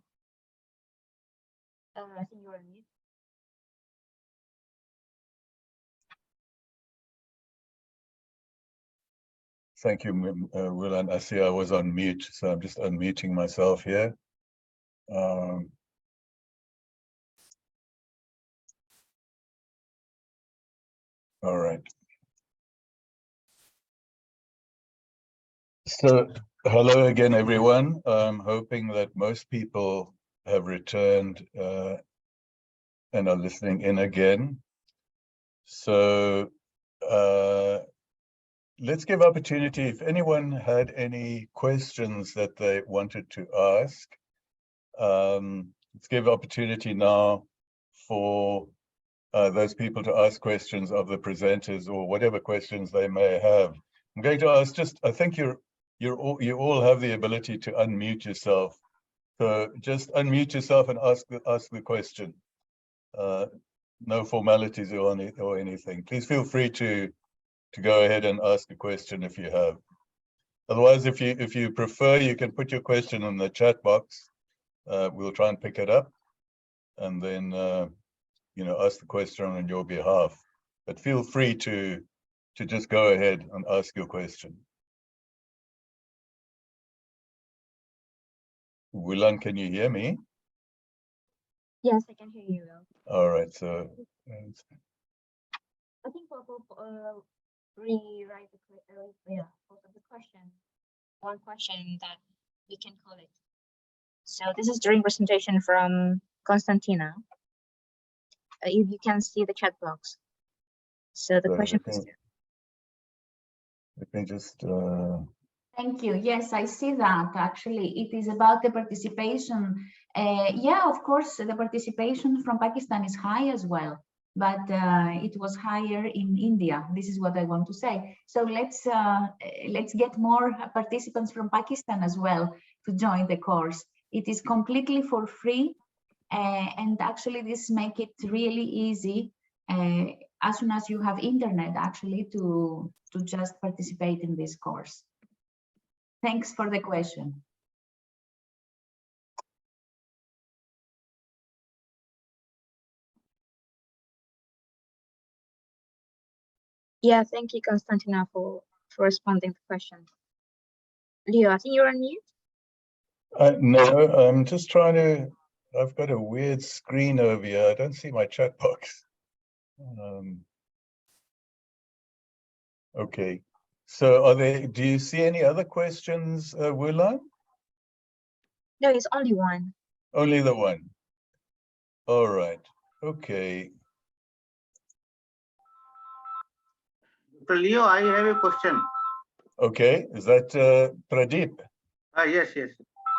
Speaker 3: I think you're on mute.
Speaker 1: Thank you, Willan. I see I was on mute, so I'm just unmuting myself here. All right. So, hello again, everyone. I'm hoping that most people have returned and are listening in again. So, let's give opportunity if anyone had any questions that they wanted to ask. Let's give opportunity now for those people to ask questions of the presenters or whatever questions they may have. I'm going to ask I think you all have the ability to unmute yourself. So just unmute yourself and ask the question. No formalities or anything. Please feel free to go ahead and ask a question if you have. Otherwise, if you prefer, you can put your question in the chat box. We'll try and pick it up, and then ask the question on your behalf. But feel free to just go ahead and ask your question. Willan, can you hear me?
Speaker 3: Yes, I can hear you.
Speaker 1: All right, so
Speaker 3: I think we'll rewrite the question. One question that we can call it. So this is during presentation from Constantina. If you can see the chat box. So the question is.
Speaker 1: Let me just.
Speaker 9: Thank you. Yes, I see that. Actually, it is about the participation. Yeah, of course, the participation from Pakistan is high as well, but it was higher in India. This is what I want to say. So let's get more participants from Pakistan as well to join the course. It is completely for free, and actually this make it really easy as soon as you have internet actually to just participate in this course. Thanks for the question.
Speaker 3: Yeah, thank you, Constantina, for responding to the question. Leo, I think you're on mute.
Speaker 1: No, I'm just trying to. I've got a weird screen over here. I don't see my chat box. Okay. So do you see any other questions, Willan?
Speaker 3: No, it's only one.
Speaker 1: Only the one. All right. Okay.
Speaker 6: Dr. Leo, I have a question.
Speaker 1: Okay. Is that Pradeep?
Speaker 6: Yes.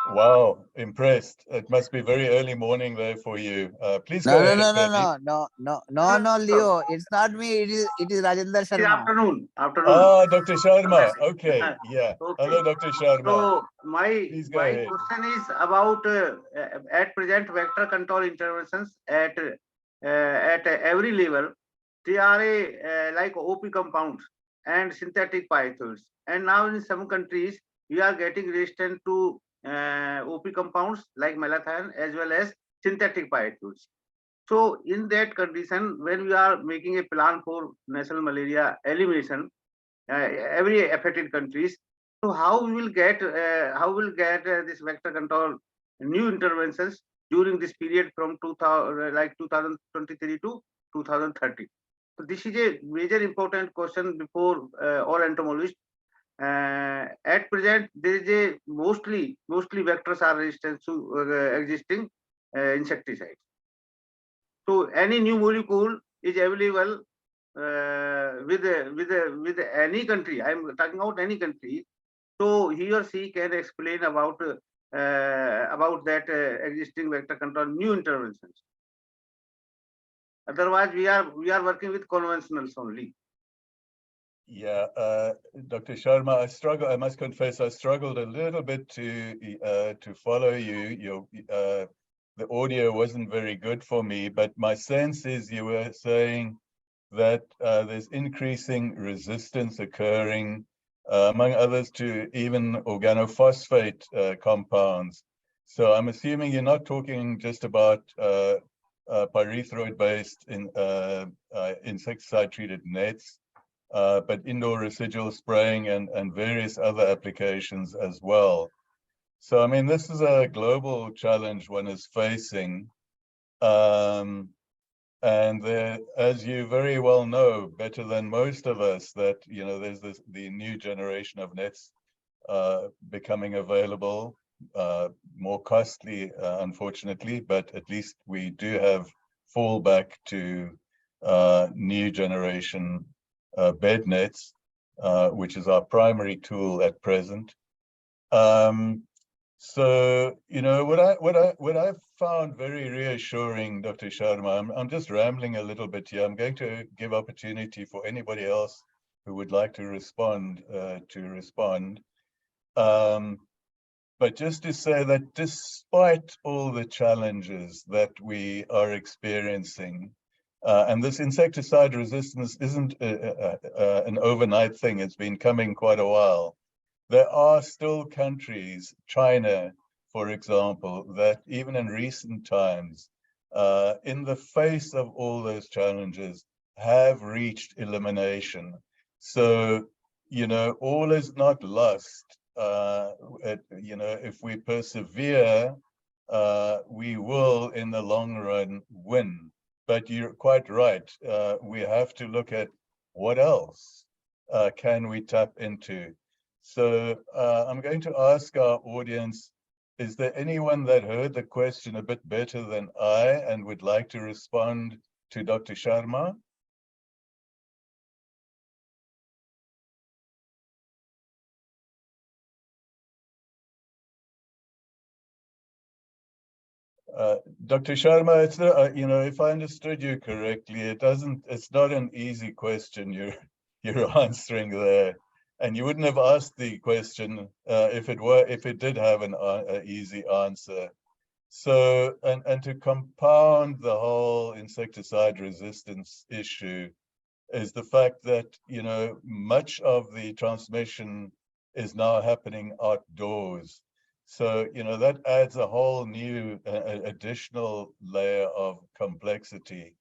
Speaker 1: Wow, impressed. It must be very early morning there for you. Please go ahead.
Speaker 2: No, Leo. It's not me. It is Rajendra Sharma.
Speaker 6: Afternoon.
Speaker 1: Ah, Dr. Sharma. Okay, yeah.
Speaker 6: Okay.
Speaker 1: Hello, Dr. Sharma.
Speaker 6: So my
Speaker 1: ahead.
Speaker 6: question is about at present vector control interventions at every level. They are like OP compounds and synthetic pyrethroids. And now in some countries we are getting resistant to OP compounds like malathion as well as synthetic pyrethroids. So in that condition, when we are making a plan for nasal malaria elimination, every affected countries, so how we will get this vector control new interventions during this period from 2023 to 2030. So this is a major important question before all entomologists. At present, there is a mostly vectors are resistant to existing insecticides. So any new molecule is available with any country. I'm talking about any country. So he or she can explain about that existing vector control new interventions. Otherwise, we are working with conventionals only.
Speaker 1: Yeah, Dr. Sharma, I must confess, I struggled a little bit to follow you. The audio wasn't very good for me, but my sense is you were saying that there's increasing resistance occurring, among others, to even organophosphate compounds. So I'm assuming you're not talking just about pyrethroid-based insecticide-treated nets, but indoor residual spraying and various other applications as well. So, I mean, this is a global challenge one is facing. And there, as you very well know, better than most of us, that, you know, there's the new generation of nets becoming available, more costly, unfortunately, but at least we do have fallback to new generation bed nets, which is our primary tool at present. So, you know, what I've found very reassuring, Dr. Sharma, I'm just rambling a little bit here. I'm going to give opportunity for anybody else who would like to respond but just to say that despite all the challenges that we are experiencing, and this insecticide resistance isn't an overnight thing, it's been coming quite a while. There are still countries, China, for example, that even in recent times, in the face of all those challenges, have reached elimination. So, you know, all is not lost. You know, if we persevere, we will in the long run win. But you're quite right. We have to look at what else can we tap into. So I'm going to ask our audience, is there anyone that heard the question a bit better than I and would like to respond to Dr. Sharma? Dr. Sharma, it's you know, if I understood you correctly, it's not an easy question you're answering there, and you wouldn't have asked the question if it did have an easy answer. So, and to compound the whole insecticide resistance issue is the fact that, you know, much of the transmission is now happening outdoors. So, you know, that adds a whole new additional layer of complexity.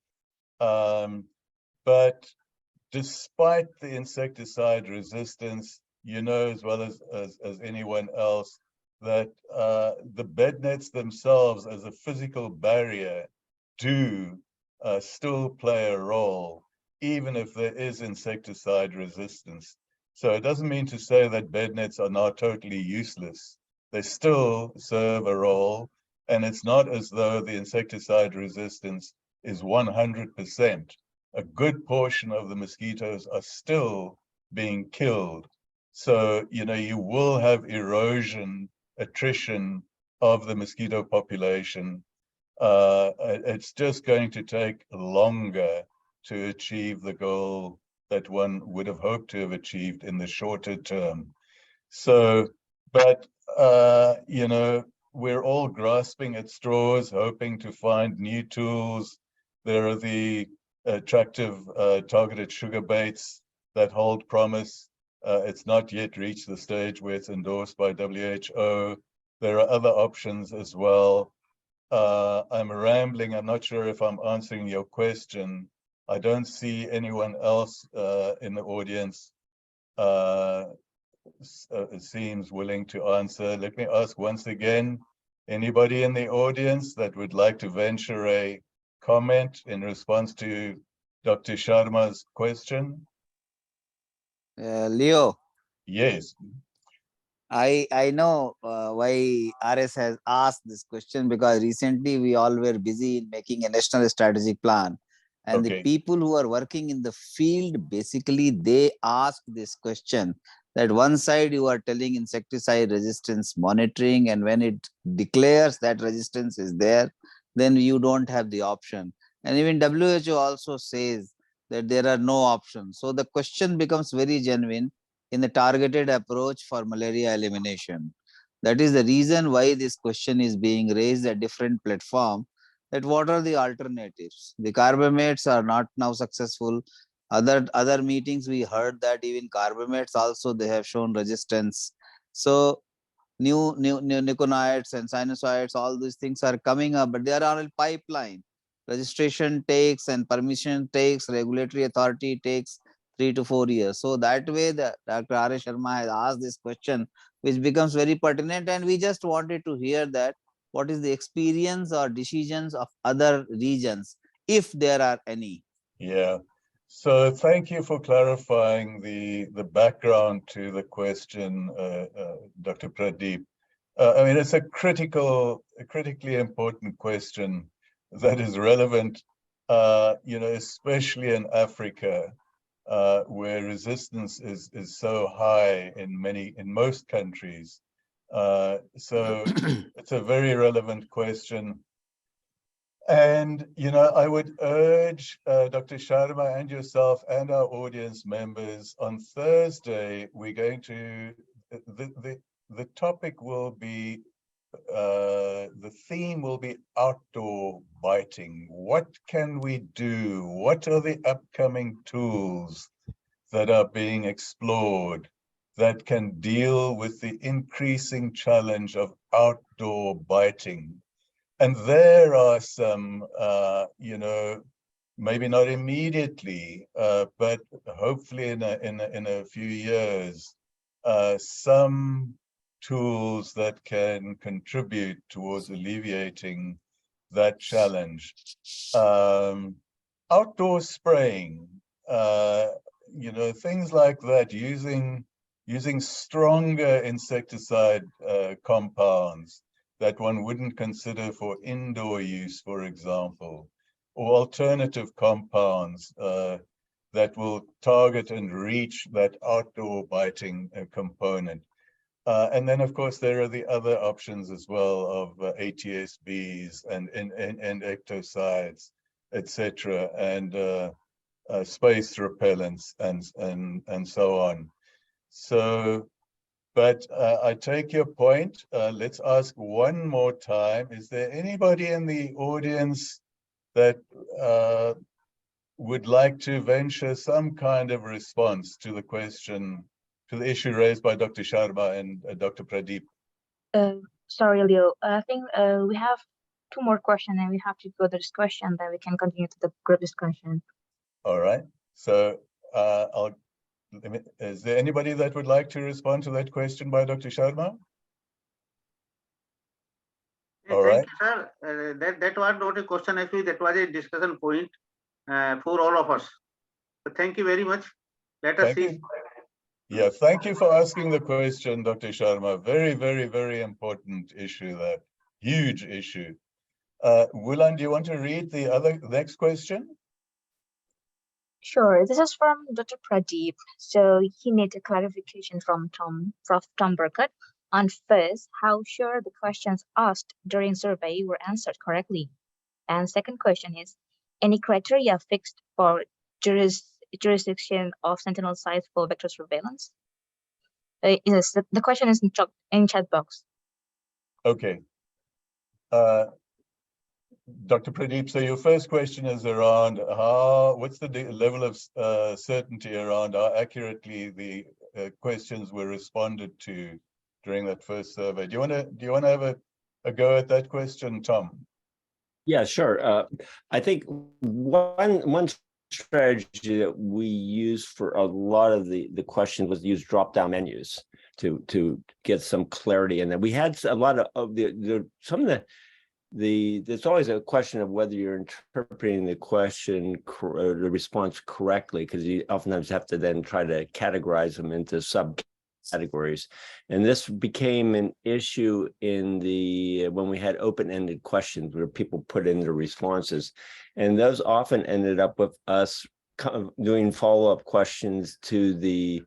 Speaker 1: But despite the insecticide resistance, you know as well as anyone else that the bed nets themselves as a physical barrier do still play a role, even if there is insecticide resistance. So it doesn't mean to say that bed nets are now totally useless. They still serve a role, and it's not as though the insecticide resistance is 100%. A good portion of the mosquitoes are still being killed. So, you know, you will have erosion, attrition of the mosquito population. It's just going to take longer to achieve the goal that one would have hoped to have achieved in the shorter term. So, but, you know, we're all grasping at straws, hoping to find new tools. There are the attractive targeted sugar baits that hold promise. It's not yet reached the stage where it's endorsed by WHO. There are other options as well. I'm rambling. I'm not sure if I'm answering your question. I don't see anyone else in the audience seems willing to answer. Let me ask once again, anybody in the audience that would like to venture a comment in response to Dr. Sharma's question?
Speaker 2: Leo.
Speaker 1: Yes.
Speaker 2: I know why RS has asked this question, because recently we all were busy in making a national strategic plan. And the people who are working in the field, basically, they ask this question, that one side you are telling insecticide resistance monitoring, and when it declares that resistance is there, then you don't have the option. And even WHO also says that there are no options. So the question becomes very genuine in the targeted approach for malaria elimination. That is the reason why this question is being raised at different platforms, that what are the alternatives? The carbamates are not now successful. Other meetings we heard that even carbamates also they have shown resistance. So new neonicotinoids and sinusoids, all these things are coming up, but they are on a pipeline. Registration takes and permission takes, regulatory authority takes 3 to 4 years. So that way, Dr. R. S. Sharma has asked this question, which becomes very pertinent, and we just wanted to hear that what is the experience or decisions of other regions, if there are any.
Speaker 1: Yeah. So thank you for clarifying the background to the question, Dr. Pradeep. I mean, it's a critically important question that is relevant, especially in Africa, where resistance is so high in most countries. So it's a very relevant question. And, I would urge Dr. Sharma and yourself and our audience members, on Thursday, we're going to, the topic will be, the theme will be outdoor biting. What can we do? What are the upcoming tools that are being explored that can deal with the increasing challenge of outdoor biting? And there are some, maybe not immediately, but hopefully in a few years, some tools that can contribute towards alleviating that challenge. Outdoor spraying, things like that, using stronger insecticide compounds that one wouldn't consider for indoor use, for example, or alternative compounds that will target and reach that outdoor biting component. And then, of course, there are the other options as well of ATSBs and ectocides, etc., and space repellents and so on. So, but I take your point. Let's ask one more time. Is there anybody in the audience that would like to venture some kind of response to the question, to the issue raised by Dr. Sharma and Dr. Pradeep?
Speaker 3: Sorry, Leo. I think we have 2 more questions and we have to go to this question, then we can continue to the group discussion.
Speaker 1: All right. So is there anybody that would like to respond to that question by Dr. Sharma? All right.
Speaker 6: Thank you, sir. That was not a question, actually, that was a discussion point for all of us. So thank you very much. Let us see.
Speaker 1: Yeah, thank you for asking the question, Dr. Sharma. Very, very, very important issue, that huge issue. Wulan, do you want to read the next question?
Speaker 3: Sure. This is from Dr. Pradeep. So he needs a clarification from Prof. Tom Burkett on first, how sure the questions asked during survey were answered correctly. And second question is, any criteria fixed for jurisdiction of sentinel sites for vector surveillance? Yes, the question is in chat box.
Speaker 1: Okay. Dr. Pradeep, so your first question is around what's the level of certainty around how accurately the questions were responded to during that first survey. Do you want to have a go at that question, Tom?
Speaker 21: Yeah, sure. I think one strategy that we used for a lot of the questions was to use drop-down menus to get some clarity. And then we had a lot of there's always a question of whether you're interpreting the question or the response correctly, because you oftentimes have to then try to categorize them into subcategories. And this became an issue in when we had open-ended questions where people put in their responses. And those often ended up with us doing follow-up questions to the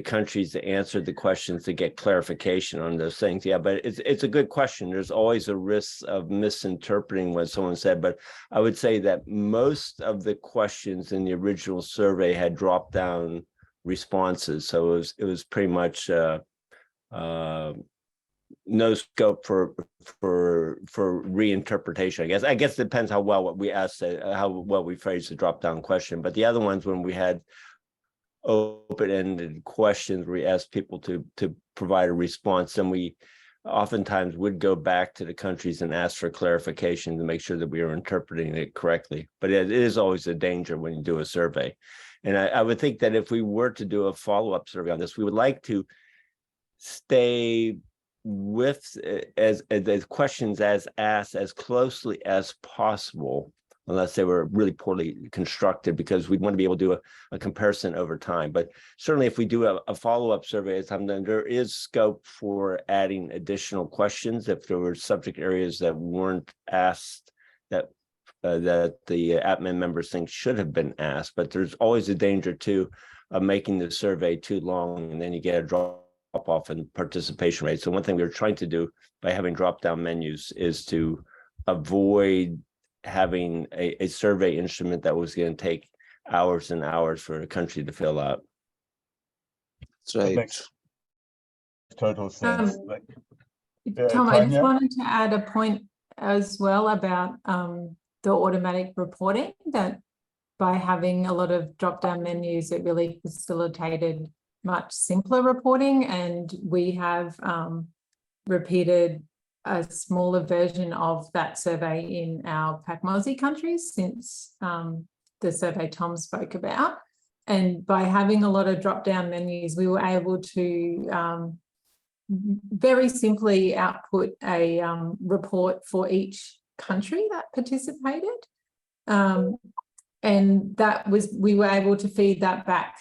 Speaker 21: countries to answer the questions to get clarification on those things. Yeah, but it's a good question. There's always a risk of misinterpreting what someone said, but I would say that most of the questions in the original survey had dropped down responses. So it was pretty much no scope for reinterpretation. I guess it depends how well what we asked, how well we phrased the drop down question. But the other ones, when we had open-ended questions where we asked people to provide a response, and we oftentimes would go back to the countries and ask for clarification to make sure that we are interpreting it correctly. But it is always a danger when you do a survey. And I would think that if we were to do a follow-up survey on this, we would like to stay with as questions as asked as closely as possible, unless they were really poorly constructed, because we want to be able to do a comparison over time. But certainly if we do a follow-up survey, then there is scope for adding additional questions if there were subject areas that weren't asked that the APMEN members think should have been asked. But there's always a danger too of making the survey too long, and then you get a drop off in participation rate. So one thing we were trying to do by having drop-down menus is to avoid having a survey instrument that was going to take hours and hours for a country to fill out.
Speaker 2: That's right.
Speaker 1: That makes total sense.
Speaker 19: Tom, I just wanted to add a point as well about the automatic reporting, that by having a lot of drop-down menus, it really facilitated much simpler reporting, and we have repeated a smaller version of that survey in our PACMOSI countries since the survey Tom spoke about. And by having a lot of drop-down menus, we were able to very simply output a report for each country that participated. And we were able to feed that back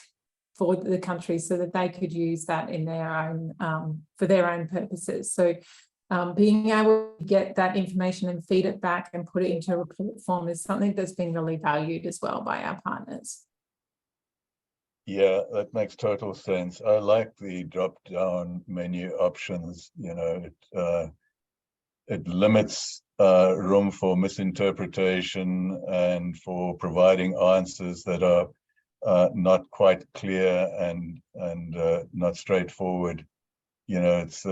Speaker 19: for the countries so that they could use that in their own, for their own purposes. So being able to get that information and feed it back and put it into a report form is something that's been really valued as well by our partners.
Speaker 1: Yeah, that makes total sense. I like the drop-down menu options. You know, it limits room for misinterpretation and for providing answers that are not quite clear and not straightforward. You know, it's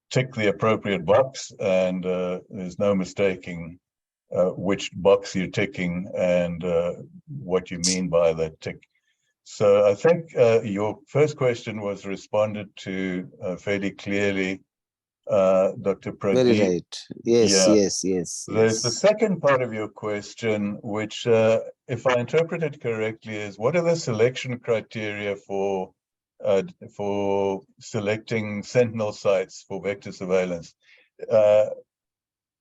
Speaker 1: tick the appropriate box, and there's no mistaking which box you're ticking and what you mean by that tick. So I think your first question was responded to fairly clearly, Dr. Pradeep.
Speaker 2: Very right. Yes,
Speaker 1: Yeah.
Speaker 2: yes.
Speaker 1: There's the second part of your question, which, if I interpret it correctly, is what are the selection criteria for selecting sentinel sites for vector surveillance?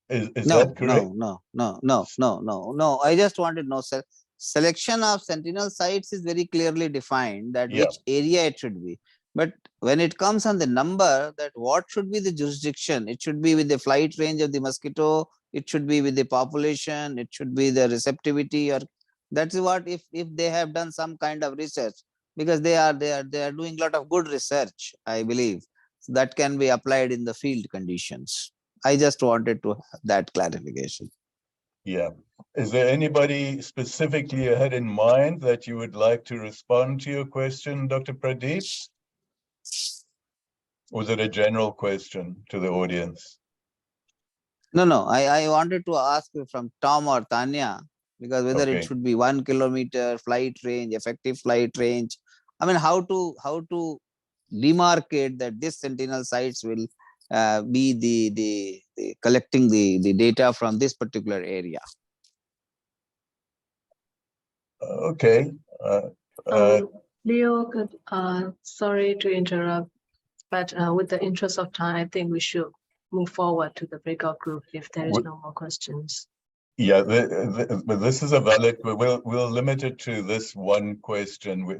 Speaker 1: Is that correct?
Speaker 2: No. I just wanted to know, sir. Selection of sentinel sites is very clearly defined, that which area it should be. But when it comes on the number, that what should be the jurisdiction, it should be with the flight range of the mosquito, it should be with the population, it should be the receptivity, or that's what if they have done some kind of research, because they are doing a lot of good research, I believe, so that can be applied in the field conditions. I just wanted to have that clarification.
Speaker 1: Yeah. Is there anybody specifically you had in mind that you would like to respond to your question, Dr. Pradeep? Or was it a general question to the audience?
Speaker 2: No. I wanted to ask you from Tom or Tanya, because whether it should be 1 kilometer flight range, effective flight range. I mean, how to demarcate that this sentinel sites will be the collecting the data from this particular area.
Speaker 1: Okay.
Speaker 5: Leo, sorry to interrupt, but with the interest of time, I think we should move forward to the breakout group if there is no more questions.
Speaker 1: Yeah, but this is a valid. We'll limit it to this one question.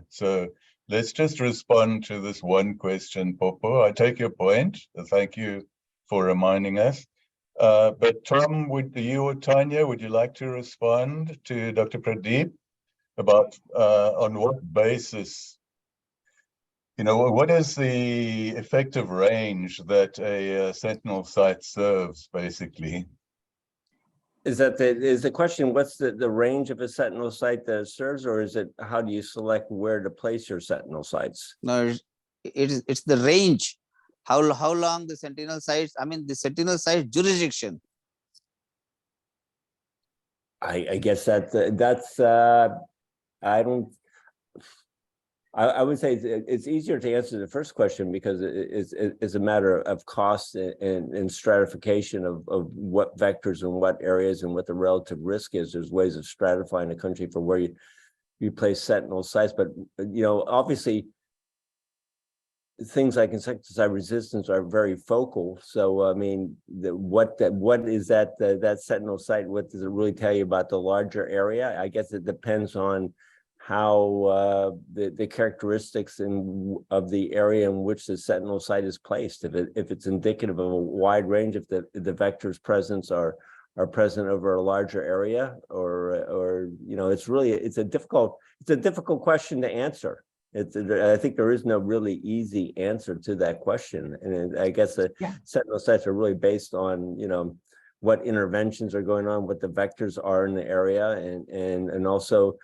Speaker 1: So let's just respond to this one question, Popo. I take your point. Thank you for reminding us. But Tom, would you or Tanya, would you like to respond to Dr. Pradeep about on what basis, you know, what is the effective range that a sentinel site serves, basically?
Speaker 21: Is the question, what's the range of a sentinel site that it serves, or is it how do you select where to place your sentinel sites?
Speaker 2: No, it's the range. How long the sentinel sites, I mean the sentinel site jurisdiction. I
Speaker 21: guess that's I would say it's easier to answer the first question because it's a matter of cost and stratification of what vectors and what areas and what the relative risk is. There's ways of stratifying a country for where you place sentinel sites, but obviously things like insecticide resistance are very focal. So I mean, what is that sentinel site? What does it really tell you about the larger area? I guess it depends on how the characteristics of the area in which the sentinel site is placed. If it's indicative of a wide range, if the vectors presence are present over a larger area, or it's a difficult question to answer. I think there is no really easy answer to that question, and I guess the sentinel sites are really based on what interventions are going on, what the vectors are in the area, and also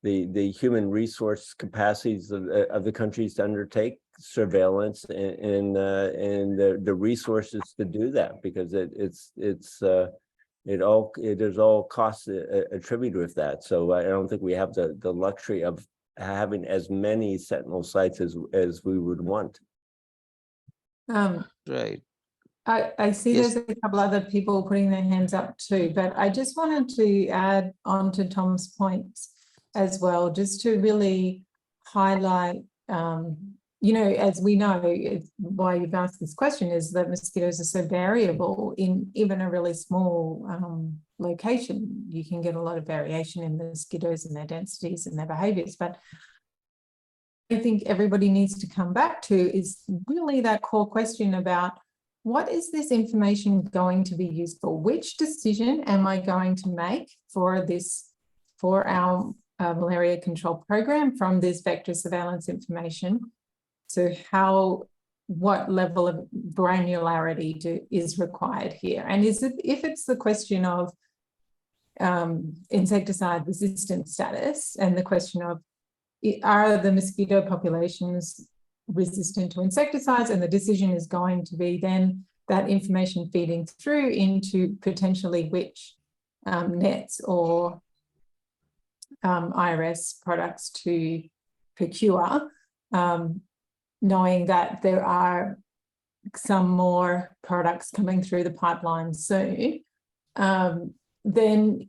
Speaker 21: the human resource capacities of the countries to undertake surveillance and the resources to do that, because there's all costs attributed with that. So I don't think we have the luxury of having as many sentinel sites as we would want.
Speaker 2: Right.
Speaker 19: I see there's a couple other people putting their hands up too, but I just wanted to add on to Tom's points as well, just to really highlight, as we know, why you've asked this question is that mosquitoes are so variable in even a really small location. You can get a lot of variation in the mosquitoes and their densities and their behaviors. But I think everybody needs to come back to is really that core question about what is this information going to be used for? Which decision am I going to make for our malaria control program from this vector surveillance information? So what level of granularity is required here? And if it's the question of insecticide resistant status and the question of are the mosquito populations resistant to insecticides, and the decision is going to be then that information feeding through into potentially which nets or IRS products to procure, knowing that there are some more products coming through the pipeline soon, then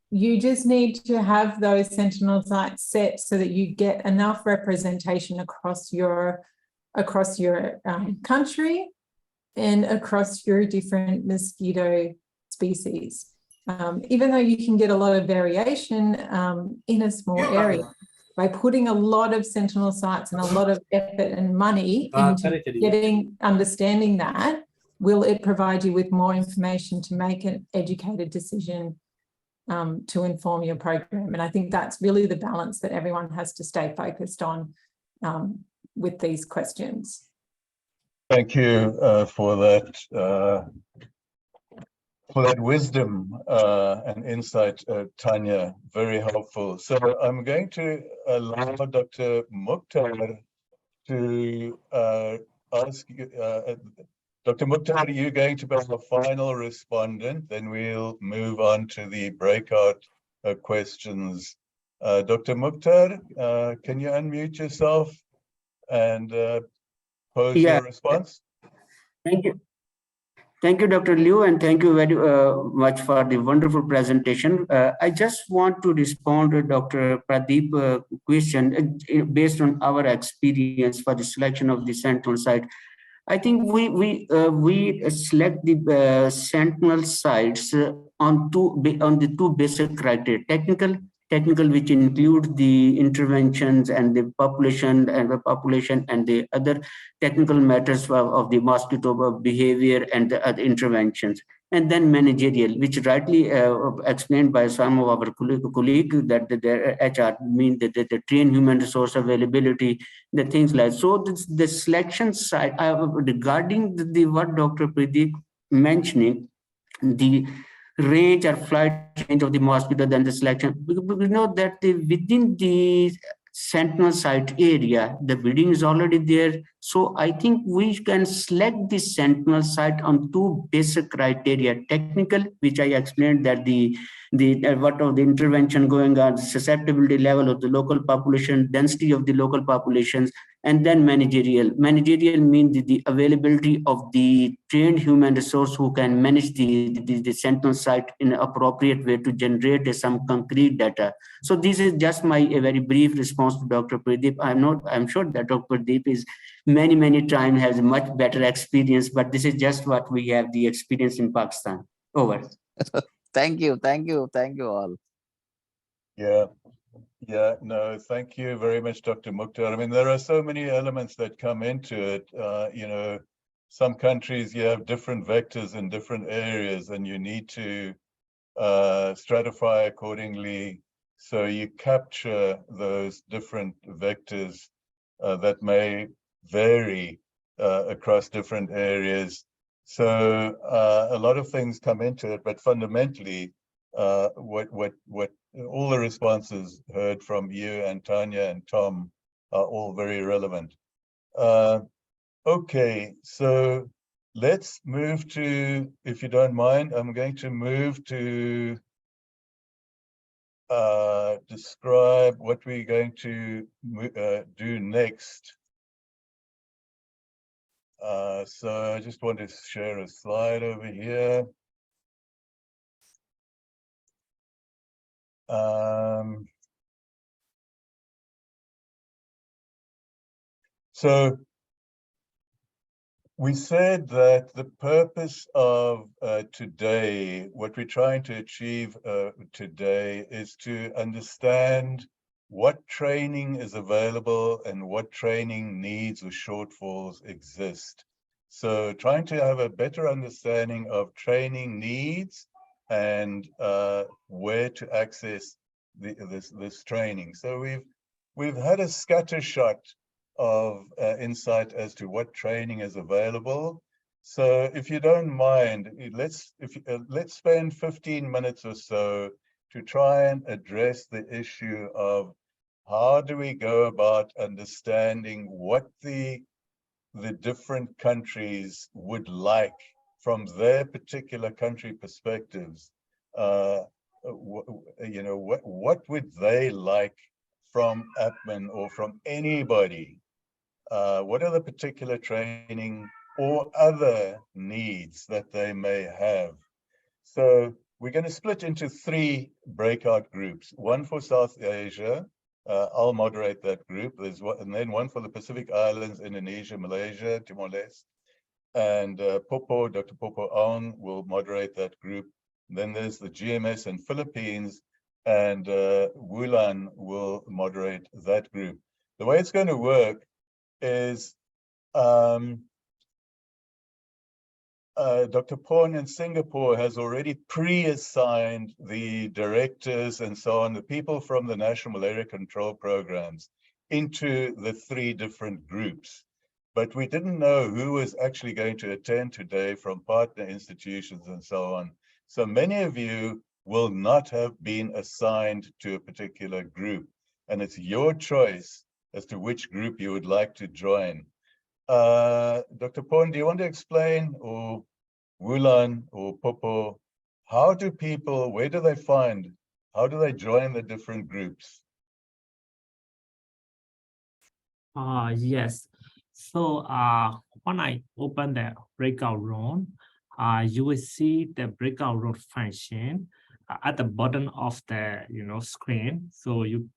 Speaker 19: you just need to have those sentinel sites set so that you get enough representation across your country and across your different mosquito species. Even though you can get a lot of variation in a small area, by putting a lot of sentinel sites and a lot of effort and money into understanding that, will it provide you with more information to make an educated decision to inform your program? And I think that's really the balance that everyone has to stay focused on with these questions.
Speaker 1: Thank you for that wisdom and insight, Tanya. Very helpful. So I'm going to allow Dr. Mukhtar to ask you, Dr. Mukhtar, you're going to be our final respondent, then we'll move on to the breakout questions. Dr. Mukhtar, can you unmute yourself and pose your response?
Speaker 4: Thank you. Thank you, Dr. Liu, and thank you very much for the wonderful presentation. I just want to respond to Dr. Pradeep's question based on our experience for the selection of the sentinel site. I think we select the sentinel sites on the two basic criteria: technical, which include the interventions and the population and the other technical matters of the mosquito behavior and the other interventions, and then managerial, which rightly explained by some of our colleagues that the HR mean that the trained human resource availability, the things like so. The selection side regarding what Dr. Pradeep mentioning, the range or flight range of the mosquito, then the selection. We know that within the sentinel site area, the breeding is already there. So I think we can select the sentinel site on two basic criteria: technical, which I explained that what of the intervention going on, susceptibility level of the local population, density of the local populations, and then managerial. Managerial means the availability of the trained human resource who can manage the sentinel site in an appropriate way to generate some concrete data. So this is just a very brief response to Dr. Pradeep. I'm sure that Dr. Pradeep is many times has much better experience, but this is just what we have the experience in Pakistan. Over.
Speaker 2: Thank you all.
Speaker 1: Yeah, no, thank you very much, Dr. Mukhtar. I mean, there are so many elements that come into it. You know, some countries, you have different vectors in different areas, and you need to stratify accordingly. So you capture those different vectors that may vary across different areas. So a lot of things come into it, but fundamentally, what all the responses heard from you and Tanya and Tom are all very relevant. Okay, so let's move to, if you don't mind, I'm going to move to describe what we're going to do next. So I just want to share a slide over here. So we said that the purpose of today, what we're trying to achieve today, is to understand what training is available and what training needs or shortfalls exist. So trying to have a better understanding of training needs and where to access this training. So we've had a scattershot of insight as to what training is available. So if you don't mind, let's spend 15 minutes or so to try and address the issue of how do we go about understanding what the different countries would like from their particular country perspectives. You know, what would they like from APMEN or from anybody? What are the particular training or other needs that they may have? So we're going to split into 3 breakout groups, one for South Asia. I'll moderate that group. There's one, and then one for the Pacific Islands, Indonesia, Malaysia, Timor-Leste. And Popo, Dr. Popo Aung will moderate that group. Then there's the GMS and Philippines, and Wulan will moderate that group. The way it's going to work is Dr. Porn in Singapore has already pre-assigned the directors and so on, the people from the National Malaria Control Programs, into the 3 different groups. But we didn't know who was actually going to attend today from partner institutions and so on. So many of you will not have been assigned to a particular group, and it's your choice as to which group you would like to join. Dr. Porn, do you want to explain, or Wulan or Popo, how do people, where do they find, how do they join the different groups?
Speaker 8: Yes. So when I open the breakout room, you will see the breakout room function at the bottom of the screen. So you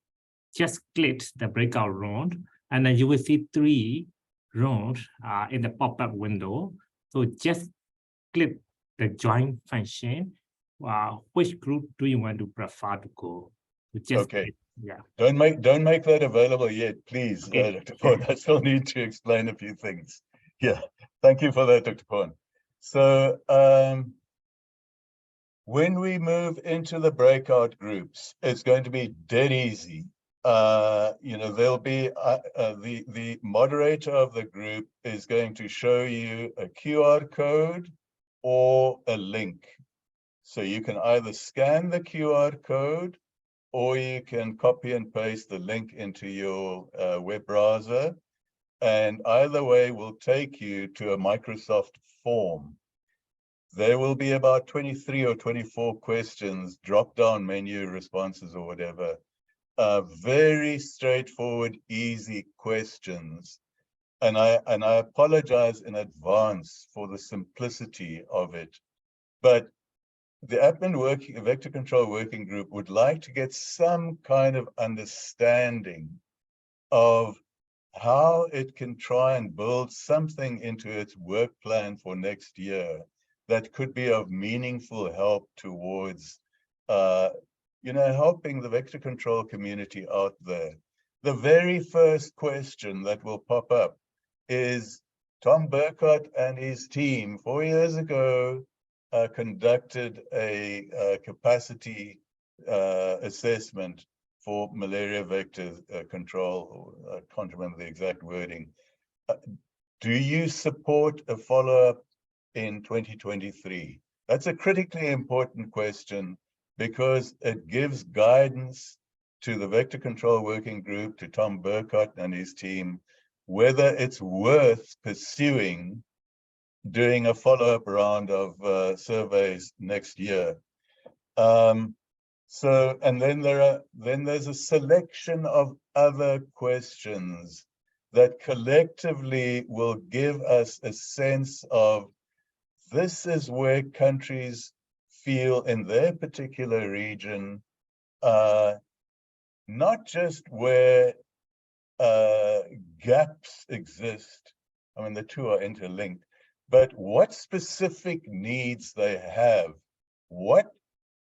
Speaker 8: just click the breakout room, and then you will see 3 rooms in the pop-up window. So just click the join function. Which group do you want to prefer to go? Just
Speaker 1: okay.
Speaker 8: Click, yeah.
Speaker 1: Don't make that available yet, please, okay. Dr. Porn. I still need to explain a few things. Yeah, thank you for that, Dr. Porn. So when we move into the breakout groups, it's going to be dead easy. You know, there'll be the moderator of the group is going to show you a QR code or a link. So you can either scan the QR code or you can copy and paste the link into your web browser. and either way will take you to a Microsoft form. There will be about 23 or 24 questions, drop-down menu responses or whatever. Very straightforward, easy questions. And I apologize in advance for the simplicity of it. But the APMEN Vector Control Working Group would like to get some kind of understanding of how it can try and build something into its work plan for next year that could be of meaningful help towards, helping the vector control community out there. The very first question that will pop up is Tom Burkott and his team 4 years ago conducted a capacity assessment for malaria vector control. I can't remember the exact wording. Do you support a follow-up in 2023? That's a critically important question because it gives guidance to the Vector Control Working Group, to Tom Burkott and his team, whether it's worth pursuing doing a follow-up round of surveys next year. And then there's a selection of other questions that collectively will give us a sense of this is where countries feel in their particular region, not just where gaps exist. I mean, the two are interlinked, but what specific needs they have. What,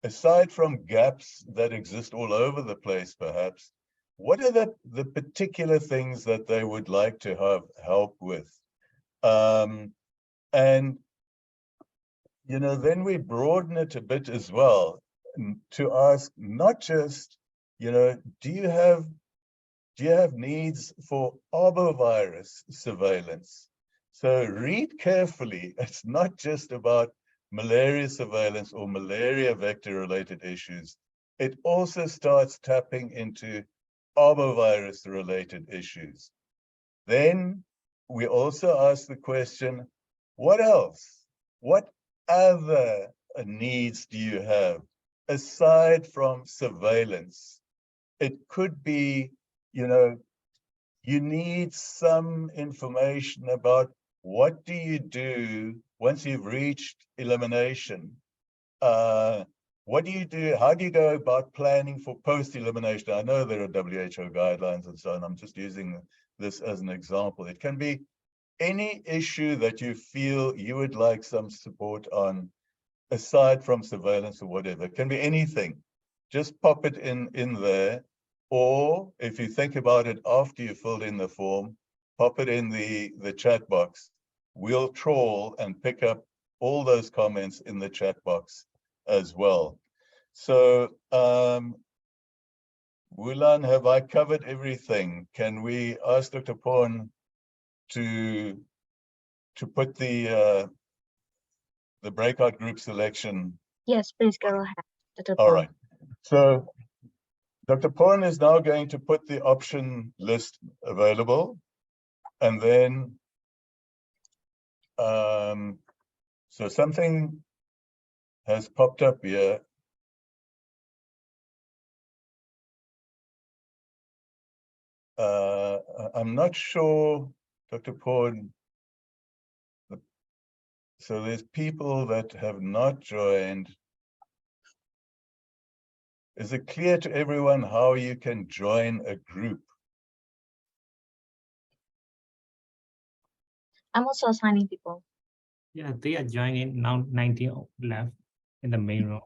Speaker 1: aside from gaps that exist all over the place, perhaps, what are the particular things that they would like to have help with? And, then we broaden it a bit as well to ask not just, do you have needs for arbovirus surveillance? So read carefully. It's not just about malaria surveillance or malaria vector-related issues. It also starts tapping into arbovirus-related issues. Then we also ask the question, what else? What other needs do you have aside from surveillance? It could be, you need some information about what do you do once you've reached elimination? What do you do? How do you go about planning for post-elimination? I know there are WHO guidelines and so on. I'm just using this as an example. It can be any issue that you feel you would like some support on, aside from surveillance or whatever. It can be anything. Just pop it in there. Or if you think about it after you filled in the form, pop it in the chat box. We'll trawl and pick up all those comments in the chat box as well. So, Wulan, have I covered everything? Can we ask Dr. Porn to put the breakout group selection?
Speaker 3: Yes, please go ahead, Dr.
Speaker 1: All
Speaker 3: Porn.
Speaker 1: right. So Dr. Porn is now going to put the option list available, and then so something has popped up here. I'm not sure, Dr. Porn. So there's people that have not joined. Is it clear to everyone how you can join a group?
Speaker 3: I'm also assigning people.
Speaker 8: Yeah, they are joining now. 19 left in the main room.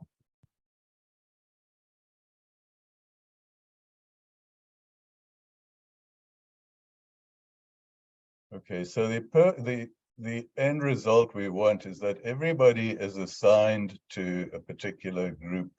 Speaker 1: Okay, so the end result we want is that everybody is assigned to a particular group.